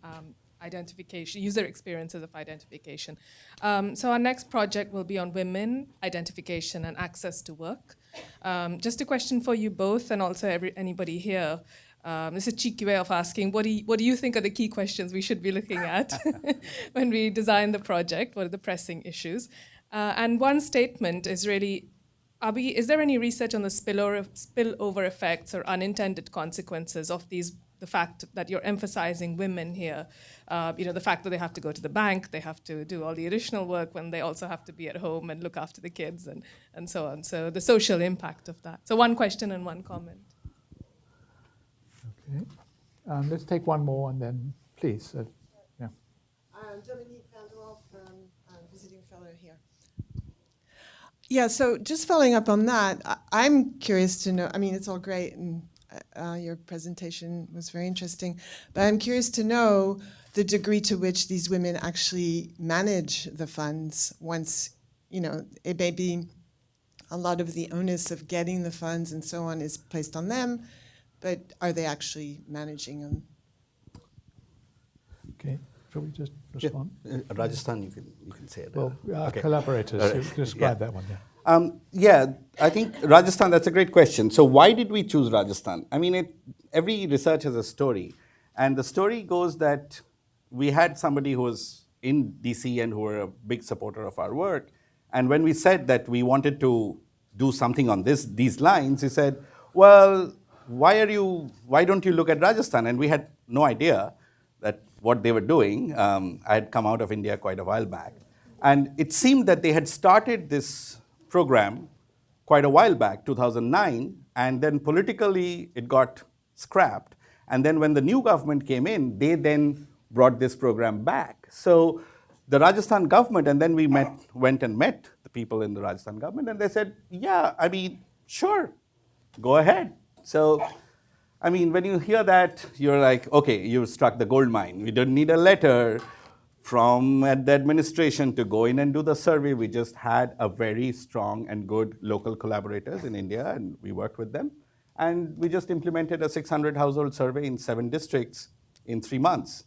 identification, user experiences of identification. So our next project will be on women, identification, and access to work. Just a question for you both, and also anybody here. This is a cheeky way of asking, what do you think are the key questions we should be looking at when we design the project? What are the pressing issues? And one statement is really, is there any research on the spillover effects or unintended consequences of the fact that you're emphasizing women here? The fact that they have to go to the bank, they have to do all the additional work when they also have to be at home and look after the kids and so on. So the social impact of that. So one question and one comment.
Okay. Let's take one more and then, please. Yeah.
Dominique Vanderwall from visiting fellow here. Yeah, so just following up on that, I'm curious to know, I mean, it's all great and your presentation was very interesting, but I'm curious to know the degree to which these women actually manage the funds once, it may be a lot of the onus of getting the funds and so on is placed on them, but are they actually managing them?
Okay, shall we just respond?
Yeah. Rajasthan, you can say it.
Well,
okay.
Collaborators, describe that one,
yeah. I think Rajasthan, that's a great question. So why did we choose Rajasthan? I mean, every research has a story. And the story goes that we had somebody who was in DC and who were a big supporter of our work. And when we said that we wanted to do something on these lines, he said, well, why don't you look at Rajasthan? And we had no idea that what they were doing. I had come out of India quite a while back. And it seemed that they had started this program quite a while back, 2009, and then politically it got scrapped. And then when the new government came in, they then brought this program back. So the Rajasthan government, and then we went and met the people in the Rajasthan government, and they said, yeah, I mean, sure, go ahead. So, I mean, when you hear that, you're like, okay, you struck the gold mine. We don't need a letter from the administration to go in and do the survey. We just had a very strong and good local collaborators in India, and we worked with them. And we just implemented a 600 household survey in 7 districts in 3 months.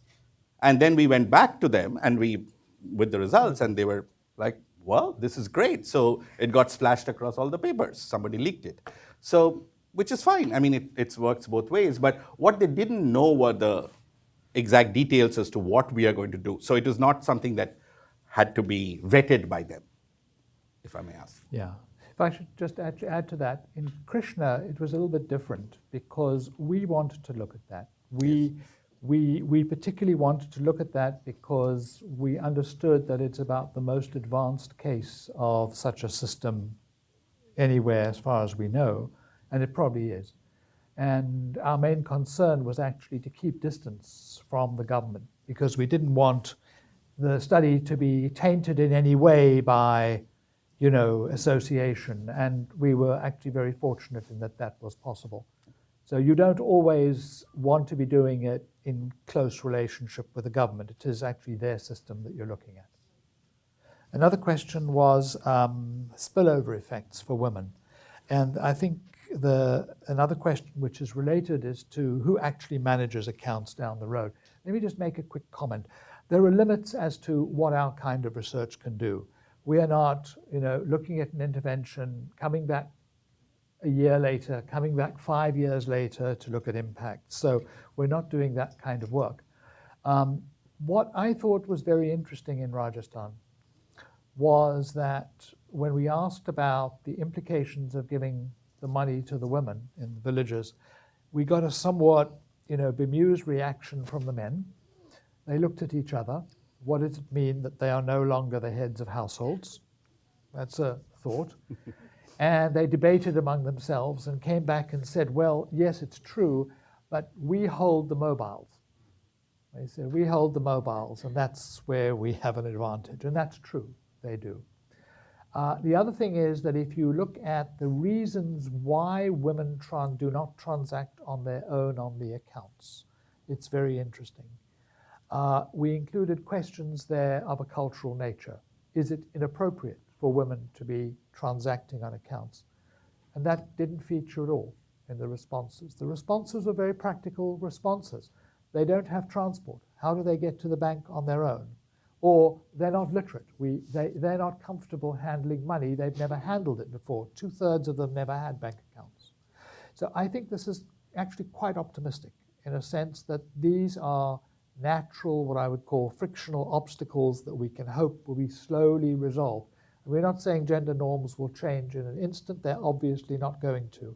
And then we went back to them and with the results, and they were like, well, this is great. So it got splashed across all the papers. Somebody leaked it. So which is fine. I mean, it works both ways. But what they didn't know were the exact details as to what we are going to do. So it was not something that had to be vetted by them, if I may ask.
Yeah. If I should just add to that, in Krishna, it was a little bit different because we wanted to look at that. We particularly wanted to look at that because we understood that it's about the most advanced case of such a system anywhere as far as we know, and it probably is. And our main concern was actually to keep distance from the government because we didn't want the study to be tainted in any way by, association. And we were actually very fortunate in that was possible. So you don't always want to be doing it in close relationship with the government. It is actually their system that you're looking at. Another question was spillover effects for women. And I think another question which is related is to who actually manages accounts down the road. Let me just make a quick comment. There are limits as to what our kind of research can do. We are not, looking at an intervention, coming back a year later, coming back 5 years later to look at impact. So we're not doing that kind of work. What I thought was very interesting in Rajasthan was that when we asked about the implications of giving the money to the women in the villages, we got a somewhat, bemused reaction from the men. They looked at each other. What does it mean that they are no longer the heads of households? That's a thought. And they debated among themselves and came back and said, well, yes, it's true, but we hold the mobiles. They said, we hold the mobiles, and that's where we have an advantage. And that's true, they do. The other thing is that if you look at the reasons why women do not transact on their own on the accounts, it's very interesting. We included questions there of a cultural nature. Is it inappropriate for women to be transacting on accounts? And that didn't feature at all in the responses. The responses were very practical responses. They don't have transport. How do they get to the bank on their own? Or they're not literate. They're not comfortable handling money. They've never handled it before. 2/3 of them never had bank accounts. So I think this is actually quite optimistic in a sense that these are natural, what I would call frictional obstacles that we can hope will be slowly resolved. We're not saying gender norms will change in an instant. They're obviously not going to.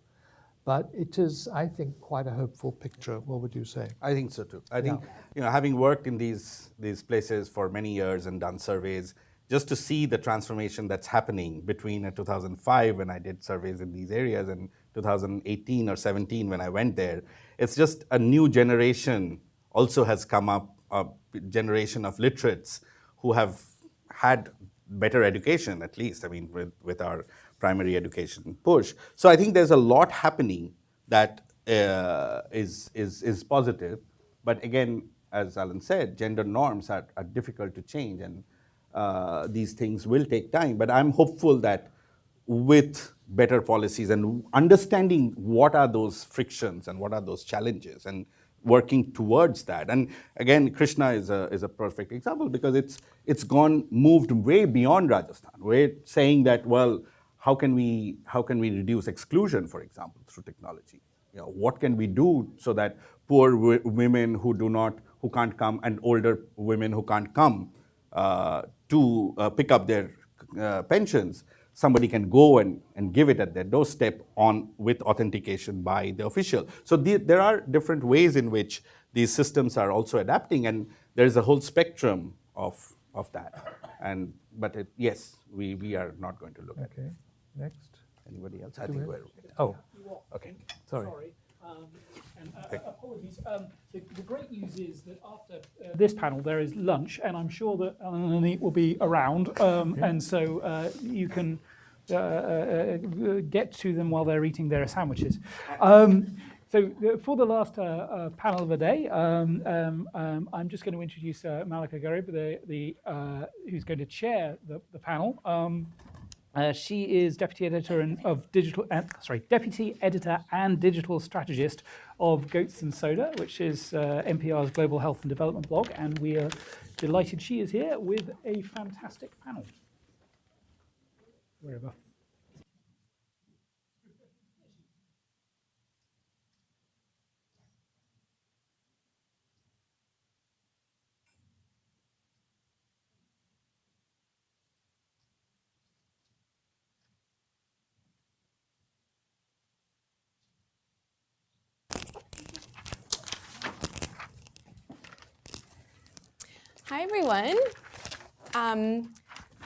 But it is, I think, quite a hopeful picture. What would you say?
I think so too. I think, having worked in these places for many years and done surveys, just to see the transformation that's happening between 2005 when I did surveys in these areas and 2018 or 17 when I went there, it's just a new generation also has come up, a generation of literates who have had better education, at least, with our primary education push. So I think there's a lot happening that is positive. But again, as Alan said, gender norms are difficult to change, and these things will take time. But I'm hopeful that with better policies and understanding what are those frictions and what are those challenges and working towards that. And again, Krishna is a perfect example because it's moved way beyond Rajasthan. We're saying that, well, how can we reduce exclusion, for example, through technology? What can we do so that poor women who can't come and older women who can't come to pick up their pensions, somebody can go and give it at their doorstep with authentication by the official. So there are different ways in which these systems are also adapting, and there's a whole spectrum of that. But yes, we are not going to look at it.
Okay, next.
Anybody else? I think we're okay.
Oh,
okay.
Sorry.
Apologies. The great news is that after this panel there is lunch, and I'm sure that Alan and Anit will be around, and so you can get to them while they're eating their sandwiches. So for the last panel of the day, I'm just going to introduce Malika Garib, who's going to chair the panel. She is deputy editor deputy editor and digital strategist of Goats and Soda, which is NPR's global health and development blog, and we are delighted she is here with a fantastic panel. Wherever.
Hi, everyone.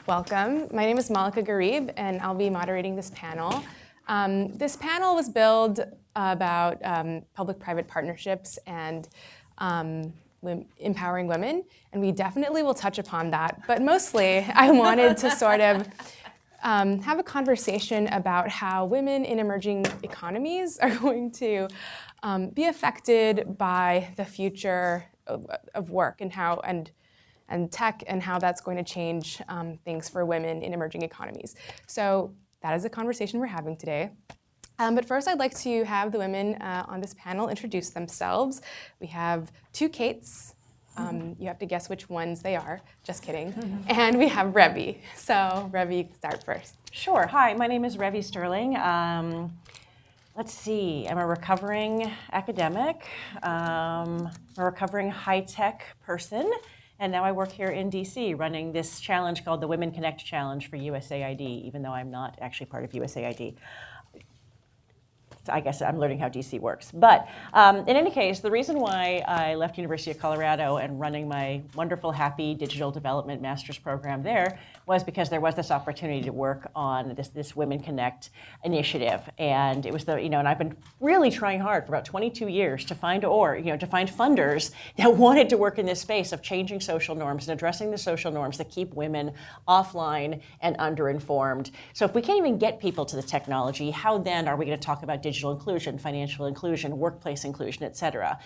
Welcome. My name is Malika Garib, and I'll be moderating this panel. This panel was billed about public-private partnerships and empowering women, and we definitely will touch upon that. But mostly, I wanted to sort of have a conversation about how women in emerging economies are going to be affected by the future of work and how and tech and how that's going to change things for women in emerging economies. So that is a conversation we're having today. But first, I'd like to have the women on this panel introduce themselves. We have two Kates. You have to guess which ones they are. Just kidding. And we have Revi. So Revi, you can start first.
Sure. Hi, my name is Revi Sterling. Let's see, I'm a recovering academic, a recovering high-tech person, and now I work here in DC running this challenge called the Women Connect Challenge for USAID, even though I'm not actually part of USAID. I guess I'm learning how DC works. But in any case, the reason why I left University of Colorado and running my wonderful, happy digital development master's program there was because there was this opportunity to work on this Women Connect initiative. And it was and I've been really trying hard for about 22 years to find funders that wanted to work in this space of changing social norms and addressing the social norms that keep women offline and underinformed. So if we can't even get people to the technology, how then are we going to talk about digital inclusion, financial inclusion, workplace inclusion, et cetera?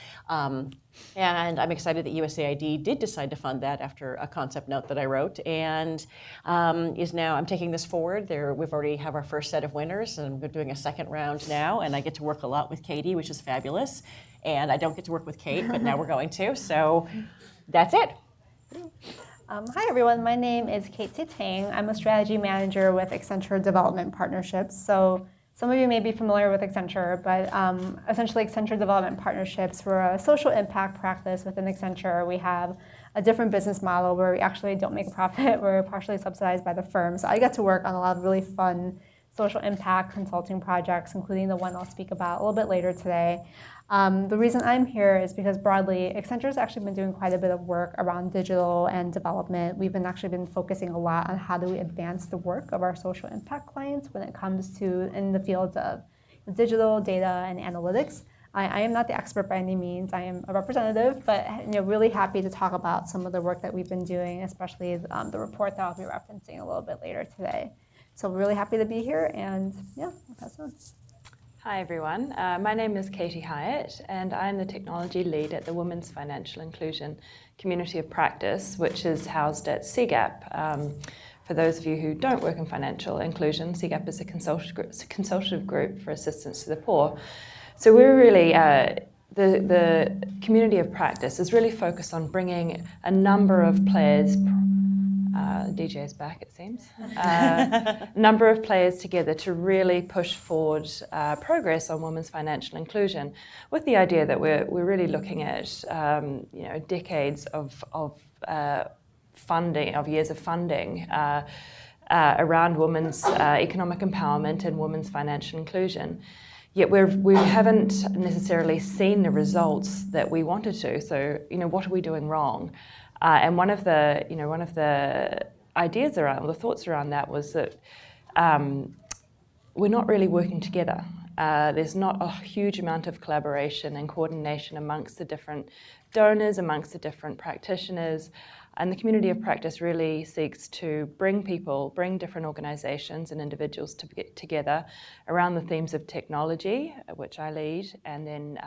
And I'm excited that USAID did decide to fund that after a concept note that I wrote, and I'm taking this forward. We've already have our first set of winners, and we're doing a second round now, and I get to work a lot with Katie, which is fabulous. And I don't get to work with Kate, but now we're going to, so that's it.
Hi everyone, my name is Kate Tang. I'm a strategy manager with Accenture Development Partnerships. So some of you may be familiar with Accenture, but essentially Accenture Development Partnerships, we're a social impact practice within Accenture. We have a different business model where we actually don't make a profit. We're partially subsidized by the firm. So I get to work on a lot of really fun social impact consulting projects, including the one I'll speak about a little bit later today. The reason I'm here is because broadly, Accenture's actually been doing quite a bit of work around digital and development. We've actually been focusing a lot on how do we advance the work of our social impact clients when it comes to in the fields of digital, data, and analytics. I am not the expert by any means. I am a representative, but really happy to talk about some of the work that we've been doing, especially the report that I'll be referencing a little bit later today. So we're really happy to be here, and yeah, I'll pass it on.
Hi everyone, my name is Katie Hyatt, and I'm the technology lead at the Women's Financial Inclusion Community of Practice, which is housed at CGAP. For those of you who don't work in financial inclusion, CGAP is a consultative group for assistance to the poor. So we're really, the community of practice is really focused on bringing a number of players, DJ's back it seems, number of players together to really push forward progress on women's financial inclusion, with the idea that we're really looking at decades of funding, of years of funding around women's economic empowerment and women's financial inclusion. Yet we haven't necessarily seen the results that we wanted to. So what are we doing wrong? And one of the ideas around, the thoughts around that was that we're not really working together. There's not a huge amount of collaboration and coordination amongst the different donors, amongst the different practitioners. And the community of practice really seeks to bring different organizations and individuals to get together around the themes of technology, which I lead, and then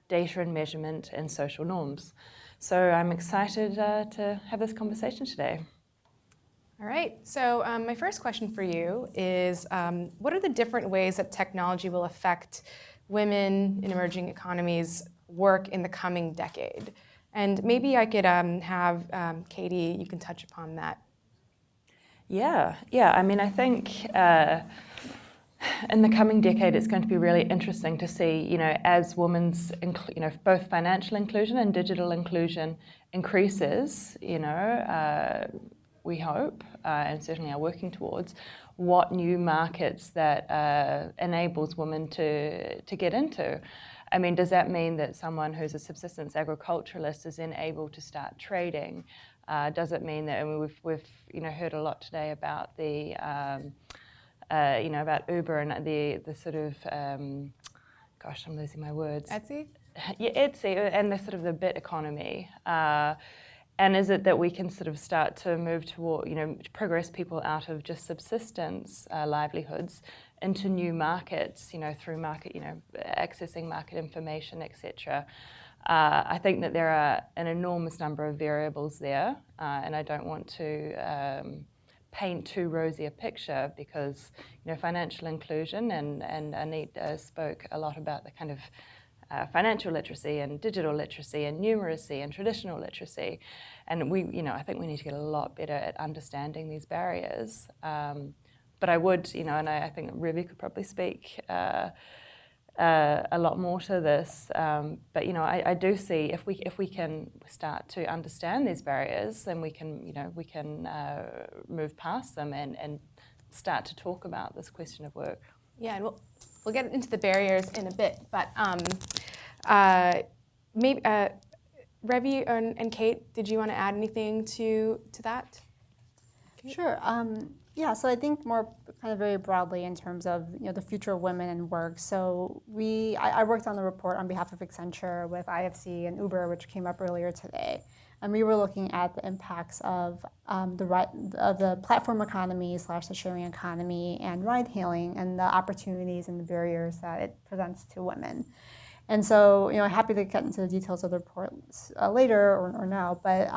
data and measurement and social norms. So I'm excited to have this conversation today.
All right, so my first question for you is, what are the different ways that technology will affect women in emerging economies' work in the coming decade? And maybe I could have Katie, you can touch upon that.
Yeah, I mean, I think in the coming decade, it's going to be really interesting to see, as women's, both financial inclusion and digital inclusion increases, we hope, and certainly are working towards, what new markets that enables women to get into. I mean, does that mean that someone who's a subsistence agriculturalist is then able to start trading? Does it mean that, and we've heard a lot today about the about Uber and the sort of gosh, I'm losing my words.
Etsy?
Yeah, Etsy and the sort of the bit economy. And is it that we can sort of start to move toward, progress people out of just subsistence livelihoods into new markets, through market, accessing market information, etc. I think that there are an enormous number of variables there, and I don't want to paint too rosy a picture because, financial inclusion and Anit spoke a lot about the kind of financial literacy and digital literacy and numeracy and traditional literacy. And I think we need to get a lot better at understanding these barriers. But I would, and I think Ruby could probably speak a lot more to this. But I do see if we can start to understand these barriers, then we can move past them and start to talk about this question of work.
Yeah, and we'll get into the barriers in a bit, but maybe Revi and Kate, did you want to add anything to that? Kate?
Sure. Yeah, so I think more kind of very broadly in terms of the future of women in work. So I worked on the report on behalf of Accenture with IFC and Uber, which came up earlier today. And we were looking at the impacts of the platform economy / the sharing economy and ride hailing and the opportunities and the barriers that it presents to women. And so, happy to get into the details of the report later or now, but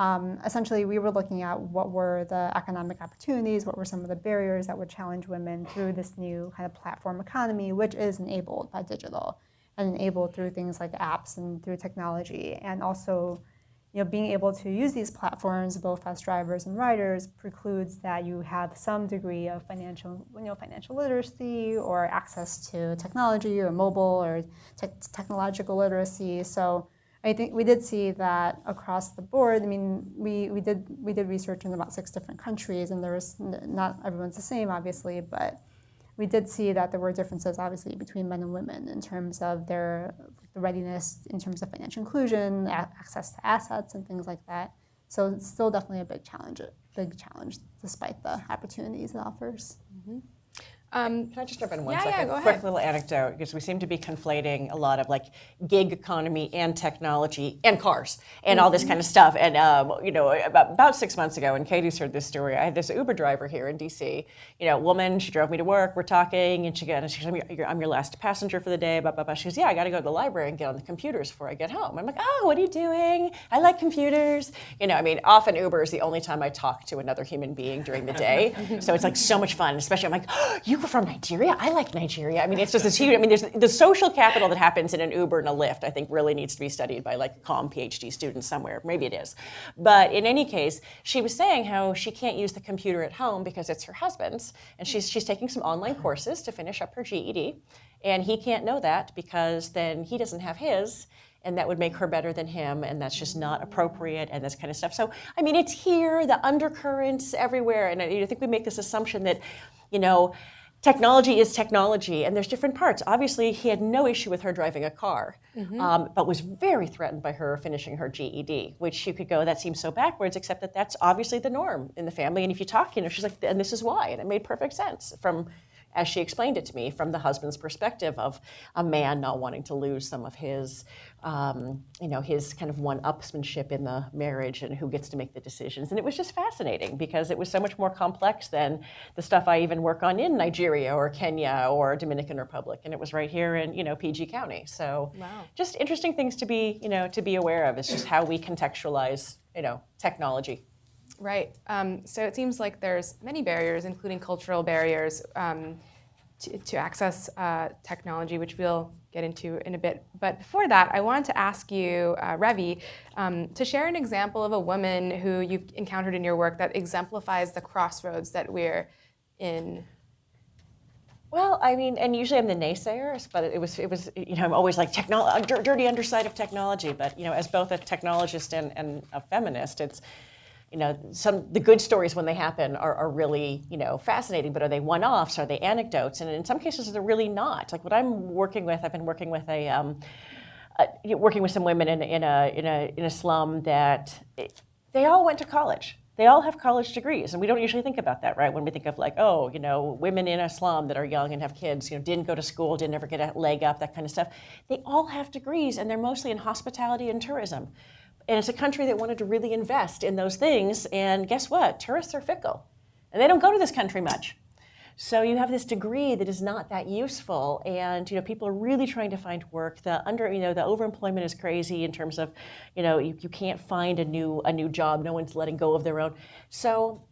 essentially we were looking at what were the economic opportunities, what were some of the barriers that would challenge women through this new kind of platform economy, which is enabled by digital and enabled through things like apps and through technology. And also, being able to use these platforms both as drivers and riders precludes that you have some degree of financial literacy or access to technology or mobile or technological literacy. So I think we did see that across the board. I mean, we did research in about 6 different countries, and there was not everyone's the same, obviously, but we did see that there were differences, obviously, between men and women in terms of their readiness, in terms of financial inclusion, access to assets, and things like that. So it's still definitely a big challenge, despite the opportunities it offers.
Mm-hmm.
Can I just jump in one second?
Yeah, go ahead.
Quick little anecdote, because we seem to be conflating a lot of gig economy and technology and cars and all this kind of stuff. And about 6 months ago, when Katie's heard this story, I had this Uber driver here in DC. Woman, she drove me to work. We're talking, and she goes, "I'm your last passenger for the day." Blah blah blah. She goes, "Yeah, I got to go to the library and get on the computers before I get home." I'm like, "Oh, what are you doing? I like computers." Often Uber is the only time I talk to another human being during the day. So it's so much fun. Especially, I'm like, "Oh, you were from Nigeria? I like Nigeria." It's just this huge, there's the social capital that happens in an Uber and a Lyft, I think really needs to be studied by a calm PhD student somewhere. Maybe it is. But in any case, she was saying how she can't use the computer at home because it's her husband's, and she's taking some online courses to finish up her GED, and he can't know that because then he doesn't have his, and that would make her better than him, and that's just not appropriate, and this kind of stuff. So, it's here, the undercurrents everywhere, and I think we make this assumption that, technology is technology, and there's different parts. Obviously, he had no issue with her driving a car, but was very threatened by her finishing her GED, which you could go, that seems so backwards, except that that's obviously the norm in the family. And if you talk, she's like, and this is why. And it made perfect sense from, as she explained it to me, from the husband's perspective of a man not wanting to lose some of his, his kind of one-upsmanship in the marriage and who gets to make the decisions. And it was just fascinating because it was so much more complex than the stuff I even work on in Nigeria or Kenya or Dominican Republic. And it was right here in, PG County. So just interesting things to be aware of. It's just how we contextualize, technology.
Right. So it seems like there's many barriers, including cultural barriers, to access technology, which we'll get into in a bit. But before that, I wanted to ask you, Revi, to share an example of a woman who you've encountered in your work that exemplifies the crossroads that we're in.
Well, and usually I'm the naysayers, but it was I'm always like dirty underside of technology. But as both a technologist and a feminist, it's the good stories when they happen are really, fascinating, but are they one-offs? Are they anecdotes? And in some cases, they're really not. Like what I'm working with, I've been working with working with some women in a slum that they all went to college. They all have college degrees, and we don't usually think about that, right? When we think of like, oh, you know, women in a slum that are young and have kids, you know, didn't go to school, didn't ever get a leg up, that kind of stuff. They all have degrees, and they're mostly in hospitality and tourism. And it's a country that wanted to really invest in those things, and guess what? Tourists are fickle, and they don't go to this country much. So you have this degree that is not that useful, and you know people are really trying to find work. The overemployment is crazy in terms of, you know, you can't find a new job. No one's letting go of their own. So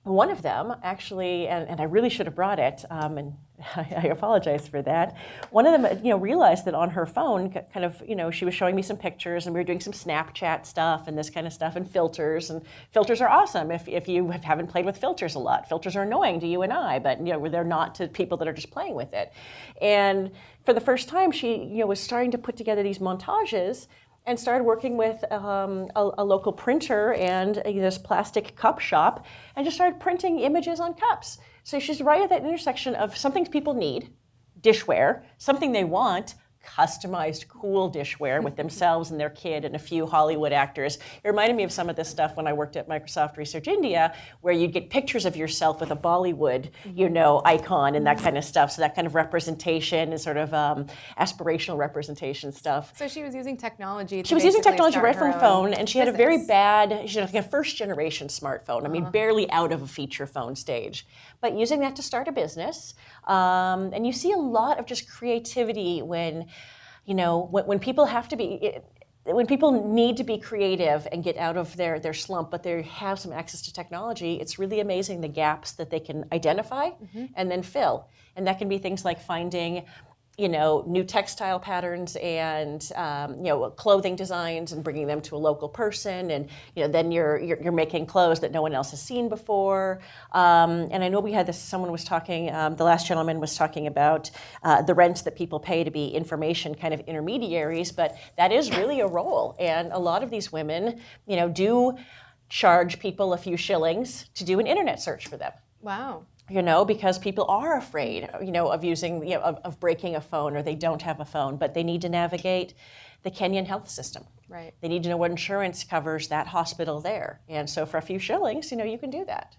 one of them actually, and I really should have brought it, and I apologize for that. One of them, you know, realized that on her phone, kind of, you know, she was showing me some pictures, and we were doing some Snapchat stuff and this kind of stuff, and filters are awesome if you haven't played with filters a lot. Filters are annoying to you and I, but you know they're not to people that are just playing with it. And for the first time, she, you know, was starting to put together these montages and started working with a local printer and this plastic cup shop, and just started printing images on cups. So she's right at that intersection of something people need, dishware, something they want, customized, cool dishware with themselves and their kid and a few Hollywood actors. It reminded me of some of this stuff when I worked at Microsoft Research India, where you'd get pictures of yourself with a Bollywood, you know, icon and that kind of stuff. So that kind of representation and sort of aspirational representation stuff.
So she was using technology.
She was using technology right from
her
her phone, and she had a very
business.
she had like a first generation smartphone. I mean, barely out of a feature phone stage, but using that to start a business. And you see a lot of just creativity when, you know, when people have to be, when people need to be creative and get out of their slump, but they have some access to technology, it's really amazing the gaps that they can identify and then fill. And that can be things like finding, you know, new textile patterns and you know, clothing designs and bringing them to a local person, and you know, then you're making clothes that no one else has seen before. And I know we had this. Someone was talking. The last gentleman was talking about the rents that people pay to be information kind of intermediaries, but that is really a role. And a lot of these women, you know, do charge people a few shillings to do an internet search for them.
Wow.
You know, because people are afraid, you know, of using, you know, of breaking a phone, or they don't have a phone, but they need to navigate the Kenyan health system.
Right.
They need to know what insurance covers that hospital there. And so for a few shillings, you know, you can do that.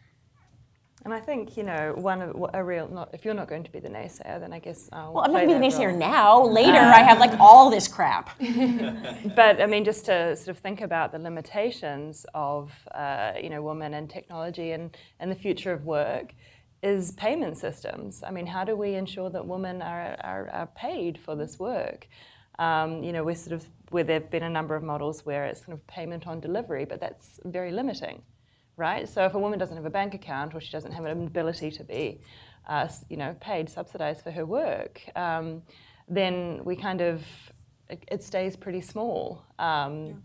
And I think, you know, if you're not going to be the naysayer, then I guess I'll
Well, I'm not going to be the naysayer
role.
now. Later, I have like all this crap.
But I mean, just to sort of think about the limitations of, you know, women and technology and the future of work, is payment systems. I mean, how do we ensure that women are paid for this work? You know, where there have been a number of models where it's kind of payment on delivery, but that's very limiting, right? So if a woman doesn't have a bank account, or she doesn't have an ability to be, you know, paid, subsidized for her work, then we kind of, it stays pretty small. And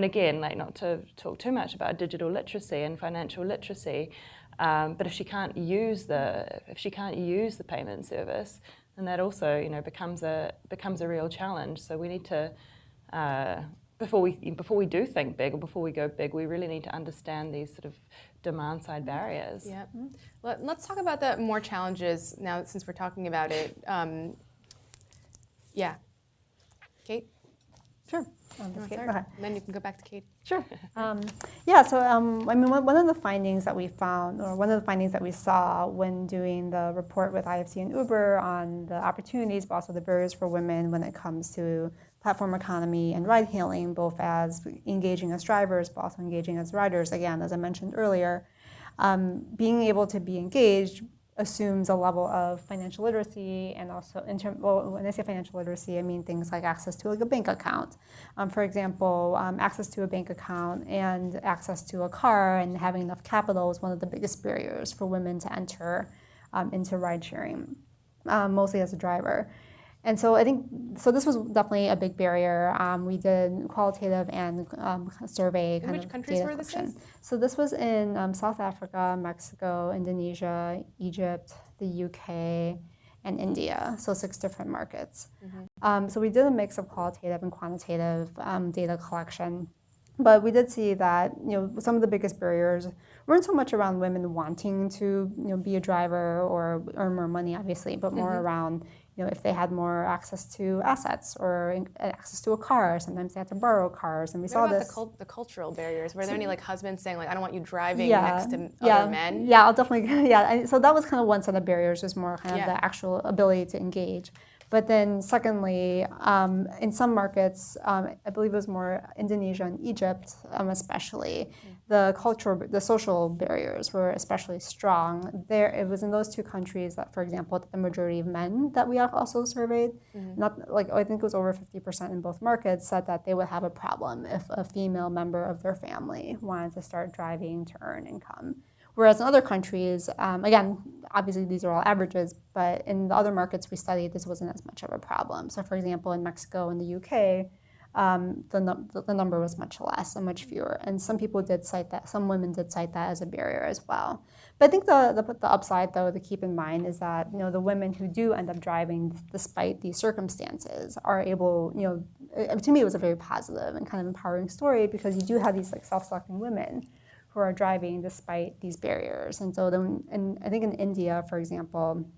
again, like, not to talk too much about digital literacy and financial literacy, but if she can't use the payment service, then that also, you know, becomes a real challenge. So we need to, before we do think big, or before we go big, we really need to understand these sort of demand side barriers.
Yeah. Let's talk about the more challenges now, since we're talking about it. Yeah. Kate?
Sure.
Okay. And then you can go back to Kate.
Sure. Yeah, so I mean, one of the findings that we found, or one of the findings that we saw when doing the report with IFC and Uber on the opportunities, but also the barriers for women when it comes to platform economy and ride hailing, both as engaging as drivers, but also engaging as riders. Again, as I mentioned earlier, being able to be engaged assumes a level of financial literacy, and also when I say financial literacy, I mean things like access to like a bank account. For example, access to a bank account and access to a car and having enough capital is one of the biggest barriers for women to enter into ride sharing, mostly as a driver. And so I think, so this was definitely a big barrier. We did qualitative and survey kind of
which countries
data
were this
collection.
in?
So this was in South Africa, Mexico, Indonesia, Egypt, the UK, and India. So 6 different markets. So we did a mix of qualitative and quantitative data collection. But we did see that, you know, some of the biggest barriers weren't so much around women wanting to, you know, be a driver or earn more money, obviously, but more around, if they had more access to assets or access to a car, sometimes they had to borrow cars, and we saw
about
this.
the cultural barriers? Were there any like husbands saying like, I don't want you driving
Yeah,
next to
yeah,
other men?
Yeah, I'll definitely, yeah. So that was kind of one set of barriers, was more kind of
Yeah.
the actual ability to engage. But then secondly, in some markets, I believe it was more Indonesia and Egypt especially, the social barriers were especially strong. It was in those two countries that, for example, the majority of men that we also surveyed, not like I think it was over 50% in both markets, said that they would have a problem if a female member of their family wanted to start driving to earn income. Whereas in other countries, again, obviously these are all averages, but in the other markets we studied, this wasn't as much of a problem. So for example, in Mexico and the UK, the number was much less and much fewer. And some people did cite that, some women did cite that as a barrier as well. But I think the upside, though, to keep in mind is that, the women who do end up driving despite these circumstances are able, to me it was a very positive and kind of empowering story, because you do have these like self-selecting women who are driving despite these barriers. And so and I think in India, for example,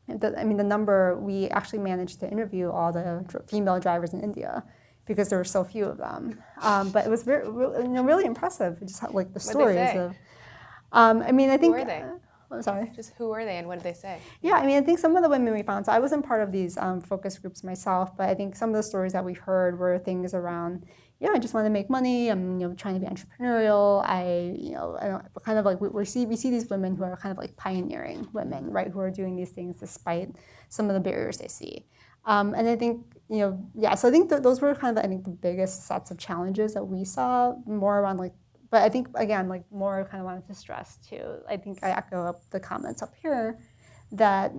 the number, we actually managed to interview all the female drivers in India because there were so few of them. But it was really impressive, just how, like the stories of. I think.
Who were they?
I'm sorry.
Just who were they and what did they say?
Yeah, I think some of the women we found, so I wasn't part of these focus groups myself, but I think some of the stories that we heard were things around, I just want to make money. I'm trying to be entrepreneurial. I don't, kind of like we see these women who are kind of like pioneering women, right? Who are doing these things despite some of the barriers they see. And I think so I think those were kind of the biggest sets of challenges that we saw, more around like. But I think again, like more kind of wanted to stress too. I think I echo up the comments up here that,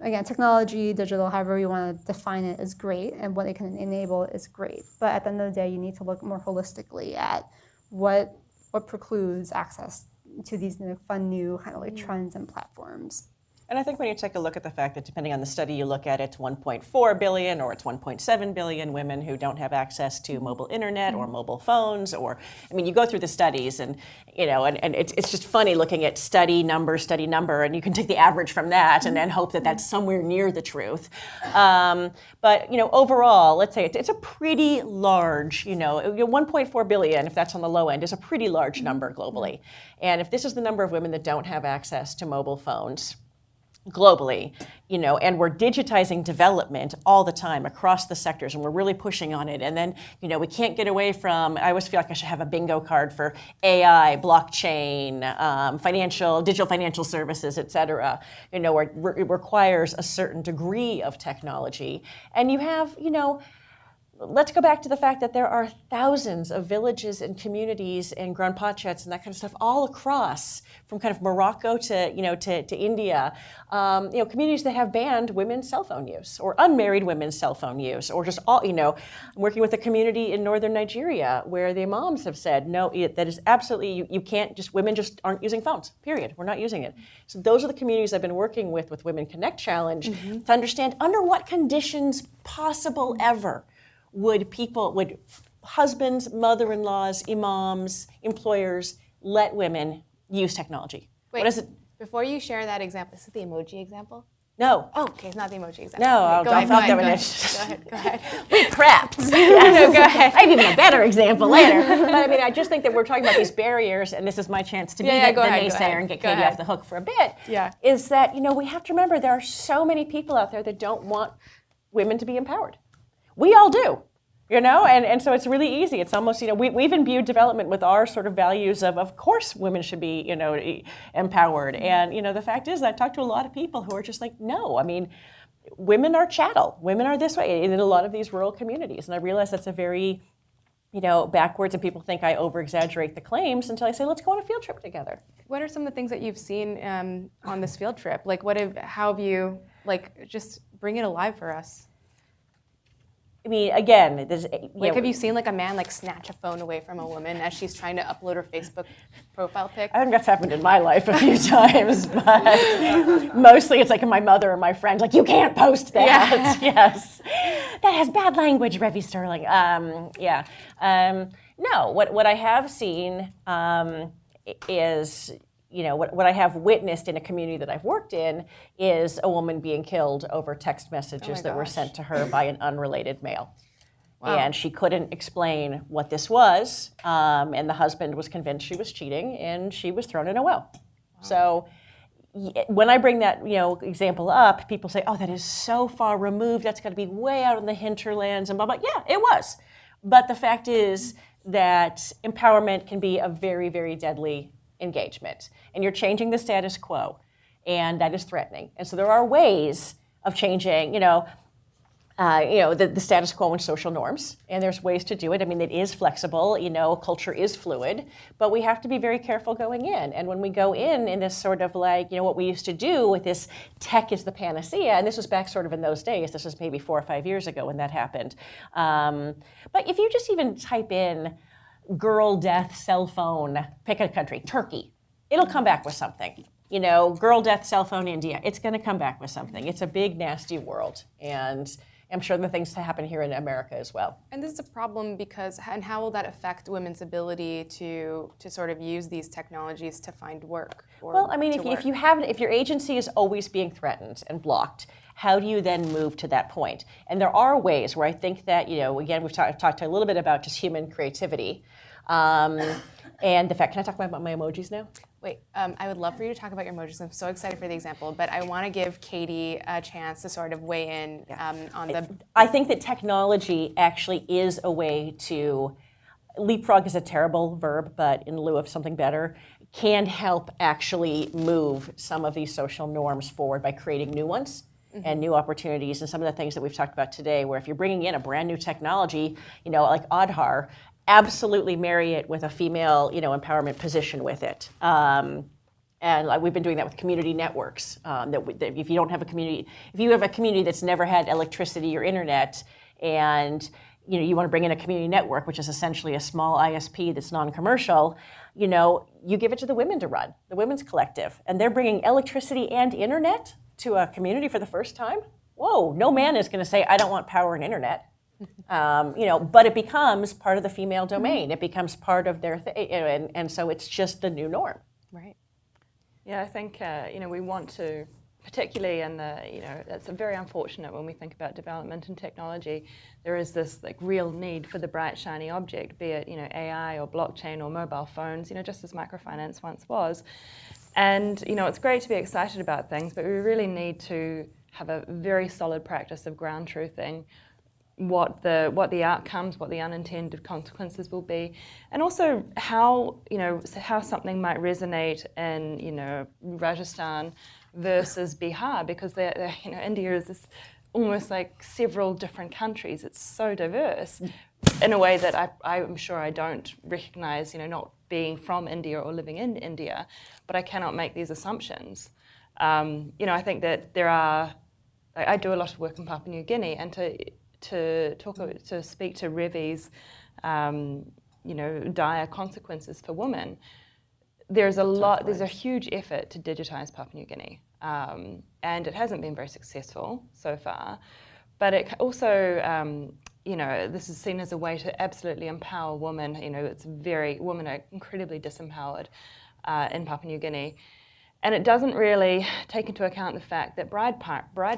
again, technology, digital, however you want to define it, is great, and what it can enable is great. But at the end of the day, you need to look more holistically at what precludes access to these fun new kind of like trends and platforms.
And I think when you take a look at the fact that depending on the study you look at, it's 1.4 billion or it's 1.7 billion women who don't have access to mobile internet or mobile phones, or, you go through the studies and, and it's just funny looking at study number, and you can take the average from that and then hope that that's somewhere near the truth. But, overall, let's say it's a pretty large, 1.4 billion, if that's on the low end, is a pretty large number globally. And if this is the number of women that don't have access to mobile phones, globally, and we're digitizing development all the time across the sectors, and we're really pushing on it. And then, we can't get away from, I always feel like I should have a bingo card for AI, blockchain, digital financial services, et cetera, where it requires a certain degree of technology. And you have, let's go back to the fact that there are thousands of villages and communities and grand panchayats and that kind of stuff all across, from kind of Morocco to India, communities that have banned women's cell phone use or unmarried women's cell phone use, or just all, I'm working with a community in northern Nigeria where the imams have said, no, that is absolutely, you can't women just aren't using phones, period. We're not using it. So those are the communities I've been working with Women Connect Challenge to understand under what conditions possible ever would husbands, mother-in-laws, imams, employers let women use technology?
Wait,
what is it?
Before you share that example, is it the emoji example?
No.
Oh, okay, it's not the emoji example.
No,
Go ahead.
Go ahead. We prepped. Yes.
Go ahead.
I have even a better example later. But I just think that we're talking about these barriers, and this is my chance to be the naysayer and get Katie off the hook for a bit.
Yeah.
Is that, we have to remember there are so many people out there that don't want women to be empowered. We all do. And so it's really easy. It's almost, we've imbued development with our sort of values of course women should be, empowered. And, the fact is that I talked to a lot of people who are just like, no, women are chattel. Women are this way in a lot of these rural communities. And I realize that's a very, backwards, and people think I over-exaggerate the claims until I say, let's go on a field trip together.
What are some of the things that you've seen on this field trip? Like, how have you, just bring it alive for us?
Again, there's,
have you seen a man snatch a phone away from a woman as she's trying to upload her Facebook profile pic?
I think that's happened in my life a few times, but mostly it's my mother or my friends, you can't post that. Yeah. Yes, that has bad language, Revy Sterling. No, what I have seen is,
what I have witnessed in a community that I've worked in is a woman being killed over text messages that were sent to her by an unrelated male.
Wow.
And she couldn't explain what this was, and the husband was convinced she was cheating, and she was thrown in a well. Wow. So when I bring that example up, people say, oh, that is so far removed, that's got to be way out in the hinterlands, and blah, blah. Yeah, it was. But the fact is that empowerment can be a very, very deadly engagement. And you're changing the status quo, and that is threatening. And so there are ways of changing, the status quo and social norms, and there's ways to do it. I mean, it is flexible, culture is fluid, but we have to be very careful going in. And when we go in this sort of what we used to do with this tech is the panacea, and this was back sort of in those days, this was maybe 4 or 5 years ago when that happened. But if you just even type in girl death cell phone, pick a country, Turkey, it'll come back with something. Girl death cell phone, India, it's going to come back with something. It's a big, nasty world. And I'm sure the things to happen here in America as well.
And this is a problem and how will that affect women's ability to sort of use these technologies to find work?
Well, I mean, if your agency is always being threatened and blocked, how do you then move to that point? And there are ways where I think that, again, we've talked a little bit about just human creativity. And the fact, can I talk about my emojis now?
Wait, I would love for you to talk about your emojis. I'm so excited for the example, but I want to give Katie a chance to sort of weigh in on the...
I think that technology actually is a way to, leapfrog is a terrible verb, but in lieu of something better, can help actually move some of these social norms forward by creating new ones. Mm-hmm. And new opportunities, and some of the things that we've talked about today, where if you're bringing in a brand new technology, like Aadhaar, absolutely marry it with a female, empowerment position with it. And we've been doing that with community networks. That if you don't have a community, if you have a community that's never had electricity or internet, and you want to bring in a community network, which is essentially a small ISP that's non-commercial, you give it to the women to run, the women's collective, and they're bringing electricity and internet to a community for the first time. Whoa, no man is going to say, I don't want power and internet. But it becomes part of the female domain. It becomes part of their and so it's just the new norm.
Right.
Yeah, I think we want to, particularly in it's very unfortunate when we think about development and technology. There is this real need for the bright shiny object, be it AI or blockchain or mobile phones, just as microfinance once was. And it's great to be excited about things, but we really need to have a very solid practice of ground truthing what the outcomes, what the unintended consequences will be, and also how something might resonate in Rajasthan versus Bihar, because India is this almost like several different countries. It's so diverse in a way that I'm sure I don't recognize, not being from India or living in India, but I cannot make these assumptions. I think that I do a lot of work in Papua New Guinea, and to speak to Revi's, dire consequences for women. There's a huge effort to digitize Papua New Guinea, and it hasn't been very successful so far. But it also, this is seen as a way to absolutely empower women. Women are incredibly disempowered in Papua New Guinea. And it doesn't really take into account the fact that bride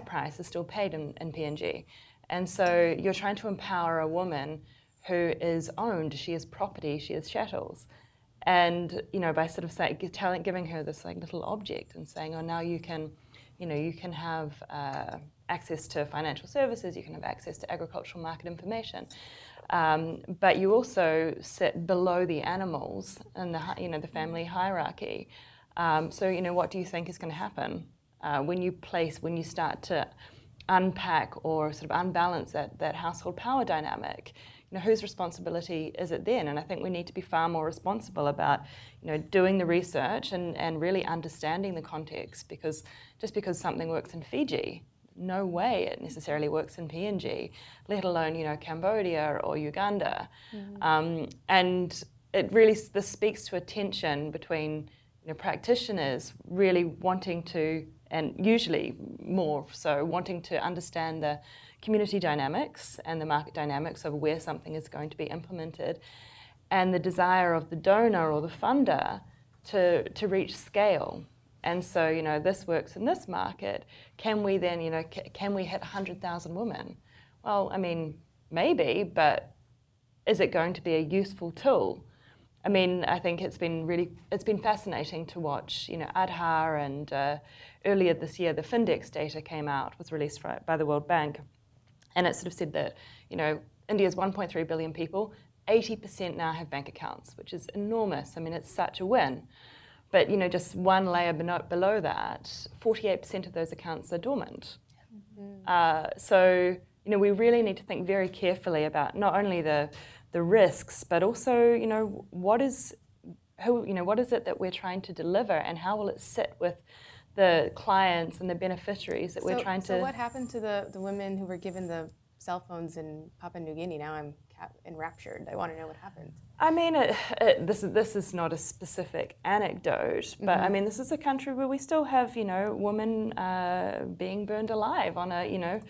price is still paid in PNG. And so you're trying to empower a woman who is owned, she is property, she is chattels. And by sort of giving her this little object and saying, oh, now you can have access to financial services, you can have access to agricultural market information. But you also sit below the animals in the family hierarchy. So what do you think is going to happen when you start to unpack or sort of unbalance that household power dynamic? Whose responsibility is it then? And I think we need to be far more responsible about doing the research and really understanding the context, because just because something works in Fiji, no way it necessarily works in PNG, let alone Cambodia or Uganda. Mm-hmm. And this speaks to a tension between practitioners really wanting to, and usually more so, wanting to understand the community dynamics and the market dynamics of where something is going to be implemented, and the desire of the donor or the funder to reach scale. And so, you know, this works in this market. Can we then, you know, can we hit 100,000 women? Well, I mean, maybe, but is it going to be a useful tool? I mean, I think it's been fascinating to watch, you know, Aadhaar, and earlier this year, the Findex data came out, was released by the World Bank. And it sort of said that, you know, India's 1.3 billion people, 80% now have bank accounts, which is enormous. I mean, it's such a win. But, you know, just one layer below that, 48% of those accounts are dormant. So, you know, we really need to think very carefully about not only the risks, but also, you know, what is it that we're trying to deliver, and how will it sit with the clients and the beneficiaries that we're trying to...
So what happened to the women who were given the cell phones in Papua New Guinea? Now I'm enraptured. I want to know what happened.
I mean, this is not a specific anecdote, but I mean, this is a country where we still have, you know, women being burned alive on a, you know,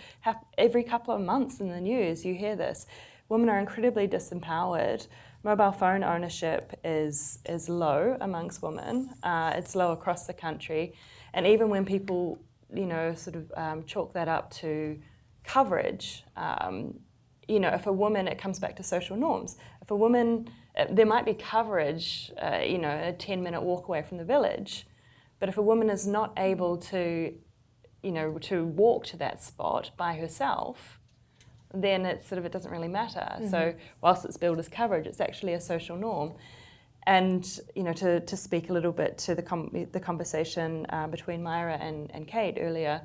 every couple of months in the news you hear this. Women are incredibly disempowered. Mobile phone ownership is low amongst women. It's low across the country. And even when people, you know, sort of chalk that up to coverage, you know, if a woman, it comes back to social norms. If a woman, there might be coverage, you know, a 10-minute walk away from the village, but if a woman is not able to, you know, to walk to that spot by herself, then it doesn't really matter. So whilst it's billed as coverage, it's actually a social norm. And, you know, to speak a little bit to the conversation between Myra and Kate earlier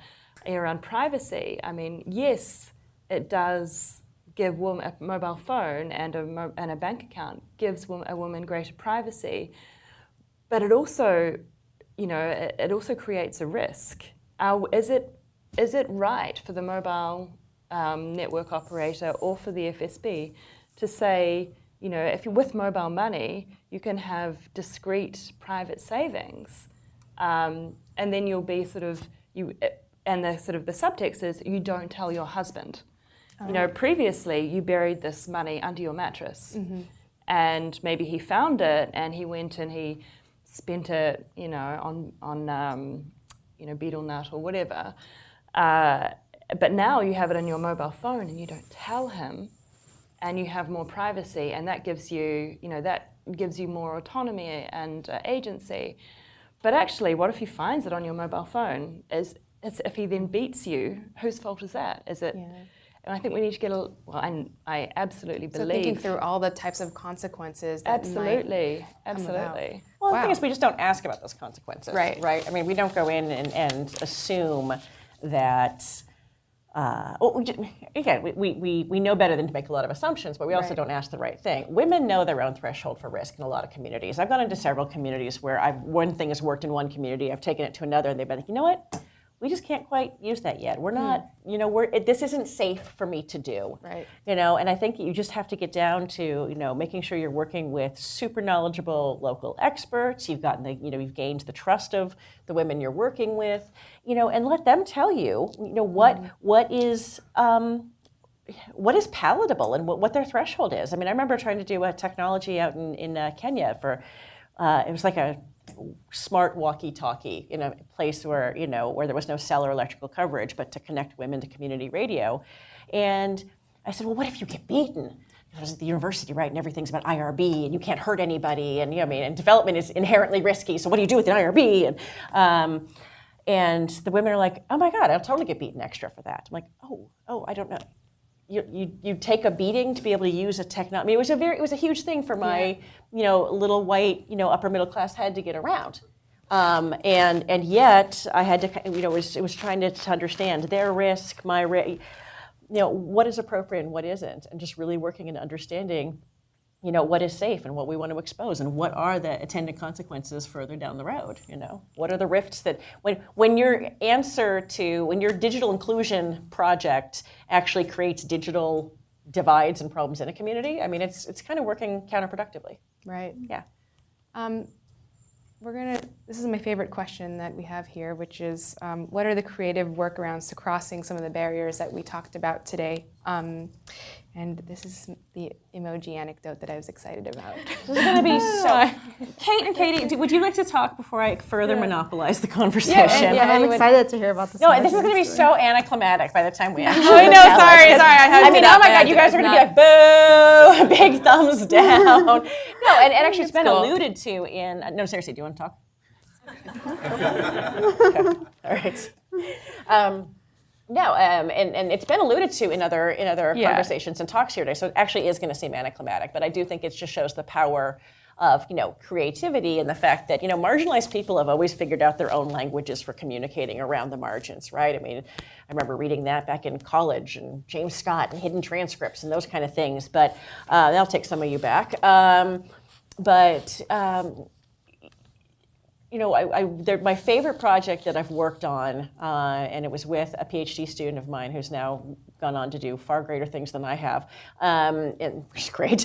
around privacy, I mean, yes, it does give a mobile phone and a bank account gives a woman greater privacy, but it also, you know, it also creates a risk. Is it right for the mobile network operator or for the FSB to say, you know, if you're with mobile money, you can have discrete private savings, and then you'll be and the subtext is you don't tell your husband. You know, previously you buried this money under your mattress, and maybe he found it and he went and he spent it, you know, on you know, betel nut or whatever. But now you have it on your mobile phone and you don't tell him, and you have more privacy, and that gives you, you know, that gives you more autonomy and agency. But actually, what if he finds it on your mobile phone? If he then beats you, whose fault is that? Is it? Yeah. And I think we need to get I absolutely believe.
So thinking through all the types of consequences that
absolutely.
Well, the thing is, we just don't ask about those consequences, right? I mean, we don't go in and assume that. Again, we know better than to make a lot of assumptions, but we also don't ask the right thing. Women know their own threshold for risk in a lot of communities. I've gone into several communities where one thing has worked in one community, I've taken it to another, and they've been like, you know what? We just can't quite use that yet. We're not, you know, this isn't safe for me to do.
Right.
You know, and I think you just have to get down to, you know, making sure you're working with super knowledgeable local experts. You've you've gained the trust of the women you're working with, you know, and let them tell you, you know, what is palatable and what their threshold is. I mean, I remember trying to do a technology out in Kenya for, it was like a smart walkie-talkie in a place where, you know, where there was no cell or electrical coverage, but to connect women to community radio. And I said, well, what if you get beaten? I was at the university, right, and everything's about IRB, and you can't hurt anybody, and, you know, I mean, and development is inherently risky, so what do you do with an IRB? And the women are like, oh my God, I'll totally get beaten extra for that. I'm like, oh, I don't know. You take a beating to be able to use a technology. I mean, it was a huge thing for my, you know, little white, you know, upper middle class head to get around, and yet I had to, you know, it was trying to understand their risk, my risk, you know, what is appropriate and what isn't, and just really working and understanding, you know, what is safe and what we want to expose, and what are the attendant consequences further down the road. You know, what are the rifts that when your digital inclusion project actually creates digital divides and problems in a community. I mean, it's kind of working counterproductively.
Right.
Yeah.
This is my favorite question that we have here, which is, what are the creative workarounds to crossing some of the barriers that we talked about today? And this is the emoji anecdote that I was excited about.
This is going to be so. Kate and Katie, would you like to talk before I further monopolize the conversation?
I'm excited to hear about this.
No, this is going to be so anticlimactic by the time we actually.
I know, sorry. I
mean, oh my God, you guys are going to be like, boo, big thumbs down. No, and actually it's been alluded to in, no, seriously, do you want to talk? Okay. All right. No, and it's been alluded to in other conversations and talks here today, so it actually is going to seem anticlimactic, but I do think it just shows the power of creativity and the fact that marginalized people have always figured out their own languages for communicating around the margins, right? I mean, I remember reading that back in college and James Scott and hidden transcripts and those kind of things, but that'll take some of you back. My favorite project that I've worked on, and it was with a PhD student of mine who's now gone on to do far greater things than I have, and which is great,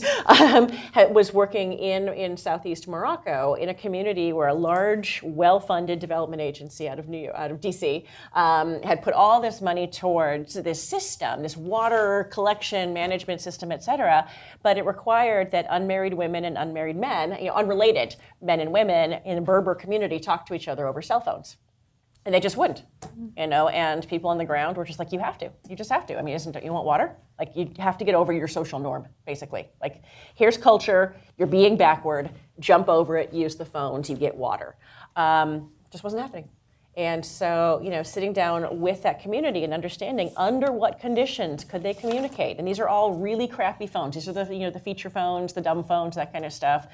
was working in Southeast Morocco in a community where a large, well-funded development agency out of DC had put all this money towards this system, this water collection management system, et cetera, but it required that unmarried women and unmarried men, unrelated men and women in the Berber community talk to each other over cell phones. And they just wouldn't, and people on the ground were just like, you just have to. I mean, don't you want water? Like, you have to get over your social norm, basically. Like, here's culture, you're being backward, jump over it, use the phones, you get water. Just wasn't happening. And so, sitting down with that community and understanding under what conditions could they communicate. And these are all really crappy phones. These are the feature phones, the dumb phones, that kind of stuff.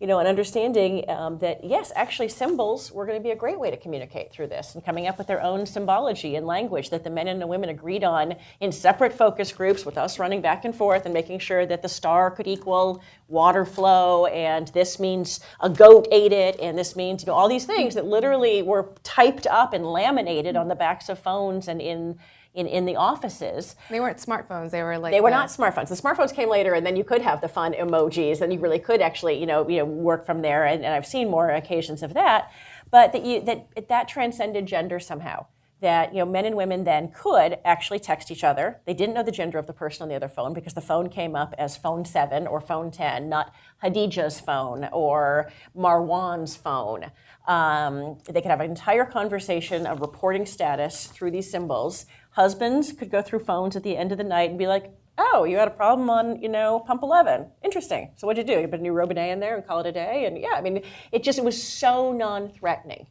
And understanding that, yes, actually symbols were going to be a great way to communicate through this, and coming up with their own symbology and language that the men and the women agreed on in separate focus groups, with us running back and forth and making sure that the star could equal water flow, and this means a goat ate it, and this means all these things that literally were typed up and laminated on the backs of phones and in the offices.
They weren't smartphones. They were like
they were not smartphones. The smartphones came later, and then you could have the fun emojis, and you really could actually work from there. And I've seen more occasions of that, but that transcended gender somehow. That men and women then could actually text each other. They didn't know the gender of the person on the other phone because the phone came up as phone 7 or phone 10, not Hadijah's phone or Marwan's phone. They could have an entire conversation of reporting status through these symbols. Husbands could go through phones at the end of the night and be like, oh, you had a problem on, pump 11. Interesting. So what'd you do? You put a new Robinet in there and call it a day? And yeah, I mean, it was so non-threatening.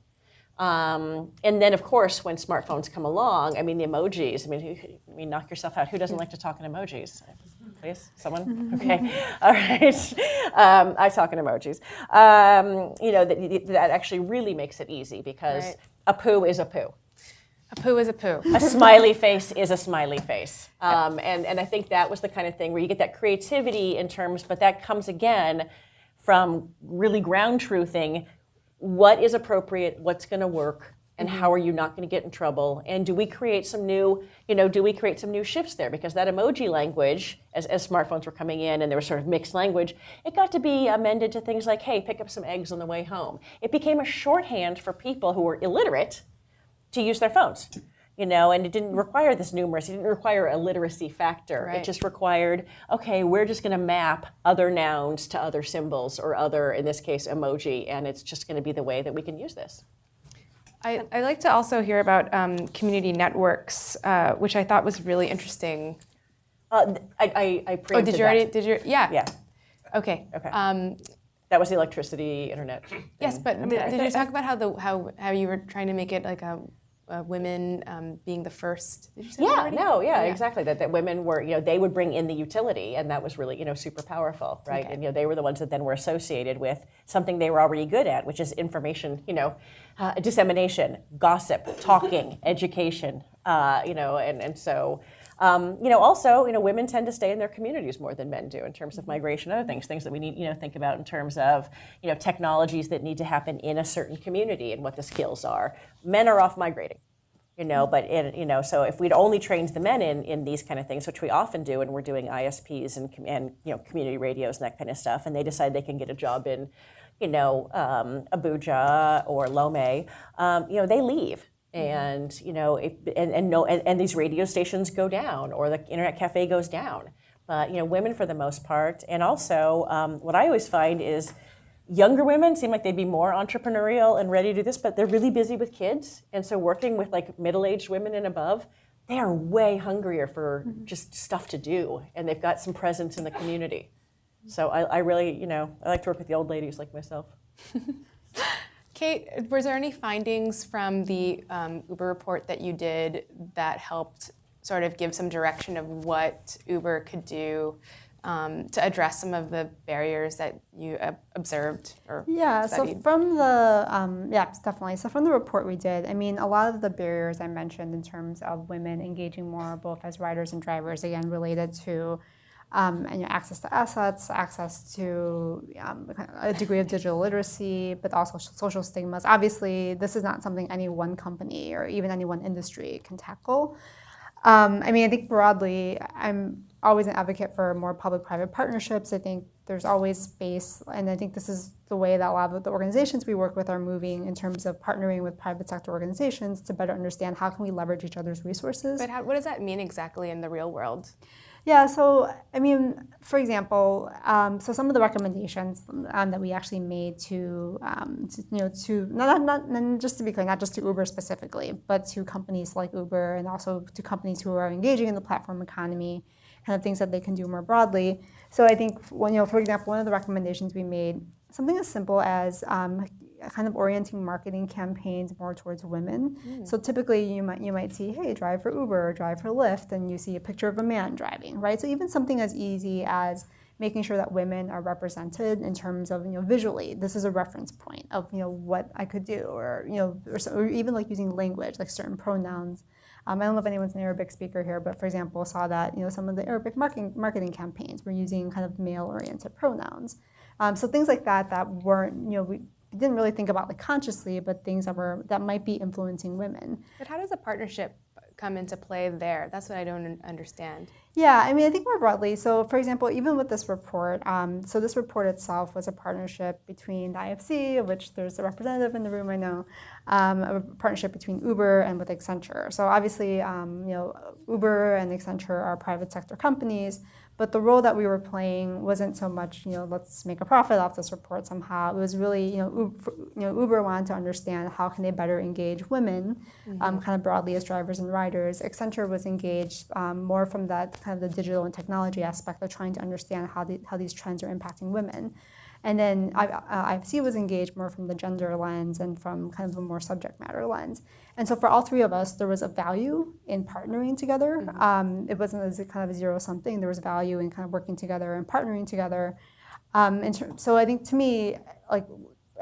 And then, of course, when smartphones come along, I mean, the emojis, I mean, knock yourself out. Who doesn't like to talk in emojis? Please, someone? Okay, all right. I talk in emojis. That actually really makes it easy because a poo is a poo.
A poo is a poo.
A smiley face is a smiley face. And I think that was the kind of thing where you get that creativity in terms, but that comes again from really ground truthing. What is appropriate, what's going to work, and how are you not going to get in trouble? And do we create some new, shifts there? Because that emoji language, as smartphones were coming in and there was sort of mixed language, it got to be amended to things like, hey, pick up some eggs on the way home. It became a shorthand for people who were illiterate to use their phones. And it didn't require this numeracy. It didn't require a literacy factor. Right. It just required, okay, we're just going to map other nouns to other symbols or other, in this case, emoji, and it's just going to be the way that we can use this.
I'd like to also hear about community networks, which I thought was really interesting.
I preempted
did you already? Did you? Yeah.
Yeah.
Okay.
That was the electricity, internet.
Yes, but did you talk about how you were trying to make it like women being the first? Did you say that already?
Exactly. That women were, they would bring in the utility, and that was really, super powerful, right?
Okay.
And they were the ones that then were associated with something they were already good at, which is information, dissemination, gossip, talking, education, and so. Also, women tend to stay in their communities more than men do in terms of migration and other things that we need, think about in terms of, technologies that need to happen in a certain community and what the skills are. Men are off migrating, but so if we'd only trained the men in these kind of things, which we often do, and we're doing ISPs and community radios and that kind of stuff, and they decide they can get a job in, Abuja or Lomé, they leave. And and these radio stations go down, or the internet cafe goes down. But women for the most part, and also what I always find is younger women seem like they'd be more entrepreneurial and ready to do this, but they're really busy with kids, and so working with like middle-aged women and above, they are way hungrier for just stuff to do, and they've got some presence in the community. So I really, I like to work with the old ladies like myself.
Kate, was there any findings from the Uber report that you did that helped sort of give some direction of what Uber could do to address some of the barriers that you observed or studied?
So from the, definitely. So from the report we did, I mean, a lot of the barriers I mentioned in terms of women engaging more both as riders and drivers, again, related to access to assets, access to a degree of digital literacy, but also social stigmas. Obviously, this is not something any one company or even any one industry can tackle. I think broadly, I'm always an advocate for more public-private partnerships. I think there's always space, and I think this is the way that a lot of the organizations we work with are moving in terms of partnering with private sector organizations to better understand how can we leverage each other's resources.
But what does that mean exactly in the real world?
Yeah, so for example, so some of the recommendations that we actually made to not just to be clear, not just to Uber specifically, but to companies like Uber and also to companies who are engaging in the platform economy, kind of things that they can do more broadly. So I think for example, one of the recommendations we made, something as simple as kind of orienting marketing campaigns more towards women. So typically you might see, hey, drive for Uber or drive for Lyft, and you see a picture of a man driving, right? So even something as easy as making sure that women are represented in terms of visually, this is a reference point of what I could do, or or even like using language like certain pronouns. I don't know if anyone's an Arabic speaker here, but for example, saw that some of the Arabic marketing campaigns were using kind of male-oriented pronouns. So things like that weren't we didn't really think about consciously, but things that might be influencing women.
But how does a partnership come into play there? That's what I don't understand.
Yeah, I think more broadly. So for example, even with this report, so this report itself was a partnership between the IFC, of which there's a representative in the room, I know, a partnership between Uber and with Accenture. So obviously, Uber and Accenture are private sector companies, but the role that we were playing wasn't so much, let's make a profit off this report somehow. It was really, Uber wanted to understand how can they better engage women, kind of broadly as drivers and riders. Accenture was engaged more from that kind of the digital and technology aspect of trying to understand how these trends are impacting women. And then IFC was engaged more from the gender lens and from kind of a more subject matter lens. And so for all three of us, there was a value in partnering together. It wasn't as a kind of a zero-sum thing. There was value in kind of working together and partnering together. So I think to me,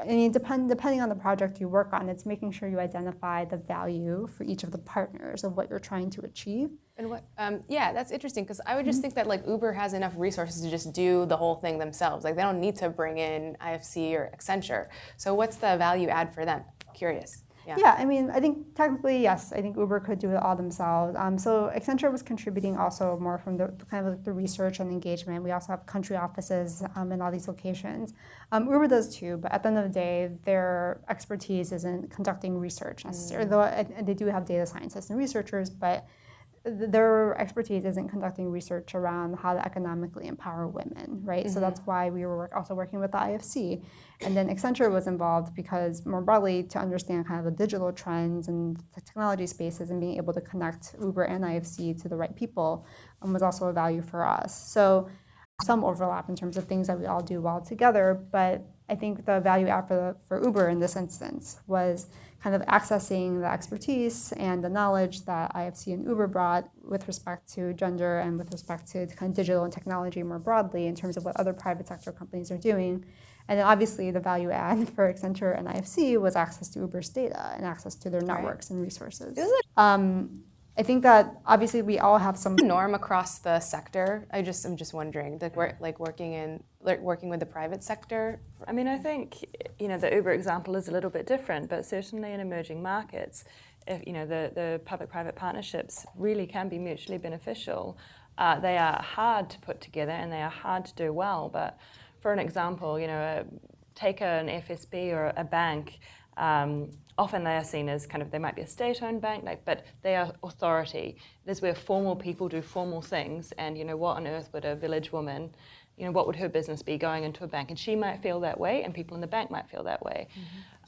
depending on the project you work on, it's making sure you identify the value for each of the partners of what you're trying to achieve.
And what? That's interesting, because I would just think that Uber has enough resources to just do the whole thing themselves. They don't need to bring in IFC or Accenture. So what's the value add for them? Curious.
Yeah, I think technically, yes, I think Uber could do it all themselves. So Accenture was contributing also more from the kind of the research and engagement. We also have country offices in all these locations. Uber does too, but at the end of the day, their expertise isn't conducting research necessarily, though they do have data scientists and researchers, but their expertise isn't conducting research around how to economically empower women, right? So that's why we were also working with the IFC. And then Accenture was involved because more broadly to understand kind of the digital trends and the technology spaces and being able to connect Uber and IFC to the right people was also a value for us. So some overlap in terms of things that we all do well together, but I think the value add for Uber in this instance was kind of accessing the expertise and the knowledge that IFC and Uber brought with respect to gender and with respect to kind of digital and technology more broadly in terms of what other private sector companies are doing. And then obviously the value add for Accenture and IFC was access to Uber's data and access to their networks and resources. I think that obviously we all have some
norm across the sector. I'm just wondering, working with the private sector.
I think the Uber example is a little bit different, but certainly in emerging markets, if the public-private partnerships really can be mutually beneficial. They are hard to put together and they are hard to do well. But for an example, take an FSB or a bank. Often they are seen as kind of, they might be a state-owned bank, but they are authority. It is where formal people do formal things, and what on earth would a village woman, what would her business be going into a bank? And she might feel that way, and people in the bank might feel that way.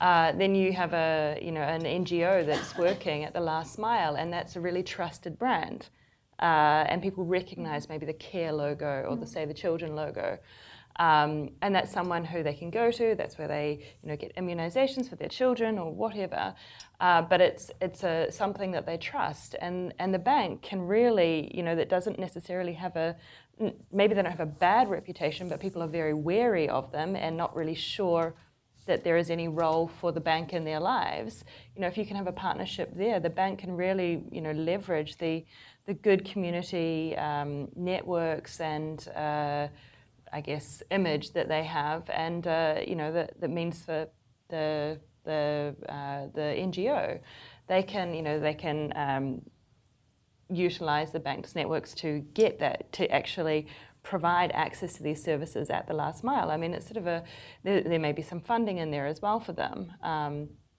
Then you have an NGO that's working at the last mile, and that's a really trusted brand. And people recognize maybe the CARE logo or the Save the Children logo. And that's someone who they can go to. That's where they, get immunizations for their children or whatever. But it's something that they trust, and the bank can really, that doesn't necessarily have maybe they don't have a bad reputation, but people are very wary of them and not really sure that there is any role for the bank in their lives. If you can have a partnership there, the bank can really, leverage the good community networks and I guess, image that they have, and that means for the NGO, they can utilize the bank's networks to get that, to actually provide access to these services at the last mile. I mean, it's sort of there may be some funding in there as well for them.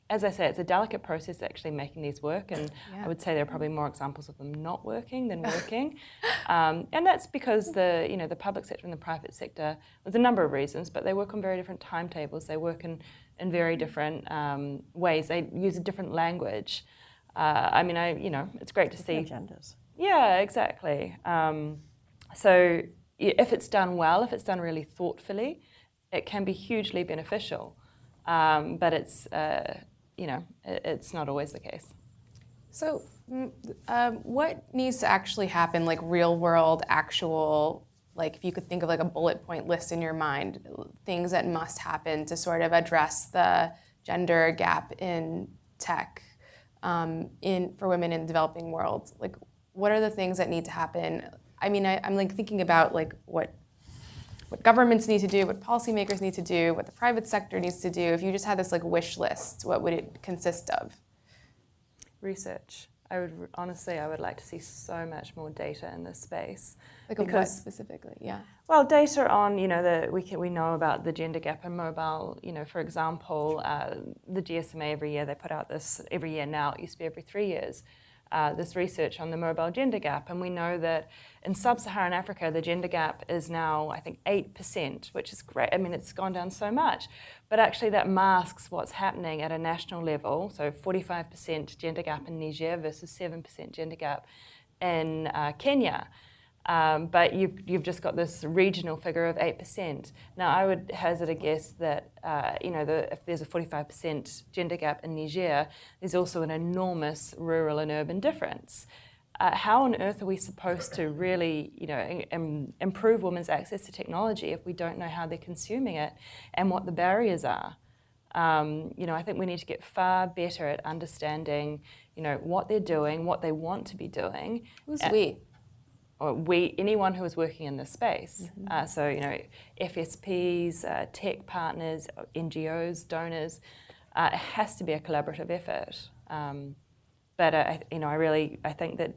As I say, it's a delicate process actually making these work, and I would say there are probably more examples of them not working than working. And that's because the public sector and the private sector, there's a number of reasons, but they work on very different timetables. They work in very different ways. They use a different language. It's great to see.
Agendas. Yeah,
exactly. So if it's done well, if it's done really thoughtfully, it can be hugely beneficial. But it's not always the case.
So what needs to actually happen, like real world, actual, like if you could think of like a bullet point list in your mind, things that must happen to sort of address the gender gap in tech for women in the developing world? Like what are the things that need to happen? I mean, I'm like thinking about like what governments need to do, what policymakers need to do, what the private sector needs to do. If you just had this like wish list, what would it consist of?
Research. I would like to see so much more data in this space.
Like what specifically? Yeah.
Well, data on we know about the gender gap in mobile. For example, the GSMA every year they put out this every year now. It used to be every 3 years. This research on the mobile gender gap, and we know that in sub-Saharan Africa, the gender gap is now, I think, 8%, which is great. I mean, it's gone down so much, but actually that masks what's happening at a national level. So 45% gender gap in Niger versus 7% gender gap in Kenya. But you've just got this regional figure of 8%. Now, I would hazard a guess that if there's a 45% gender gap in Niger, there's also an enormous rural and urban difference. How on earth are we supposed to really, improve women's access to technology if we don't know how they're consuming it and what the barriers are? I think we need to get far better at understanding, what they're doing, what they want to be doing.
Who's we?
Or anyone who is working in this space. So, FSPs, tech partners, NGOs, donors, it has to be a collaborative effort. But I think that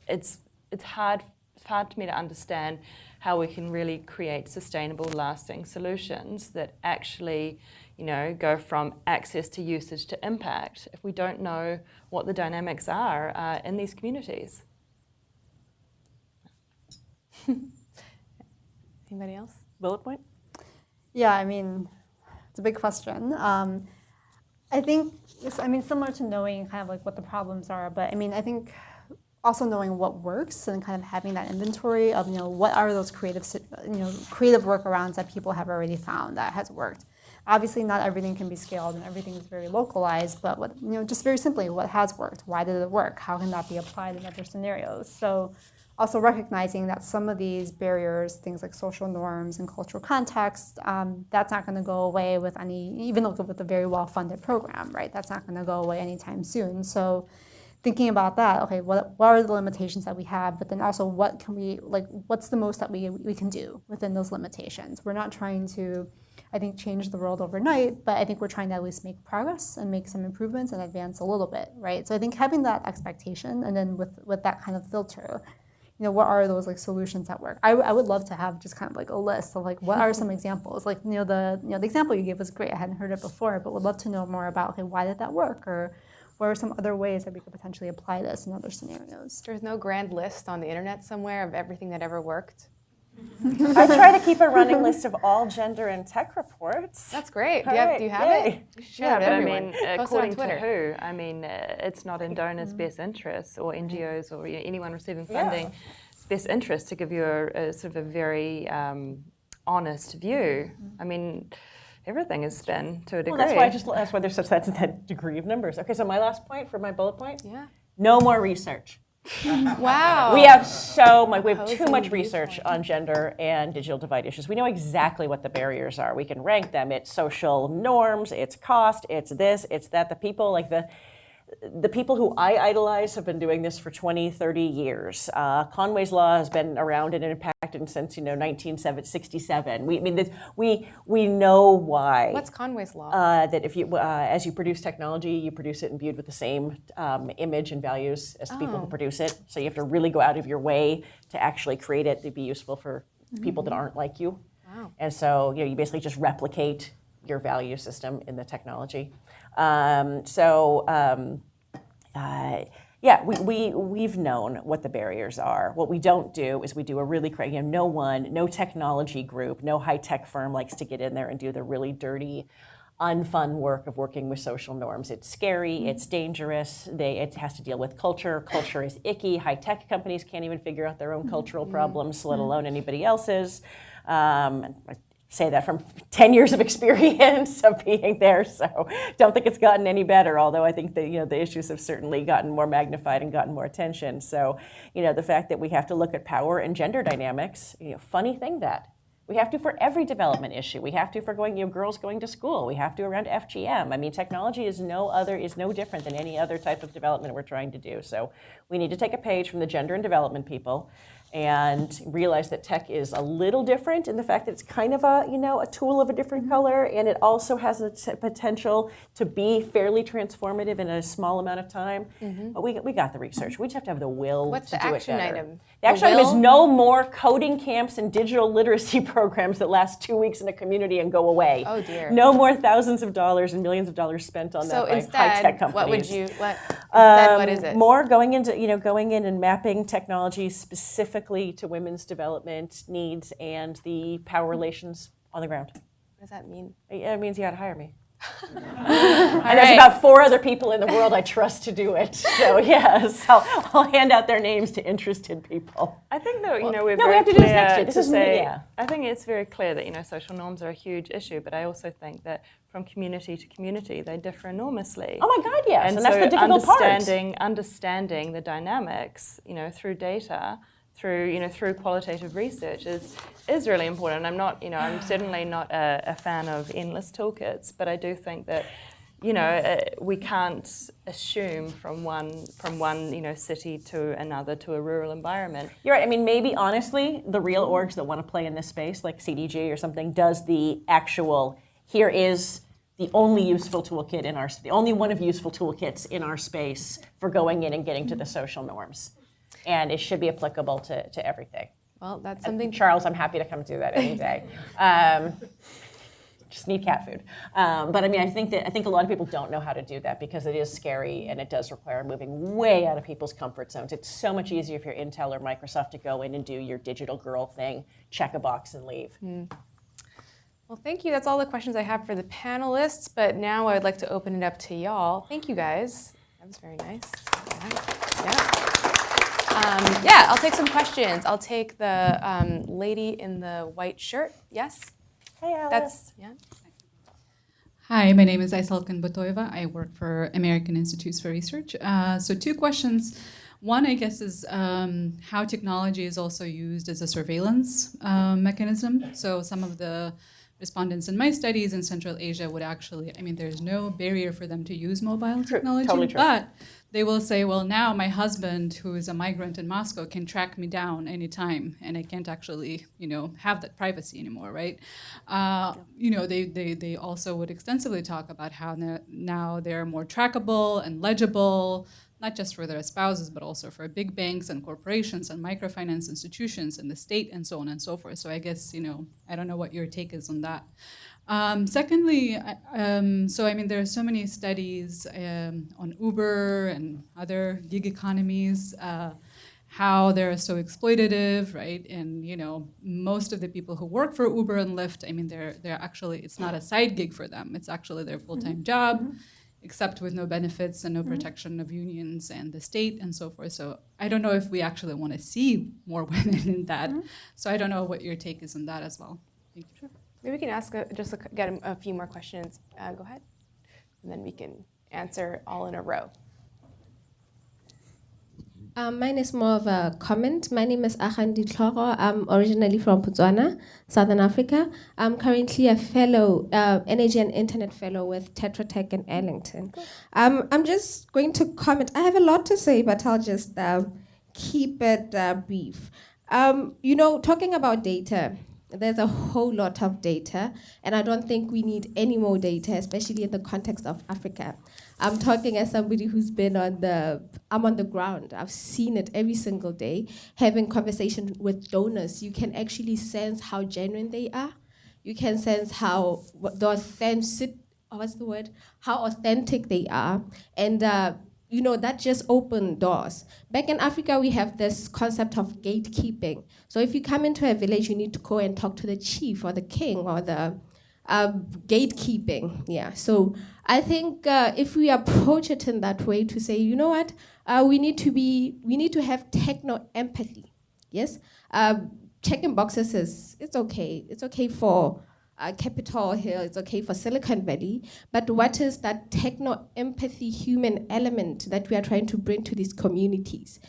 it's hard to me to understand how we can really create sustainable, lasting solutions that actually, go from access to usage to impact if we don't know what the dynamics are in these communities.
Anybody else?
Bullet point?
Yeah, I mean, it's a big question. I think, similar to knowing kind of like what the problems are, but I think also knowing what works and kind of having that inventory of, what are those creative workarounds that people have already found that has worked. Obviously, not everything can be scaled and everything is very localized, but just very simply, what has worked? Why did it work? How can that be applied in other scenarios? So also recognizing that some of these barriers, things like social norms and cultural context, that's not going to go away with even with a very well-funded program, right? That's not going to go away anytime soon. So thinking about that, okay, what are the limitations that we have, but then also what's the most that we can do within those limitations? We're not trying to, I think, change the world overnight, but I think we're trying to at least make progress and make some improvements and advance a little bit, right? So I think having that expectation and then with that kind of filter, what are those like solutions that work? I would love to have just kind of like a list of like what are some examples. Like the example you gave was great. I hadn't heard it before, but would love to know more about, okay, why did that work, or what are some other ways that we could potentially apply this in other scenarios?
There's no grand list on the internet somewhere of everything that ever worked.
I try to keep a running list of all gender and tech reports.
That's great.
All
Do you have it? You should share it
Yeah, but I
everyone.
mean,
Post it on
according to
Twitter.
who? I mean, it's not in donors' best interests or NGOs or anyone receiving funding best interest to give you a sort of a very honest view. I mean, everything is spin to a degree.
Well, that's why there's such that degree of numbers. Okay, so my last point for my bullet point.
Yeah.
No more research.
Wow.
We have too
Opposing
much research on gender and digital divide issues. We know exactly what the barriers are. We can rank them. It's social norms, it's cost, it's this, it's that. The people like the people who I idolize have been doing this for 20, 30 years. Conway's Law has been around and impacted since 1967. We know why.
What's Conway's Law?
That if you, as you produce technology, you produce it imbued with the same image and values as the people who produce it. So you have to really go out of your way to actually create it to be useful for people that aren't like you.
Wow.
And so you basically just replicate your value system in the technology. We've known what the barriers are. What we don't do is we do a really crazy, no technology group, no high-tech firm likes to get in there and do the really dirty, unfun work of working with social norms. It's scary, it's dangerous, it has to deal with culture. Culture is icky. High-tech companies can't even figure out their own cultural problems, let alone anybody else's. I say that from 10 years of experience of being there, so don't think it's gotten any better, although I think the issues have certainly gotten more magnified and gotten more attention. So, the fact that we have to look at power and gender dynamics, funny thing that. We have to for every development issue. We have to for girls going to school. We have to around FGM. I mean, technology is no different than any other type of development we're trying to do. So we need to take a page from the gender and development people and realize that tech is a little different in the fact that it's kind of a tool of a different color, and it also has a potential to be fairly transformative in a small amount of time. But we got the research. We just have to have the will
What's
to
the
do
action
it better.
item?
The action item is no more coding camps and digital literacy programs that last 2 weeks in a community and go away.
Oh dear.
No more thousands of dollars and millions of dollars spent on that by high-tech companies.
What is it?
More going in and mapping technology specifically to women's development needs and the power relations on the ground.
What does that mean?
It means you got to hire me. And there's about 4 other people in the world I trust to do it. So yes, I'll hand out their names to interested people.
I think that we're
we
very
have to do this next year.
clear
This
to
is
say. I think it's very clear that social norms are a huge issue, but I also think that from community to community they differ enormously.
Oh my God, yes, and
so
that's the difficult part.
Understanding the dynamics, through data, through qualitative research is really important. I'm certainly not a fan of endless toolkits, but I do think that we can't assume from one city to another to a rural environment.
You're right. I mean, maybe honestly, the real orgs that want to play in this space, like CDG or something, does the actual. Here is the only useful toolkit the only one of useful toolkits in our space for going in and getting to the social norms. And it should be applicable to everything.
Well, that's something.
Charles, I'm happy to come do that any day. Just need cat food. But I mean, I think a lot of people don't know how to do that because it is scary and it does require moving way out of people's comfort zones. It's so much easier if you're Intel or Microsoft to go in and do your digital girl thing, check a box and leave.
Well, thank you. That's all the questions I have for the panelists. But now I would like to open it up to y'all. Thank you, guys. That was very nice. Yeah, I'll take some questions. I'll take the lady in the white shirt. Yes?
Hey, Alice.
Hi, my name is Aysel Kanbatoeva. I work for American Institutes for Research. So 2 questions. One, I guess, is how technology is also used as a surveillance mechanism. So some of the respondents in my studies in Central Asia would actually, there's no barrier for them to use mobile technology,
totally true.
But they will say, well, now my husband, who is a migrant in Moscow, can track me down anytime, and I can't actually, have that privacy anymore, right? They also would extensively talk about how now they're more trackable and legible, not just for their spouses, but also for big banks and corporations and microfinance institutions and the state and so on and so forth. So I guess, I don't know what your take is on that. Secondly, there are so many studies on Uber and other gig economies, how they're so exploitative, right? And most of the people who work for Uber and Lyft, they're actually, it's not a side gig for them. It's actually their full-time job, except with no benefits and no protection of unions and the state and so forth. So I don't know if we actually want to see more women in that. So I don't know what your take is on that as well. Thank you.
Maybe we can ask get a few more questions. Go ahead, and then we can answer all in a row.
Mine is more of a comment. My name is Agandi Tlhogo. I'm originally from Botswana, Southern Africa. I'm currently a fellow, energy and internet fellow with Tetra Tech in Arlington. I'm just going to comment. I have a lot to say, but I'll just keep it brief. Talking about data, there's a whole lot of data, and I don't think we need any more data, especially in the context of Africa. I'm talking as somebody who's been I'm on the ground. I've seen it every single day, having conversation with donors. You can actually sense how genuine they are. You can sense how how authentic they are. And that just opened doors. Back in Africa, we have this concept of gatekeeping. So if you come into a village, you need to go and talk to the chief or the king or the gatekeeping. Yeah. So I think if we approach it in that way, to say, you know what, we need to have techno empathy. Yes. Checking boxes it's okay. It's okay for Capitol Hill, it's okay for Silicon Valley, but what is that techno-empathy human element that we are trying to bring to these communities?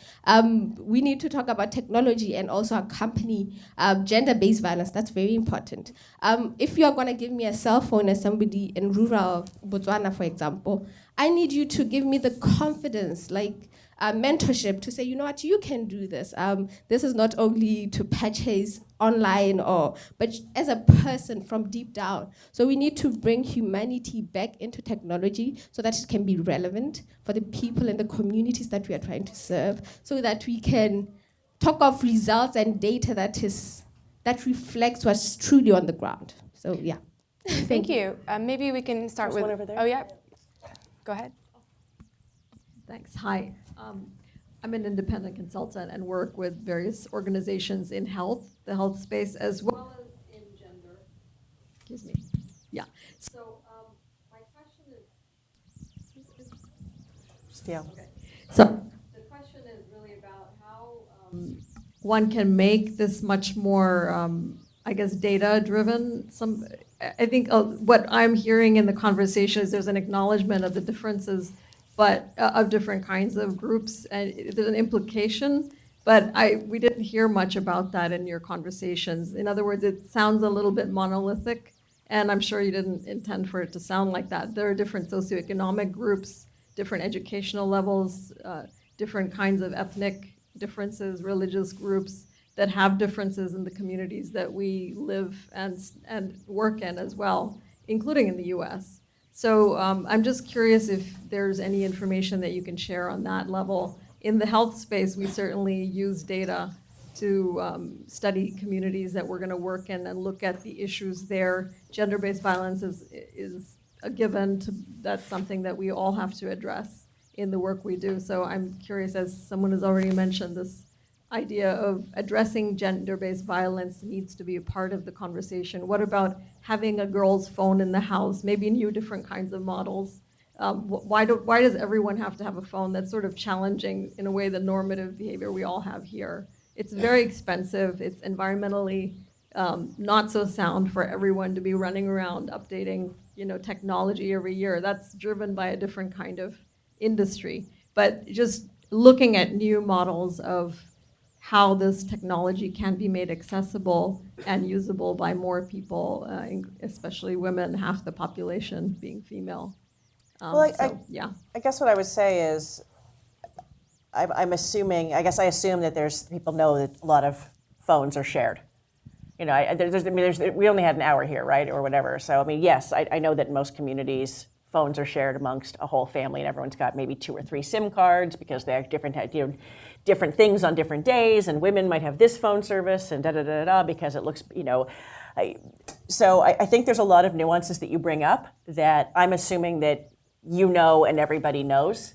We need to talk about technology and also accompany gender-based violence. That's very important. If you are going to give me a cell phone as somebody in rural Botswana, for example, I need you to give me the confidence, mentorship, to say, you know what, you can do this. This is not only to purchase online, but as a person from deep down. So we need to bring humanity back into technology so that it can be relevant for the people in the communities that we are trying to serve, so that we can talk of results and data that reflects what's truly on the ground. So yeah.
Thank you. Maybe we can start with
one over there.
Oh yeah, go ahead.
Thanks. Hi. I'm an independent consultant and work with various organizations in the health space, as well as in gender. Excuse me. Yeah. So my question is.
Yeah.
Okay. So the question is really about how one can make this much more, data-driven. I think what I'm hearing in the conversation is there's an acknowledgement of the differences, but of different kinds of groups, and there's an implication, but we didn't hear much about that in your conversations. In other words, it sounds a little bit monolithic, and I'm sure you didn't intend for it to sound like that. There are different socioeconomic groups, different educational levels, different kinds of ethnic differences, religious groups that have differences in the communities that we live and work in as well, including in the US. So I'm just curious if there's any information that you can share on that level. In the health space, we certainly use data to study communities that we're going to work in and look at the issues there. Gender-based violence is a given. That's something that we all have to address in the work we do. So I'm curious, as someone has already mentioned, this idea of addressing gender-based violence needs to be a part of the conversation. What about having a girl's phone in the house, maybe new different kinds of models? Why does everyone have to have a phone? That's sort of challenging, in a way, the normative behavior we all have here. It's very expensive. It's environmentally not so sound for everyone to be running around updating technology every year. That's driven by a different kind of industry. But just looking at new models of how this technology can be made accessible and usable by more people, especially women, half the population being female.
I guess what I would say is, I assume that there's people know that a lot of phones are shared. We only had an hour here, right, or whatever. So yes, I know that in most communities phones are shared amongst a whole family, and everyone's got maybe 2 or 3 SIM cards because they have different things on different days, and women might have this phone service and da-da-da-da because it looks, So I think there's a lot of nuances that you bring up that I'm assuming that you know and everybody knows.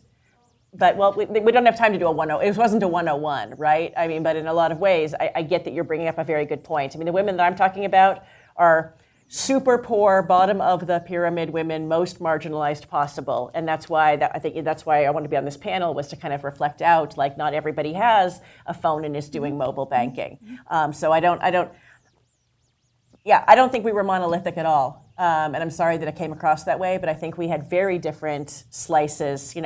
But, well, we don't have time to do a 101. It wasn't a 101, right? I mean, but in a lot of ways, I get that you're bringing up a very good point. I mean, the women that I'm talking about are super poor, bottom of the pyramid women, most marginalized possible. And that's why I think that's why I wanted to be on this panel, was to kind of reflect out, like, not everybody has a phone and is doing mobile banking. So I don't think we were monolithic at all. And I'm sorry that it came across that way, but I think we had very different slices,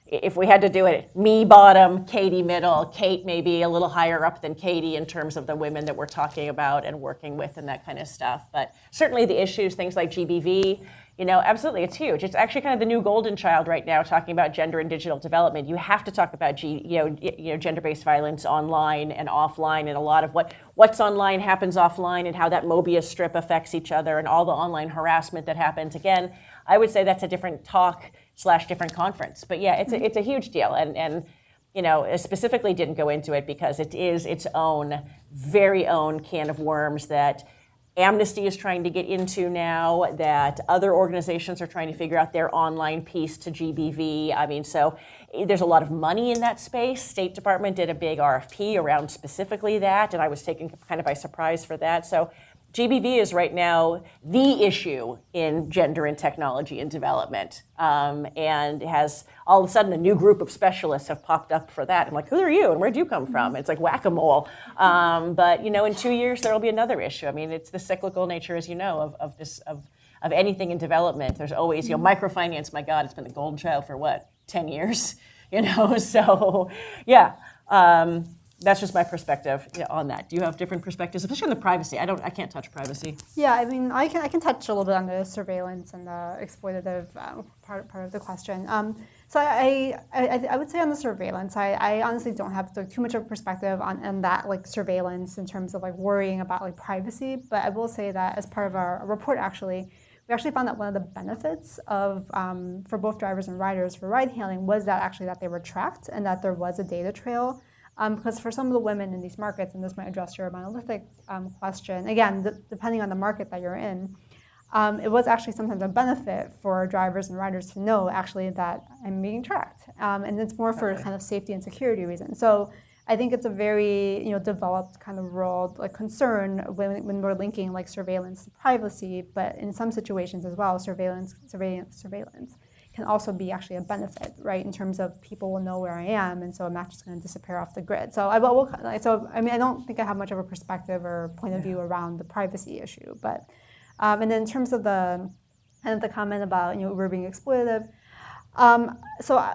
If we had to do it, me bottom, Katie middle, Kate maybe a little higher up than Katie in terms of the women that we're talking about and working with and that kind of stuff. But certainly the issues, things like GBV, absolutely, it's huge. It's actually kind of the new golden child right now, talking about gender and digital development. You have to talk about gender-based violence online and offline, and a lot of what's online happens offline, and how that Mobius strip affects each other, and all the online harassment that happens. Again, I would say that's a different talk/different conference. But yeah, it's a huge deal, and specifically didn't go into it because it is its own, very own can of worms that Amnesty is trying to get into now, that other organizations are trying to figure out their online piece to GBV. I mean, so there's a lot of money in that space. State Department did a big RFP around specifically that, and I was taken kind of by surprise for that. So GBV is right now the issue in gender and technology and development, and has all of a sudden a new group of specialists have popped up for that. I'm like, who are you and where'd you come from? It's like whack-a-mole. But in 2 years there will be another issue. I mean, it's the cyclical nature, as you know, of anything in development. There's always microfinance. My God, it's been the golden child for what, 10 years? So yeah. That's just my perspective on that. Do you have different perspectives, especially on the privacy? I can't touch privacy.
Yeah, I mean, I can touch a little bit on the surveillance and the exploitative part of the question. So I would say on the surveillance, I honestly don't have too much of a perspective on that, like, surveillance in terms of, like, worrying about, like, privacy. But I will say that as part of our report, we actually found that one of the benefits of for both drivers and riders for ride hailing was that they were tracked and that there was a data trail. Because for some of the women in these markets, and this might address your monolithic question, again, depending on the market that you're in, it was actually sometimes a benefit for drivers and riders to know actually that I'm being tracked. And it's more for kind of safety and security reasons. So I think it's a very developed kind of world, like, concern when we're linking, like, surveillance to privacy, but in some situations as well, surveillance can also be actually a benefit, right? In terms of people will know where I am, and so I'm not just going to disappear off the grid. So I don't think I have much of a perspective or point of view around the privacy issue. But and then in terms of the comment about Uber being exploitative, so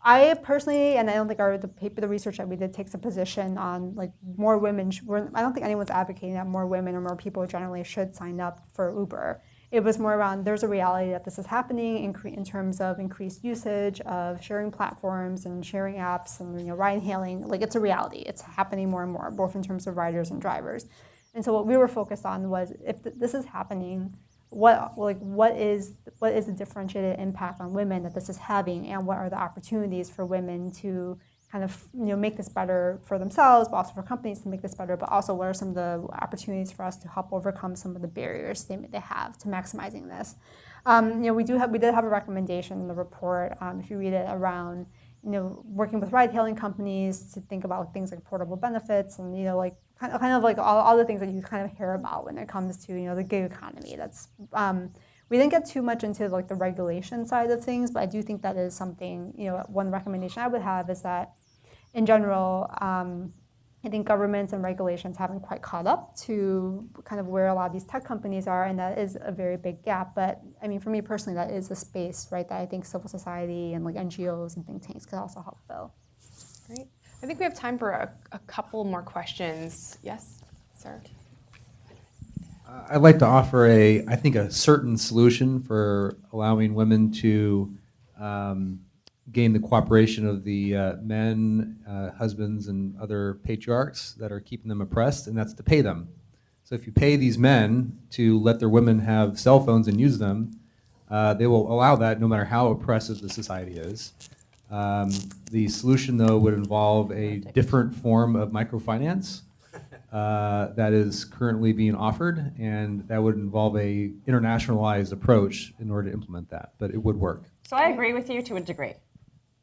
I personally, and I don't think the research that we did takes a position on, like, more women. I don't think anyone's advocating that more women or more people generally should sign up for Uber. It was more around there's a reality that this is happening in terms of increased usage of sharing platforms and sharing apps and ride hailing. Like, it's a reality. It's happening more and more, both in terms of riders and drivers. And so what we were focused on was, if this is happening, what is the differentiated impact on women that this is having, and what are the opportunities for women to kind of make this better for themselves, but also for companies to make this better, but also what are some of the opportunities for us to help overcome some of the barriers they have to maximizing this. We did have a recommendation in the report, if you read it, around working with ride-hailing companies to think about things like portable benefits and kind of like all the things that you kind of hear about when it comes to the gig economy. That's we didn't get too much into, like, the regulation side of things, but I do think that is something. One recommendation I would have is that, in general, I think governments and regulations haven't quite caught up to kind of where a lot of these tech companies are, and that is a very big gap. But I mean, for me personally, that is a space, right, that I think civil society and, like, NGOs and think tanks could also help fill.
Great. I think we have time for a couple more questions. Yes, sir.
I'd like to offer I think a certain solution for allowing women to gain the cooperation of the men, husbands, and other patriarchs that are keeping them oppressed, and that's to pay them. So if you pay these men to let their women have cell phones and use them, They will allow that no matter how oppressive the society is. The solution, though, would involve a different form of microfinance that is currently being offered, and that would involve a internationalized approach in order to implement that, but it would work.
So I agree with you to a degree.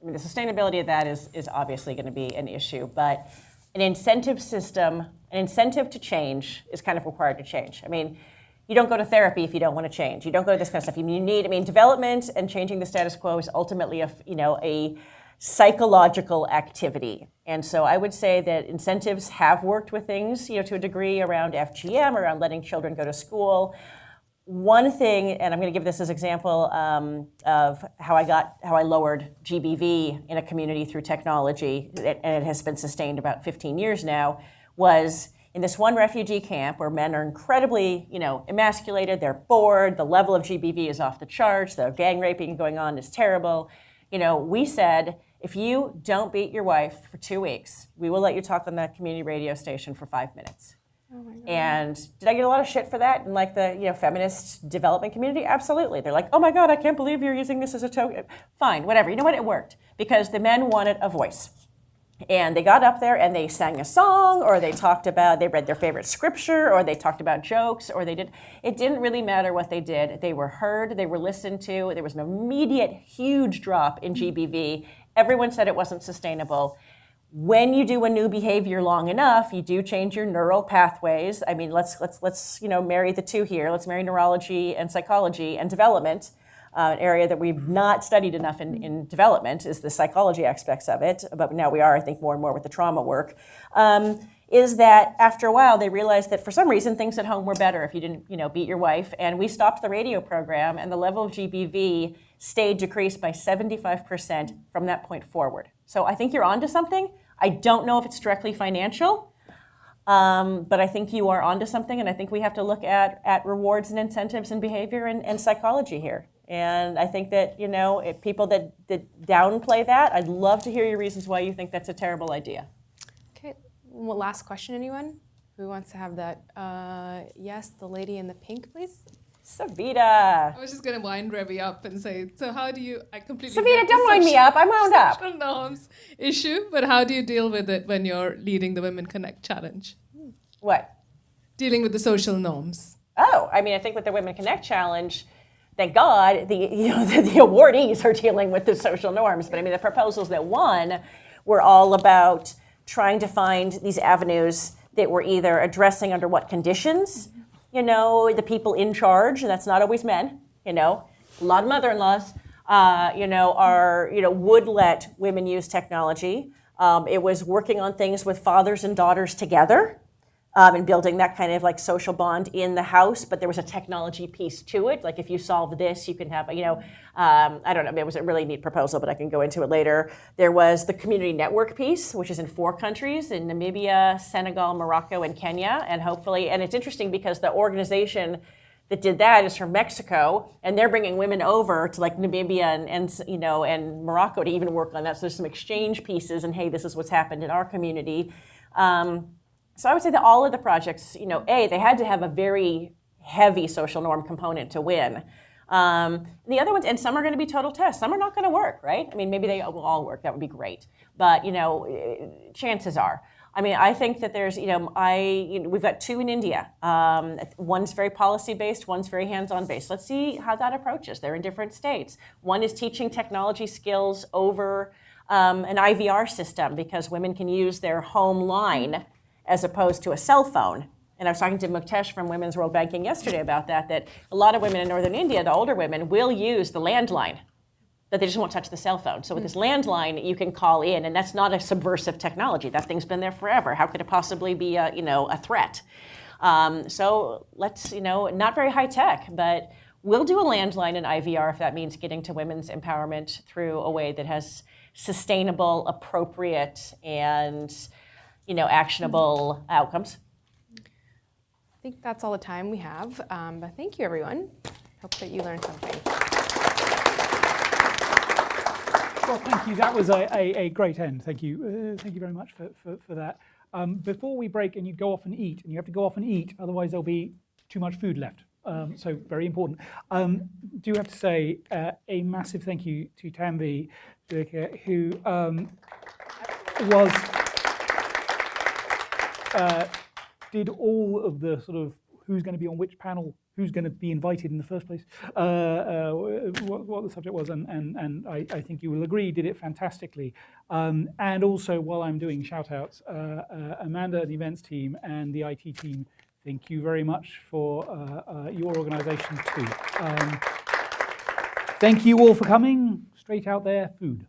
I mean, the sustainability of that is obviously going to be an issue, but an incentive system, an incentive to change is kind of required to change. I mean, you don't go to therapy if you don't want to change. You don't go to this kind of stuff. You need, I mean, development and changing the status quo is ultimately a psychological activity. And so I would say that incentives have worked with things, to a degree around FGM, around letting children go to school. One thing, and I'm going to give this as an example of how I lowered GBV in a community through technology, and it has been sustained about 15 years now, was in this one refugee camp where men are incredibly, emasculated, they're bored, the level of GBV is off the charts, the gang raping going on is terrible. We said, if you don't beat your wife for 2 weeks, we will let you talk on that community radio station for 5 minutes.
Oh my God.
And did I get a lot of shit for that in like the feminist development community? Absolutely. They're like, oh my God, I can't believe you're using this as a token. Fine, whatever. You know what? It worked because the men wanted a voice. And they got up there and they sang a song, or they read their favorite scripture, or they talked about jokes, or it didn't really matter what they did. They were heard, they were listened to, there was an immediate huge drop in GBV. Everyone said it wasn't sustainable. When you do a new behavior long enough, you do change your neural pathways. I mean, let's marry the two here. Let's marry neurology and psychology and development. An area that we've not studied enough in development is the psychology aspects of it, but now we are, I think, more and more with the trauma work, is that after a while they realized that for some reason things at home were better if you didn't beat your wife, and we stopped the radio program and the level of GBV stayed decreased by 75% from that point forward. So I think you're onto something. I don't know if it's directly financial, but I think you are onto something, and I think we have to look at rewards and incentives and behavior and psychology here. And I think that, if people that downplay that, I'd love to hear your reasons why you think that's a terrible idea.
Okay, well, last question, anyone? Who wants to have that? Yes, the lady in the pink, please.
Savita.
I was just going to wind Revy up and say, so how do you, I completely
Savita, don't wind me up, I'm wound up.
Social norms issue, but how do you deal with it when you're leading the Women Connect Challenge?
What?
Dealing with the social norms.
Oh, I mean, I think with the Women Connect Challenge, thank God, the awardees are dealing with the social norms. But I mean, the proposals that won were all about trying to find these avenues that were either addressing under what conditions, the people in charge, and that's not always men, a lot of mother-in-laws, would let women use technology. It was working on things with fathers and daughters together. And building that kind of like social bond in the house, but there was a technology piece to it. Like if you solve this, you can have, I don't know, it was a really neat proposal, but I can go into it later. There was the community network piece, which is in 4 countries, in Namibia, Senegal, Morocco, and Kenya. And hopefully, and it's interesting because the organization that did that is from Mexico, and they're bringing women over to like Namibia and Morocco to even work on that. So there's some exchange pieces, and hey, this is what's happened in our community. So I would say that all of the projects, they had to have a very heavy social norm component to win. The other ones, and some are going to be total tests. Some are not going to work, right? I mean, maybe they will all work. That would be great. But, chances are. I mean, I think that there's, we've got 2 in India. One's very policy-based, one's very hands-on-based. Let's see how that approaches. They're in different states. One is teaching technology skills over an IVR system because women can use their home line as opposed to a cell phone. And I was talking to Muktesh from Women's World Banking yesterday about that a lot of women in northern India, the older women, will use the landline, that they just won't touch the cell phone. So with this landline, you can call in, and that's not a subversive technology. That thing's been there forever. How could it possibly be a threat? So let's, not very high tech, but we'll do a landline and IVR if that means getting to women's empowerment through a way that has sustainable, appropriate, and actionable outcomes.
I think that's all the time we have, but thank you, everyone. Hope that you learned something.
Well, thank you. That was a great end. Thank you. Thank you very much for that. Before we break and you go off and eat, and you have to go off and eat, otherwise there'll be too much food left so very important. Do have to say a massive thank you to Tanvi, who did all of the sort of who's going to be on which panel, who's going to be invited in the first place, what the subject was, and I think you will agree, did it fantastically. And also, while I'm doing shout-outs, Amanda, the events team, and the IT team, thank you very much for your organisation too. Thank you all for coming. Straight out there, food.